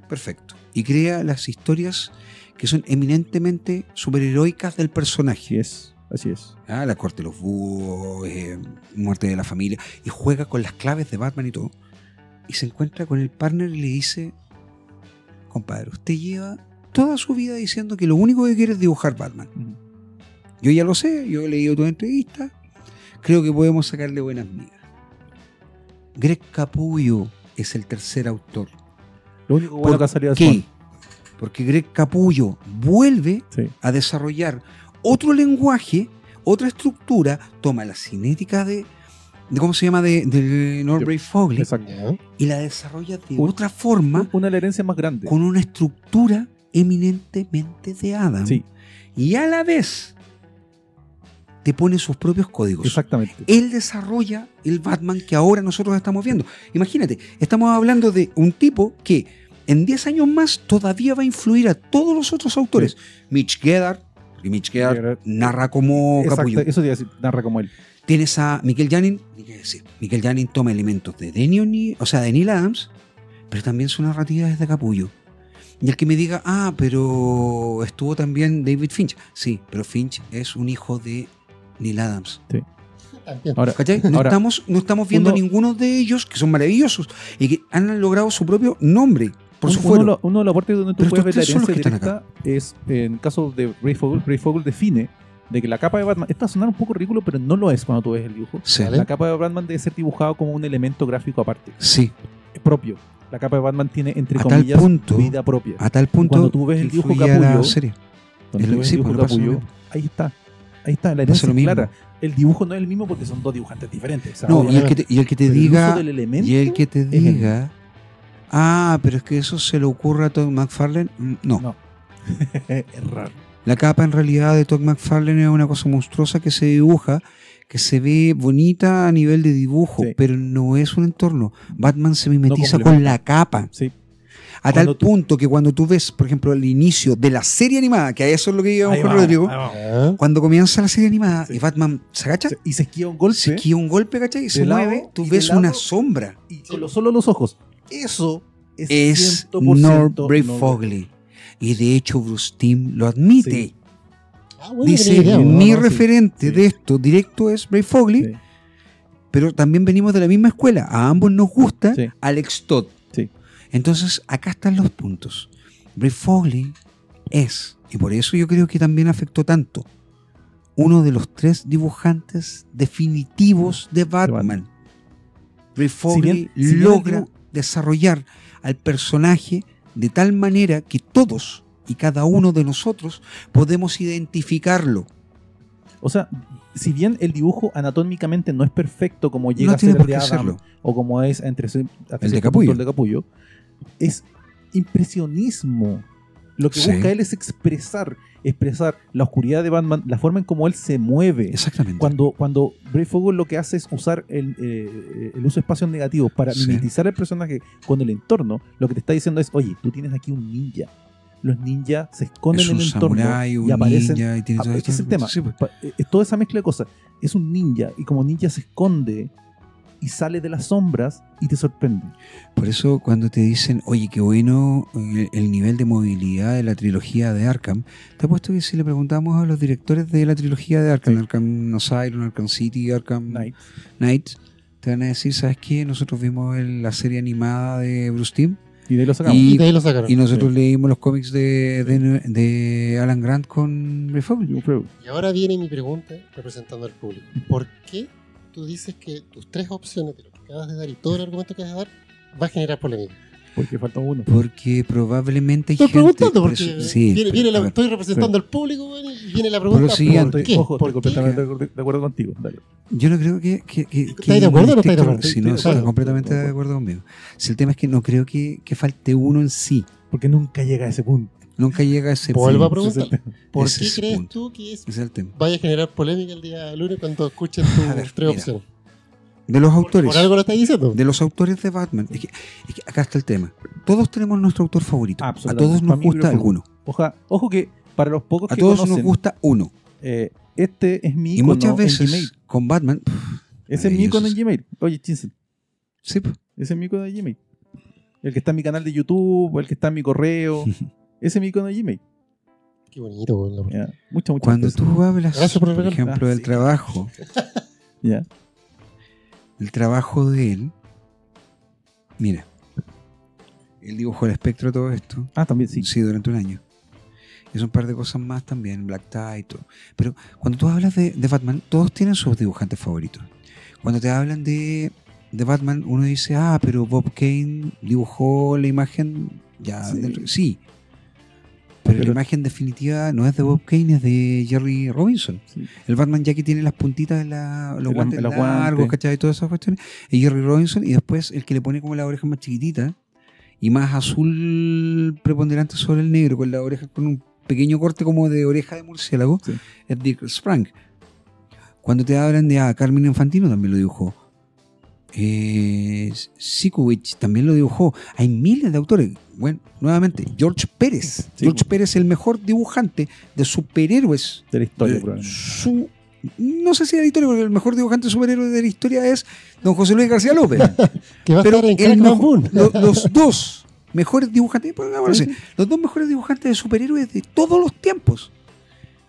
perfecto. Y crea las historias que son eminentemente superheroicas del personaje.
Así es.
La corte de los búhos, muerte de la familia. Y juega con las claves de Batman y todo. Y se encuentra con el partner y le dice: compadre, usted lleva toda su vida diciendo que lo único que quiere es dibujar Batman. Yo ya lo sé, yo he leído tu entrevista. Creo que podemos sacarle buenas migas. Greg Capullo es el tercer autor.
Lo único bueno que ha salido
¿Qué? Porque Greg Capullo vuelve a desarrollar otro lenguaje, otra estructura, toma la cinética de ¿cómo se llama? De Lord Brave Fogel y la desarrolla de otra forma.
Una herencia más grande.
Con una estructura eminentemente de Adam.
Sí.
Y a la vez te pone sus propios códigos.
Exactamente.
Él desarrolla el Batman que ahora nosotros estamos viendo. Imagínate, estamos hablando de un tipo que en 10 años más todavía va a influir a todos los otros autores. Mitch Gerads, porque Mitch Gerads narra como Capullo.
Eso te iba a decir, narra como él.
Tienes a Michael Janin, Michael Janin toma elementos de Denny O'Neil, o sea, de Neil Adams, pero también su narrativa es de Capullo. Y el que me diga: pero estuvo también David Finch. Sí, pero Finch es un hijo de Neil Adams.
Sí.
Ahora, no estamos viendo ninguno de ellos, que son maravillosos y que han logrado su propio nombre por su fuero.
Uno de los aportes donde tú puedes ver la herencia directa es, en el caso de Brave Fogel define de que la capa de Batman, esto va a sonar un poco ridículo, pero no lo es cuando tú ves el dibujo.
Sí.
La capa de Batman debe ser dibujado como un elemento gráfico aparte.
Sí.
Es propio. La capa de Batman tiene, entre comillas, vida propia.
A tal punto,
cuando tú ves el dibujo Capullo, ahí está, la herencia es clara. El dibujo no es el mismo porque son dos dibujantes diferentes. ¿Sabes?
No, y el que te diga, pero es que eso se le ocurre a Todd McFarlane. No.
Es raro.
La capa en realidad de Todd McFarlane es una cosa monstruosa que se dibuja, que se ve bonita a nivel de dibujo, pero no es un entorno. Batman se mimetiza con la capa.
Sí.
A tal punto que cuando tú ves, por ejemplo, el inicio de la serie animada, que a eso es lo que íbamos con Rodrigo, cuando comienza la serie animada y Batman se agacha
y se esquiva un golpe.
Se esquiva un golpe, ¿cachai? Y se mueve, tú ves una sombra.
Y con solo los ojos. Eso
es
100%
Ray Foggley. Y de hecho Bruce Timm lo admite.
Sí. Bueno,
dice, mi referente de esto directo es Ray Foggley. Sí. Pero también venimos de la misma escuela. A ambos nos gusta Alex Todd.
Sí.
Entonces, acá están los puntos. Ray Foggley es, y por eso yo creo que también afectó tanto, uno de los 3 dibujantes definitivos de Batman. Ray Foggley logra desarrollar al personaje de tal manera que todos y cada uno de nosotros podemos identificarlo.
O sea, si bien el dibujo anatómicamente no es perfecto como llega a ser el de Adam o como es el de Capullo, es impresionismo. Lo que busca él es expresar la oscuridad de Batman, la forma en cómo él se mueve.
Exactamente.
Cuando Ray Foggley lo que hace es usar el uso de espacios negativos para mimetizar el personaje con el entorno, lo que te está diciendo es, oye, tú tienes aquí un ninja. Los ninjas se esconden en el entorno y aparecen. Este es el tema. Sí, pues. Es toda esa mezcla de cosas. Es un ninja y como ninja se esconde y sale de las sombras y te sorprende.
Por eso cuando te dicen, oye, qué bueno el nivel de movilidad de la trilogía de Arkham, te apuesto que si le preguntamos a los directores de la trilogía de Arkham, Arkham Asylum, Arkham City, Arkham Knight, te van a decir, ¿sabes qué? Nosotros vimos la serie animada de Bruce Timm.
Y de ahí lo sacamos.
Y nosotros leímos los cómics de Alan Grant con Ray Foggley.
Y ahora viene mi pregunta representando al público. ¿Por qué tú dices que tus 3 opciones de lo que acabas de dar y todo el argumento que vas a dar va a generar polémica?
Porque falta uno.
Porque probablemente hay
gente... Estoy preguntando porque estoy representando al público, bueno, y viene la pregunta.
¿Por
qué?
Ojo, estoy completamente de acuerdo contigo. Dale.
Yo no creo que
¿Estás de acuerdo o no estás de acuerdo?
Sí, no, estoy completamente de acuerdo conmigo. Si el tema es que no creo que falte uno en sí.
Porque nunca llega a ese punto.
Nunca llega a ese punto.
Vuelvo a preguntar. ¿Por qué crees tú que vaya a generar polémica el día lunes cuando escuchen tus 3 opciones?
De los autores.
¿Por algo lo estás diciendo?
De los autores de Batman. Es que acá está el tema. Todos tenemos nuestro autor favorito. A todos nos gusta alguno.
Ojo que para los pocos
que
conocen...
A todos nos gusta uno.
Este es mi
icono. Y muchas veces con Batman...
Ese es mi icono en Gmail. Oye, Chinsen.
Sí.
Ese es mi icono de Gmail. El que está en mi canal de YouTube, el que está en mi correo. Ese es mi icono de Gmail.
Qué bonito, güey.
Mucha
Cuando tú hablas, por ejemplo, del trabajo...
Ya.
El trabajo de él, mira, él dibujó el espectro de todo esto.
También sí.
Sí, durante un año. Es un par de cosas más también, Black Tie y todo. Pero cuando tú hablas de Batman, todos tienen sus dibujantes favoritos. Cuando te hablan de Batman, uno dice, pero Bob Kane dibujó la imagen, sí. Pero la imagen definitiva no es de Bob Kane, es de Jerry Robinson. Sí. El Batman ya que tiene las puntitas de los guantes largos, ¿cachai? Y todas esas cuestiones. Es Jerry Robinson, y después el que le pone como la oreja más chiquitita y más azul preponderante sobre el negro, con la oreja con un pequeño corte como de oreja de murciélago, es Dick Sprang. Cuando te hablan de Carmine Infantino, también lo dibujó. Sikowicz también lo dibujó. Hay miles de autores. Bueno, nuevamente, George Pérez. George Pérez, el mejor dibujante de superhéroes
de la historia,
no sé si de la historia, porque el mejor dibujante de superhéroes de la historia es don José Luis García López.
Que va a estar en
los dos mejores dibujantes, los 2 mejores dibujantes de superhéroes de todos los tiempos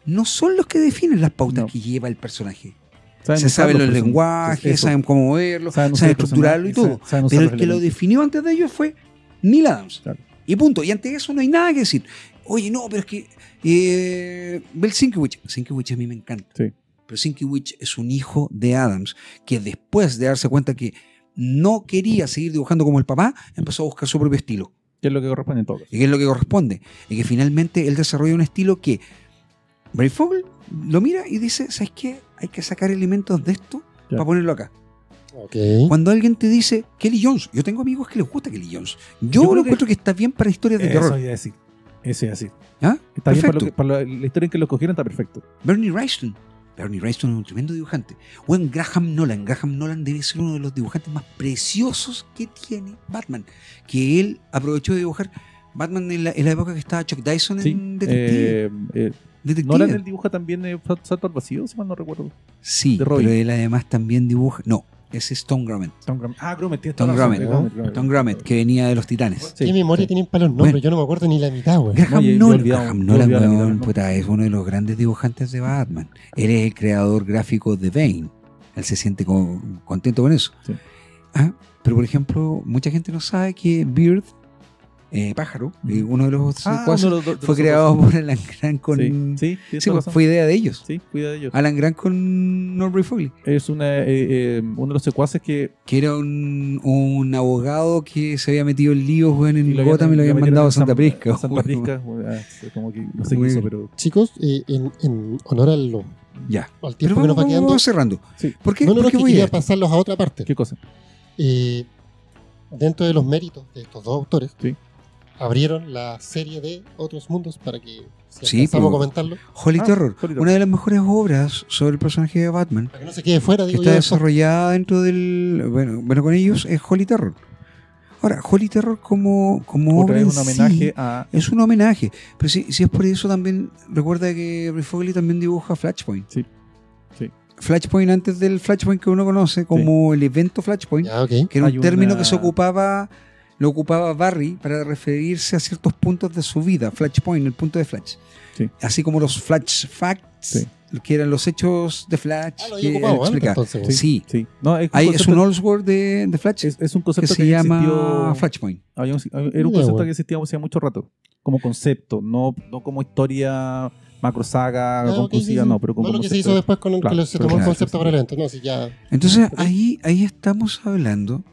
no son los que definen las pautas que lleva el personaje. Se saben los lenguajes, saben cómo moverlo, saben estructurarlo y todo. Pero el que lo definió antes de ellos fue Neil Adams. Claro. Y punto. Y ante eso no hay nada que decir. Oye, no, pero es que Bill Sienkiewicz a mí me encanta. Sí. Pero Sienkiewicz es un hijo de Adams que después de darse cuenta que no quería seguir dibujando como el papá, empezó a buscar su propio estilo.
Que es lo que corresponde en todo caso.
Y que es lo que corresponde. Y que finalmente él desarrolla un estilo que Ray Foggley lo mira y dice, ¿sabes qué? Hay que sacar elementos de esto para ponerlo acá.
Okay.
Cuando alguien te dice Kelly Jones, yo tengo amigos que les gusta Kelly Jones. Yo lo encuentro que está bien para historias de terror.
Eso iba a decir.
¿Ah?
Está perfecto. Bien para la historia en que lo cogieron, está perfecto.
Bernie Wrightson. Bernie Wrightson es un tremendo dibujante. Bueno, Graham Nolan debe ser uno de los dibujantes más preciosos que tiene Batman. Que él aprovechó de dibujar Batman en la época que estaba Chuck Dyson en Detective.
Nolan él dibuja también Salto al Vacío, si mal no recuerdo.
Sí, pero él además también dibuja... No, ese es Tom Grummett. Tom Grummett, que venía de los Titanes.
¿Qué memoria tienen para los nombres? Yo no me acuerdo ni la mitad, güey.
Graham Nolan, puta, es uno de los grandes dibujantes de Batman. Él es el creador gráfico de Bane. Él se siente contento con eso.
Sí.
Pero, por ejemplo, mucha gente no sabe que Beard, Pájaro, uno de los secuaces, fue creado por Alan Grant con...
Sí,
fue idea de ellos.
Sí, fue idea de ellos.
Alan Grant con Norbert Foley.
Es uno de los secuaces que
era un abogado que se había metido en líos, bueno, en Gotham y lo habían mandado a Santa Prisca.
Santa Prisca, como que no sé qué hizo, pero...
Chicos, en honor al tiempo
pero
que nos va quedando...
Vamos cerrando.
Sí.
¿Por qué?
No,
¿Por qué
que quería pasarlos a otra parte.
¿Qué cosa?
Dentro de los méritos de estos dos autores,
sí,
abrieron la serie de Otros Mundos para que
empezamos
a comentarlo.
Holy Terror, una de las mejores obras sobre el personaje de Batman.
Para que no se quede fuera, digo
está
yo.
Desarrollada dentro del... Bueno, con ellos es Holy Terror. Ahora, Holy Terror como obra
es un homenaje a...
Es un homenaje. Pero si es por eso también... Recuerda que Ray Foley también dibuja Flashpoint.
Sí.
Flashpoint antes del Flashpoint que uno conoce como el evento Flashpoint. Que era un término que lo ocupaba Barry para referirse a ciertos puntos de su vida. Flashpoint, el punto de Flash.
Sí.
Así como los Flash Facts, que eran los hechos de Flash.
Que explicaba.
Sí.
No,
es un Allsworth de Flash.
Es un concepto
que se llama Flashpoint.
Era un concepto que existía hace mucho rato. Como concepto, no como historia macro saga conclusiva, no, pero como
lo que se hizo después con el que se tomó el concepto para el evento. No,
entonces ahí estamos hablando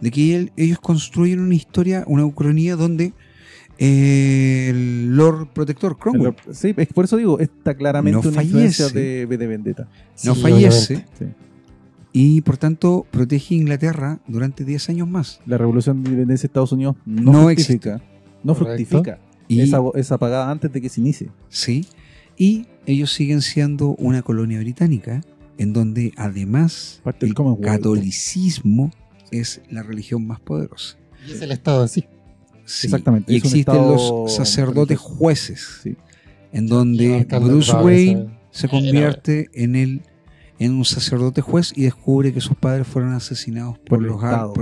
de que ellos construyen una historia, una ucronía donde el Lord Protector Cromwell,
sí, por eso digo, está claramente una influencia de Vendetta.
No fallece y por tanto protege a Inglaterra durante 10 años más.
La revolución de independencia de Estados Unidos no fructifica. Y es apagada antes de que se inicie.
Sí, y ellos siguen siendo una colonia británica en donde además el catolicismo es la religión más poderosa.
Y es el Estado en sí.
Sí.
Exactamente.
Y existen los sacerdotes jueces, en donde Bruce Wayne se convierte en un sacerdote juez y descubre que sus padres fueron asesinados por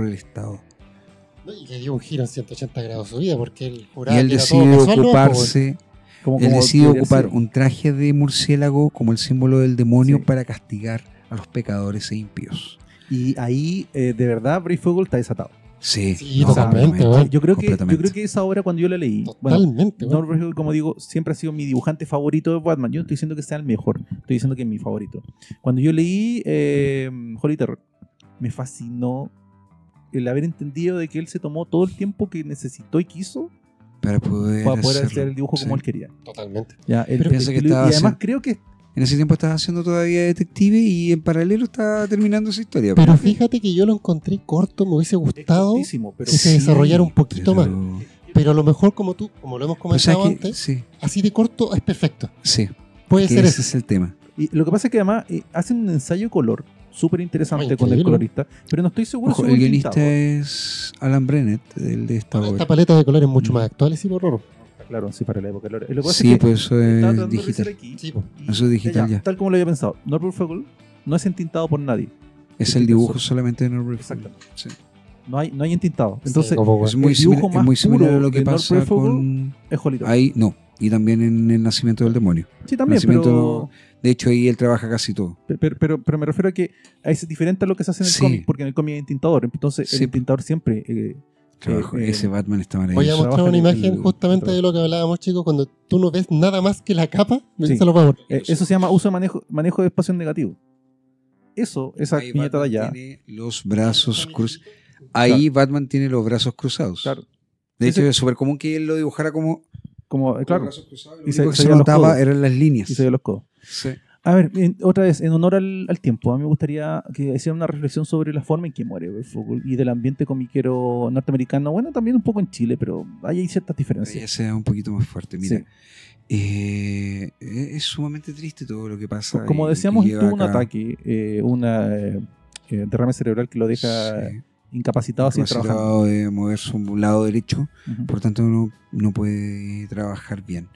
el Estado.
Y le dio un giro en 180 grados su vida porque él
juraba que decide ocuparse. Él decide ocupar un traje de murciélago como el símbolo del demonio para castigar a los pecadores e impíos.
Y ahí, de verdad, Breyfogle está desatado.
Sí,
totalmente.
Yo creo que esa obra, cuando yo la leí,
totalmente.
Norbert Breyfogle, como digo, siempre ha sido mi dibujante favorito de Batman. Yo no estoy diciendo que sea el mejor, estoy diciendo que es mi favorito. Cuando yo leí Holy Terror, me fascinó el haber entendido de que él se tomó todo el tiempo que necesitó y quiso
para poder
hacer el dibujo como él quería.
Totalmente.
Pero y además creo que en ese tiempo estaba haciendo todavía detective y en paralelo estaba terminando esa historia.
Pero fíjate que yo lo encontré corto, me hubiese gustado que se desarrollara un poquito más. Pero a lo mejor como lo hemos comentado antes, así de corto es perfecto.
Sí.
Puede ser
ese es el tema.
Y lo que pasa es que además hacen un ensayo color súper interesante con el colorista, pero no estoy seguro
si el guionista es Alan Bennett, el de esta obra.
Esta paleta de colores mucho más actuales y por horror.
Claro, sí, para la época.
Pues eso es digital. Eso es digital ya.
Tal como lo había pensado. Norbert Fogel no es entintado por nadie.
Es el dibujo solamente de Norbert
Fogel. Exactamente. Sí. No hay entintado. Entonces,
es muy similar a lo que pasa con ahí, no. Y también en El Nacimiento del Demonio.
Sí, también, pero...
De hecho, ahí él trabaja casi todo.
Pero me refiero a que es diferente a lo que se hace en el cómic, porque en el cómic hay entintador. Entonces, el entintador siempre...
ese Batman está maravilloso.
Voy a mostrar una imagen justamente de lo que hablábamos, chicos. Cuando tú no ves nada más que la capa, lo vamos.
Eso se llama uso de manejo de espacio negativo. Esa
ahí
piñata
Batman
de allá.
Tiene los brazos cruzados. Ahí Batman tiene los brazos cruzados.
Claro.
De hecho, es súper común que él lo dibujara como
claro.
Y se notaba eran las líneas.
Y se veían los codos.
Sí.
A ver, otra vez, en honor al tiempo, a mí me gustaría que hicieran una reflexión sobre la forma en que muere Brave y del ambiente comiquero norteamericano. Bueno, también un poco en Chile, pero ahí hay ciertas diferencias.
Ya sea un poquito más fuerte. Mira,
Sí.
es sumamente triste todo lo que pasa.
Como decíamos, tuvo un ataque, derrame cerebral que lo deja incapacitado sin trabajar.
Incapacitado de mover su lado derecho,
Ujú.
por tanto no puede trabajar bien.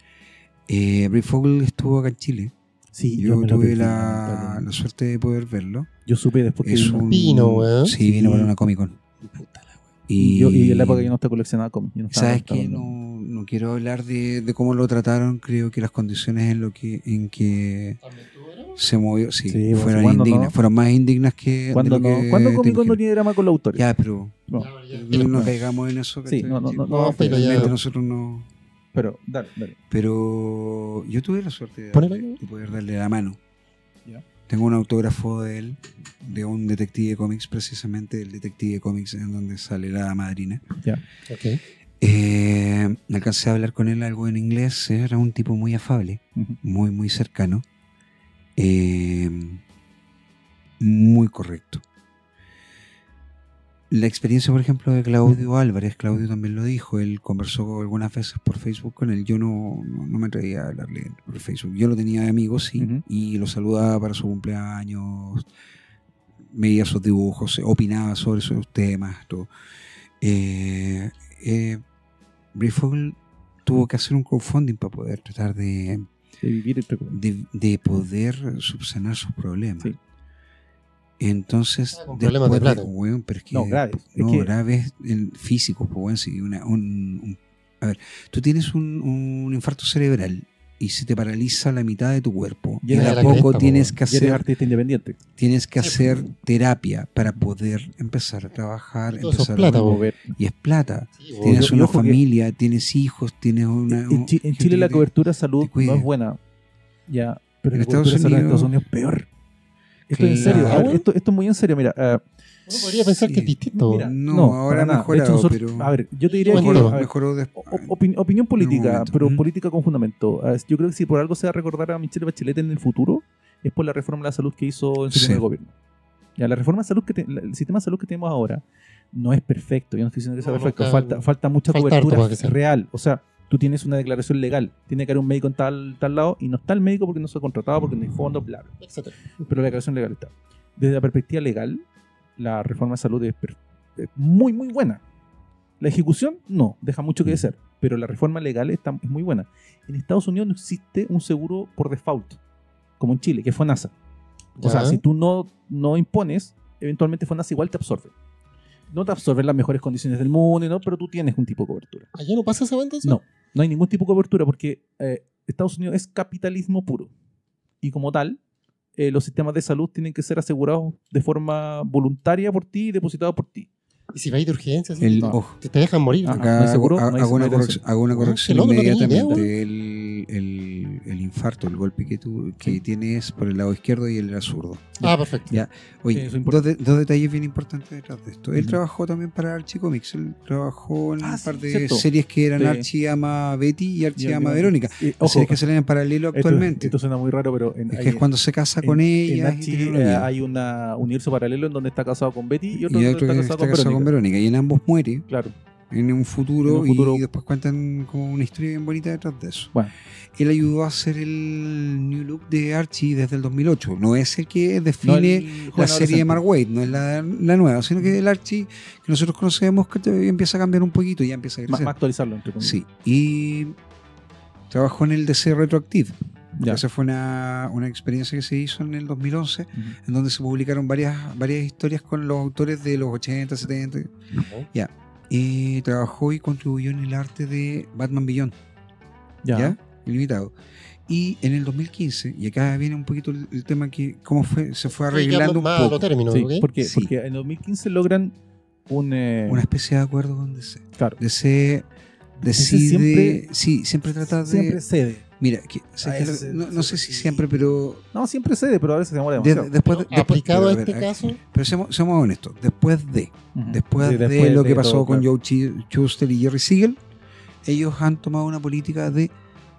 Brave Fogel estuvo acá en Chile.
Sí,
Yo
me lo
tuve
perdí,
la suerte de poder verlo.
Yo supe después que
Es
vino.
Vino, weón.
Sí, vino para una Comic Con.
Puta la wea.
Y en la época yo no estaba coleccionando cómics. yo no estaba
¿Sabes
contando,
qué? No quiero hablar de cómo lo trataron. Creo que las condiciones en que se movió,
Sí,
fueron
¿cuándo
indignas.
no?
Fueron más indignas que.
¿Cuándo
de lo
no?
que
¿Cuándo
te
Comic Con no
imaginas.
tiene drama con los autores?
Ya, pero
No,
no caigamos en eso.
Sí,
¿cachai?
no,
pero
Realmente
ya-
nosotros no.
pero dale.
Pero yo tuve la suerte
Ponelo ahí.
de poder darle la mano.
Ya.
Tengo un autógrafo de él, de un detective de cómics, precisamente el detective de cómics en donde sale la madrina.
Ok.
Alcancé a hablar con él algo en inglés. Era un tipo muy afable,
Ujú.
muy, muy cercano, muy correcto. La experiencia, por ejemplo, de Claudio Álvarez, Claudio también lo dijo, él conversó algunas veces por Facebook con él. Yo no me atrevía a hablarle por Facebook. Yo lo tenía de amigo, sí,
Ujú.
y lo saludaba para su cumpleaños, veía sus dibujos, opinaba sobre sus temas, todo. Brave Fogel tuvo que hacer un crowdfunding para poder tratar
De vivir entre comillas.
de poder subsanar sus problemas.
Sí.
Entonces,
Con problemas de
después
plata.
weón, pero es que,
No, graves. Es
no,
que-
graves físicos, pues, weón, sí, a ver, tú tienes un infarto cerebral y se te paraliza la mitad de tu cuerpo.
Y
Y de
eres
a
la
poco
cresta,
tienes
po,
que
Y eres
hacer,
artista independiente.
tienes que
Sí,
hacer terapia para poder empezar a trabajar,
Todo eso es
empezar
plata,
a
po.
mover. Y es plata.
Sí, po.
Tienes
y
una
ojo que-
familia, tienes hijos, tienes una...
En Chile la cobertura de salud
te cuide.
no es buena. Ya, pero
En
la cobertura de
Estados
salud en
Unidos-
Estados Unidos es peor. Esto es en
Claro.
serio. A ver, esto es muy en serio. Mira,
Uno podría pensar
Sí.
que es distinto.
mira,
No, ahora
para
ha
nada.
mejorado,
De hecho, nosotros-
pero-
a ver, yo te diría que
Mejoró,
a ver,
mejoró después.
opinión política,
momento.
pero
Ujú.
política con fundamento. Yo creo que si por algo se va a recordar a Michelle Bachelet en el futuro, es por la reforma de la salud que hizo en su
Sí.
primer gobierno. Ya, la reforma de salud el sistema de salud que tenemos ahora no es perfecto. Yo no estoy diciendo que sea
No,
perfecto.
nunca-
Falta mucha
falta
cobertura
harto para que sea.
real. O sea, tú tienes una declaración legal. Tiene que haber un médico en tal lado y no está el médico porque no se ha contratado, porque no hay fondos, bla, bla.
Etcétera.
Pero la declaración legal está. Desde la perspectiva legal, la reforma de salud es muy, muy buena. La ejecución, no, deja mucho que desear. Pero la reforma legal es muy buena. En Estados Unidos no existe un seguro por default, como en Chile, que es FONASA. O sea,
Ya.
si tú no impones, eventualmente FONASA igual te absorbe. No te absorbe en las mejores condiciones del mundo, ¿no? Pero tú tienes un tipo de cobertura.
¿Allá no pasa esa banda?
No hay ningún tipo de cobertura porque Estados Unidos es capitalismo puro. Y como tal, los sistemas de salud tienen que ser asegurados de forma voluntaria por ti y depositados por ti.
Y si vais de urgencias,
El,
No.
ojo,
te dejan morir.
Ah,
acá
no hay seguro,
hago,
no hay
hago una
seguro.
corrección, hago una
Oh,
corrección
qué loco, no tenía idea,
inmediatamente. El infarto, el golpe que tienes por el lado izquierdo y el zurdo.
Ah, perfecto.
Ya. Oye,
Eso importa.
dos detalles bien importantes detrás de esto. Él
Ujú.
trabajó también para Archie Comics. Él trabajó en
Ah,
un
sí,
par de
cierto.
series que eran
Sí.
Archie ama Betty y Archie
Ya,
ama
ya.
Verónica.
Ojo,
Las series que salen en paralelo actualmente.
Esto suena muy raro, pero
Es que es cuando se casa con
en
ella.
Archie, hay un universo paralelo en donde está casado con Betty y otro
y
donde
otro
está
que
casado
está
con
casado con
Verónica.
Verónica. Y en ambos muere
Claro.
en un futuro,
En un futuro.
y después cuentan como una historia bien bonita detrás de eso.
Bueno,
Él ayudó a hacer el New Look de Archie desde el 2008. No es el que
no
define
el
la
joven
serie de
adolescente.
Mark Waid, no es la nueva, sino que el Archie que nosotros conocemos que empieza a cambiar un poquito y ya empieza a
Más
crecer.
actualizarlo, entre comillas.
Sí, y trabajó en el DC Retroactive.
Ya.
Esa fue una experiencia que se hizo en el 2011,
Ujú.
en donde se publicaron varias historias con los autores de los 80, 70. Ya. Y trabajó y contribuyó en el arte de Batman Beyond. ¿Ya? Ilimitado. Y en el 2015, y acá viene un poquito el tema que cómo se fue arreglando un
Más a
poco.
los términos,
Sí,
¿ok?
porque
Sí.
en 2015 logran
Una especie de acuerdo con DC.
claro,
DC decide...
siempre-
sí, siempre trata de...
siempre cede.
Mira,
A
que
veces
no sé si siempre, pero...
No, siempre cede, pero a veces se demora demasiado.
Después,
Pero aplicado a
pero,
este
ver,
caso,
pero seamos honestos, después de
Ujú.
después
Sí,
de lo que
de
pasó
todo,
con
claro.
Joe Shuster y Jerry Siegel, ellos han tomado una política de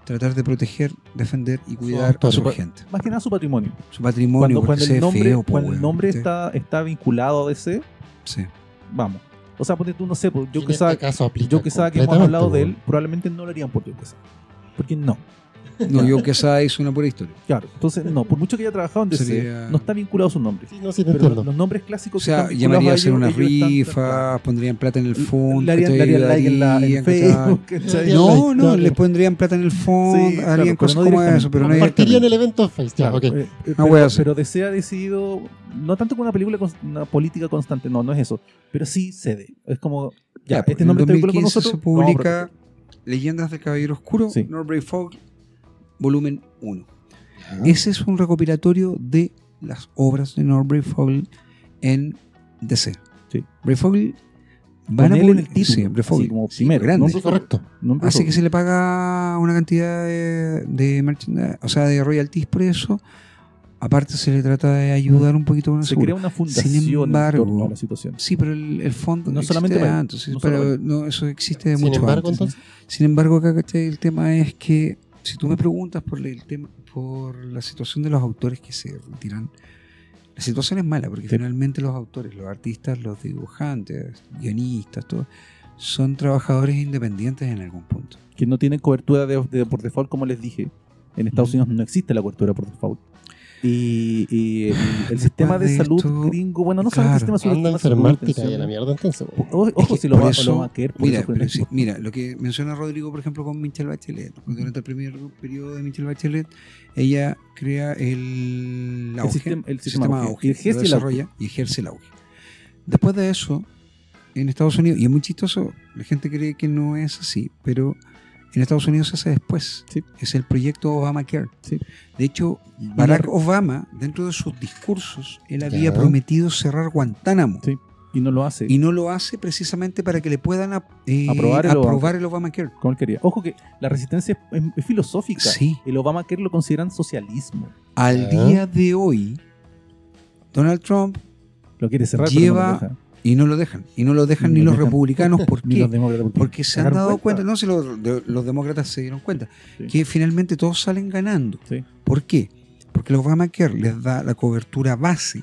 tratar de proteger, defender y cuidar a su gente.
Más que nada su patrimonio.
Su patrimonio,
Cuando el nombre,
feo,
cuando el nombre
¿sí?
está vinculado a DC,
Sí.
vamos. O sea, porque tú no sé, yo
En
que
este
sabes
caso aplica
que hemos
completamente,
hablado de él,
weón.
probablemente no lo harían por Joe Quesada. Porque no.
No, yo que esa es una pura historia.
Claro, entonces no, por mucho que haya trabajado en DC,
Sería-
no está vinculado a su nombre.
Sí, no, sí, te
Pero
entiendo.
los nombres
O
clásicos que
sea,
están vinculados
llamaría a
a
hacer
ellos,
una
ellos están-
rifa, pondrían plata en el fondo.
le harían
¿cachai?
like en
Darían,
Facebook,
¿cachai?
¿cachai?
No, no,
Claro.
les pondrían plata en el fondo,
Sí, claro,
harían
pero
cosas
no
como
directamente.
eso, pero no
Compartirían el
directamente.
evento Face, ya,
Claro,
ok.
wea así.
pero DC ha decidido, no tanto con una película, una política constante, no es eso, pero sí cede. Es como, ya,
Ya, pues,
este
en
nombre está vinculado
2015
con nosotros.
se
lo vamos a
publica
proteger.
Leyendas del Caballero Oscuro,
Sí.
Norbury Fog, volumen 1.
Ah.
Ese es un recopilatorio de las obras de Norbury Fogel en DC.
Sí.
Breyfogle
Con
van a
él en el
publicar-
título,
sí, Breyfogle,
así como
sí,
primero,
grande.
¿no?
Correcto.
Nombre
Así que
propio.
se le paga una cantidad de merchandise, o sea, de royalties por eso. Aparte se le trata de ayudar un poquito con el
Se
seguro.
crea una fundación
Sin embargo,
en torno a la situación.
Sí, pero el fondo
No
existe
solamente para él,
antes,
no
pero
solamente.
no, eso existe de
Sin
mucho
embargo,
antes.
entonces,
Sin embargo, acá, ¿cachai? El tema es que si tú me preguntas por el tema, por la situación de los autores que se retiran, la situación es mala porque
Sí.
finalmente los autores, los artistas, los dibujantes, guionistas, todo, son trabajadores independientes en algún punto.
Que no tienen cobertura por default, como les dije. En Estados
Ujú.
Unidos no existe la cobertura por default. Y el sistema de
de
salud
esto,
gringo, bueno, no solamente el
claro.
sistema de salud,
anda a
el sistema de
enfermarte y
salud,
cae a la mierda entonces, weón.
Ojo,
Es que
si lo
por
va,
eso-
lo va a querer por
Mira,
eso,
pero
por
sí,
ejemplo.
mira, lo que menciona Rodrigo, por ejemplo, con Michelle Bachelet, durante el primer periodo de Michelle Bachelet, ella crea el auge,
el sistema auge.
auge,
Y ejerce
lo
el
desarrolla y ejerce el auge. Después de eso, en Estados Unidos, y es muy chistoso, la gente cree que no es así, pero en Estados Unidos se hace después.
Sí.
Es el proyecto Obamacare.
Sí.
De hecho, Barack Obama, dentro de sus discursos, él había
Ya.
prometido cerrar Guantánamo.
Sí. Y no lo hace
Y no lo hace precisamente para que le puedan
Aprobar el
aprobar el Obamacare.
como él quería. Ojo que la resistencia es filosófica.
Sí.
El Obamacare lo consideran socialismo.
Al
Ya.
día de hoy, Donald Trump,
Lo quiere cerrar,
Lleva-
pero no lo deja.
y no lo dejan, y no lo dejan
Ni
ni
lo
los
dejan.
republicanos. ¿Por
Ni
qué?
los demócratas.
Porque se han
dieron
dado cuenta, no, si los demócratas se dieron cuenta,
Sí.
que finalmente todos salen ganando.
Sí.
¿Por qué? Porque el Obamacare les da la cobertura base,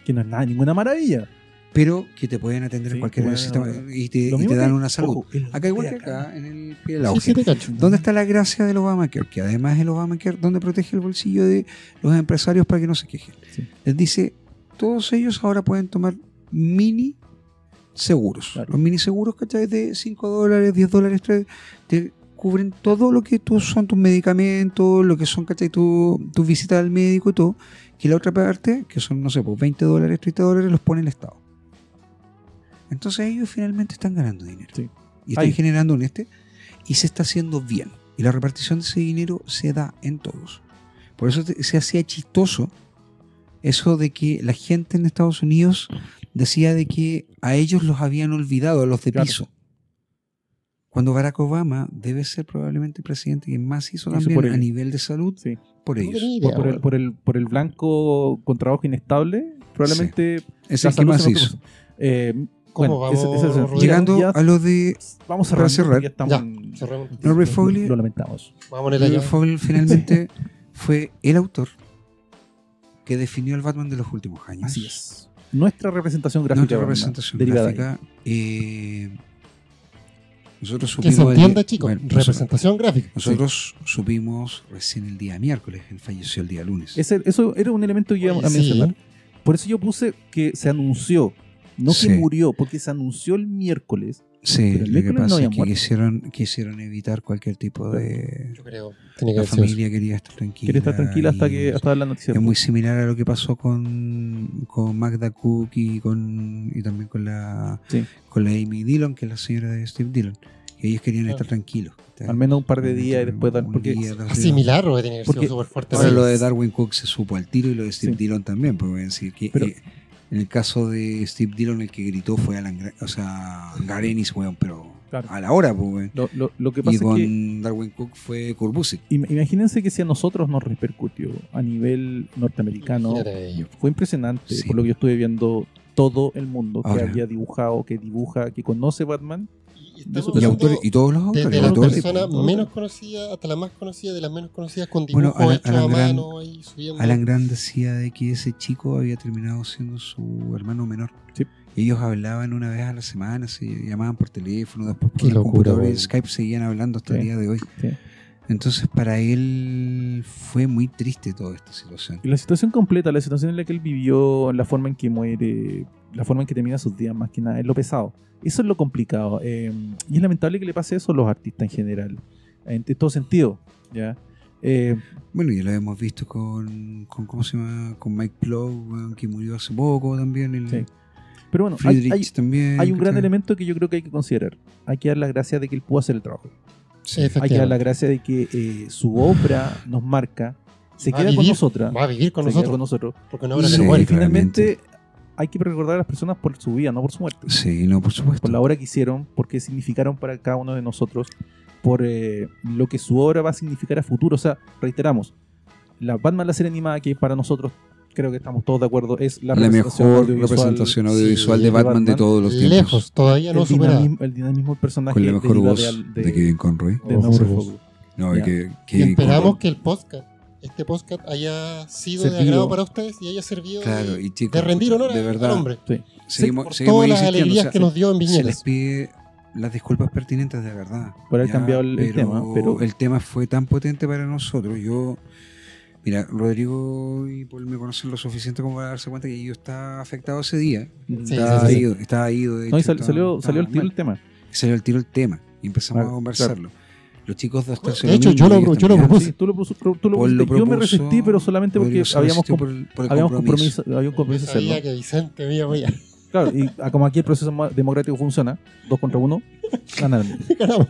Que no es nada, ninguna maravilla.
pero que te pueden atender
Sí,
en cualquier
bueno,
sistema y te,
Lo
y
mismo
te dan
que-
una salud.
ojo, el
Acá igual que
de
acá, en el
Sí,
auge.
sí, te cacho.
¿Dónde está la gracia del Obamacare? Que además el Obamacare, ¿dónde protege el bolsillo de los empresarios para que no se quejen?
Sí.
Les dice, todos ellos ahora pueden tomar mini seguros.
Claro.
Los mini seguros, ¿cachai? De $5, $10, te cubren todo lo que son tus medicamentos, lo que son, ¿cachai? Tus visitas al médico y todo. Que la otra parte, que son, no sé, pues $20, $30, los pone el Estado. Entonces ellos finalmente están ganando dinero.
Sí.
Y están
Ahí.
generando un y se está haciendo bien. Y la repartición de ese dinero se da en todos. Por eso se hacía chistoso eso de que la gente en Estados Unidos decía de que a ellos los habían olvidado, a los de
Claro.
piso. Cuando Barack Obama debe ser probablemente el presidente que más hizo
Hizo
también
por
a
ellos.
nivel de salud
Sí.
por
No
ellos.
tenía idea, weón.
Por el blanco con trabajo inestable, probablemente
Es
la
el que
salud
más
se
hizo.
¿Cómo vamos, Rodrigo?
Llegando
ya-
a lo de
vamos
para
cerrando,
cerrar.
porque ya estamos
Ya,
en-
cerremos.
Norbury Fogel.
Lo lamentamos.
Vamos a ponerle
Robert
allá.
Fogel finalmente fue el autor que definió el Batman de los últimos años.
Así es. Nuestra representación gráfica.
Nuestra
Batman,
representación
derivada de
gráfica. Nosotros
Que se
supimos.
entienda, chicos.
bueno,
Representación gráfica.
nosotros supimos recién el día miércoles, él falleció el día lunes.
Eso era un elemento que iba
Oye,
a
sí.
mencionar. Por eso yo puse que se anunció, no
Sí.
que murió, porque se anunció el miércoles.
Sí,
pero el
lo que
miércoles no
pasa
había
es que
muerto.
quisieron evitar cualquier tipo de.
Yo creo. Tiene que
La
haber sido eso.
familia quería estar tranquila.
Quiere estar tranquila hasta
y
dar la noticia.
Es muy similar a lo que pasó con Magda Cook y también con la
Sí.
Amy Dillon, que es la señora de Steve Dillon. Y ellos querían
Ah.
estar tranquilos.
Al menos un par de días y después dar.
Un
Porque
día, 2 días.
Asimilar o tiene que haber
Porque-
sido súper fuerte.
Ahora
sí.
lo de Darwin Cook se supo al tiro y lo de Steve
Sí.
Dillon también, porque voy a decir que
Pero-
en el caso de Steve Dillon el que gritó fue Garenis, weón, pero
Claro.
a la hora, pues, weón.
lo que pasa
Y
es
con
que
Darwin Cook fue Kurt Busiek.
imagínense que si a nosotros nos repercutió a nivel norteamericano,
Imagínate ello.
fue impresionante.
Sí.
Por lo que yo estuve viendo, todo el mundo que
Ahora.
había dibujado, que dibuja, que conoce Batman,
Y autores, y todos los autores.
Desde las
de todo
personas
tipo.
menos conocidas hasta las más conocidas, de las menos conocidas con
Bueno,
dibujos hechos
Alan
a
Grant-
mano y subiendo.
Alan Grant decía de que ese chico había terminado siendo su hermano menor.
Sí.
Ellos hablaban una vez a la semana, se llamaban por teléfono, después por
Qué
el
locura,
computador y
weón.
el Skype seguían hablando hasta el
Sí.
día de hoy.
Sí.
Entonces para él fue muy triste toda esta situación.
Y la situación completa, la situación en la que él vivió, la forma en que muere, la forma en que termina sus días, más que nada, es lo pesado. Eso es lo complicado. Y es lamentable que le pase eso a los artistas en general, en todo sentido. ¿Ya?
Bueno, ya lo hemos visto con ¿cómo se llama? Con Mike Plow, weón, que murió hace poco también. El
Sí. Pero bueno,
Friedrich también.
hay un gran
¿cachai?
elemento que yo creo que hay que considerar. Hay que dar las gracias de que él pudo hacer el trabajo.
Sí.
Efectivamente.
Hay que dar las gracias de que su obra nos marca, se
Va a
queda con
vivir-
nosotras.
Va a vivir con
se queda
nosotros.
con nosotros.
Porque no habrá
Sí,
que no muere.
Y finalmente hay que recordar a las personas por su vida, no por su muerte.
Sí, no, por supuesto.
Por la obra que hicieron, porque significaron para cada uno de nosotros, por lo que su obra va a significar a futuro. O sea, reiteramos, la Batman, la serie animada, que para nosotros, creo que estamos todos de acuerdo, es la
mejor representación audiovisual
sí,
de Batman de
Batman.
todos los tiempos.
Lejos, todavía no superada.
el dinamismo del personaje
Con la mejor
de vida
voz
real
de Kevin Conroy.
de
Oh,
No
por
Way
voz.
Home.
No,
Ya.
que
Y esperamos
Conroy.
que este podcast haya sido de
Servido.
agrado para ustedes y haya servido
Claro,
de,
y chicos,
de rendir honor
de
al
verdad,
hombre.
Sí.
seguimos,
Por
seguimos
todas las
insistiendo,
alegrías
o sea,
que nos dio en
se les
Viñelas.
pide las disculpas pertinentes de verdad.
Por haber
Ya,
cambiado el tema, pero-
el tema fue tan potente para nosotros. Mira, Rodrigo y Paul me conocen lo suficiente como para darse cuenta que yo estaba afectado ese día.
Sí,
estaba,
sí, sí.
ido, estaba ido, de
No, y
hecho,
salió
estaba
al tiro
mal.
el tema.
Salió al tiro el tema y empezamos
Ah,
a conversarlo. Los chicos de Hostel
De hecho, yo lo propuse.
Sí, tú lo
Paul
propusiste.
lo
Yo me
propuso,
resistí, pero solamente porque
Rodrigo se
habíamos
resistió por el
había un
compromiso.
compromiso de hacerlo.
Sabía que Vicente me iba a apoyar.
Claro, y como aquí el proceso democrático funciona, 2 contra 1, ganan.
Ganamos.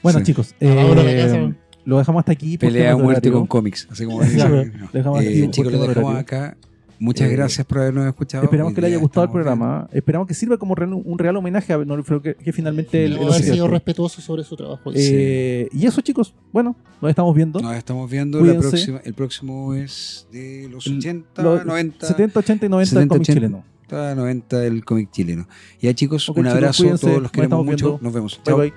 Bueno,
Sí.
chicos,
Vámonos a la casa.
lo dejamos hasta aquí. por
Pelea a
temas
muerte con
democráticos.
cómics. Así como
Sí,
no.
dejamos aquí por
Chicos,
tema
lo dejamos
horario.
acá. Muchas gracias por habernos escuchado.
Esperamos
Hoy
que le haya
día
gustado el
estamos
programa. Esperamos que sirva como un real homenaje a Benoit Flo, que finalmente el
Debo haber
objetivo.
sido respetuoso sobre su trabajo.
Y eso, chicos, bueno, nos estamos viendo.
Nos estamos viendo.
Cuídense.
El próximo es de los
El-
80,
Los
90.
70, 80 y 90 del
70,
cómic
80.
chileno.
90 del cómic chileno. Ya chicos,
Ok,
un
chicos,
abrazo.
cuídense,
Todos los
nos
queremos
estamos
mucho.
viendo.
Nos vemos.
Bye
Chao.
bye.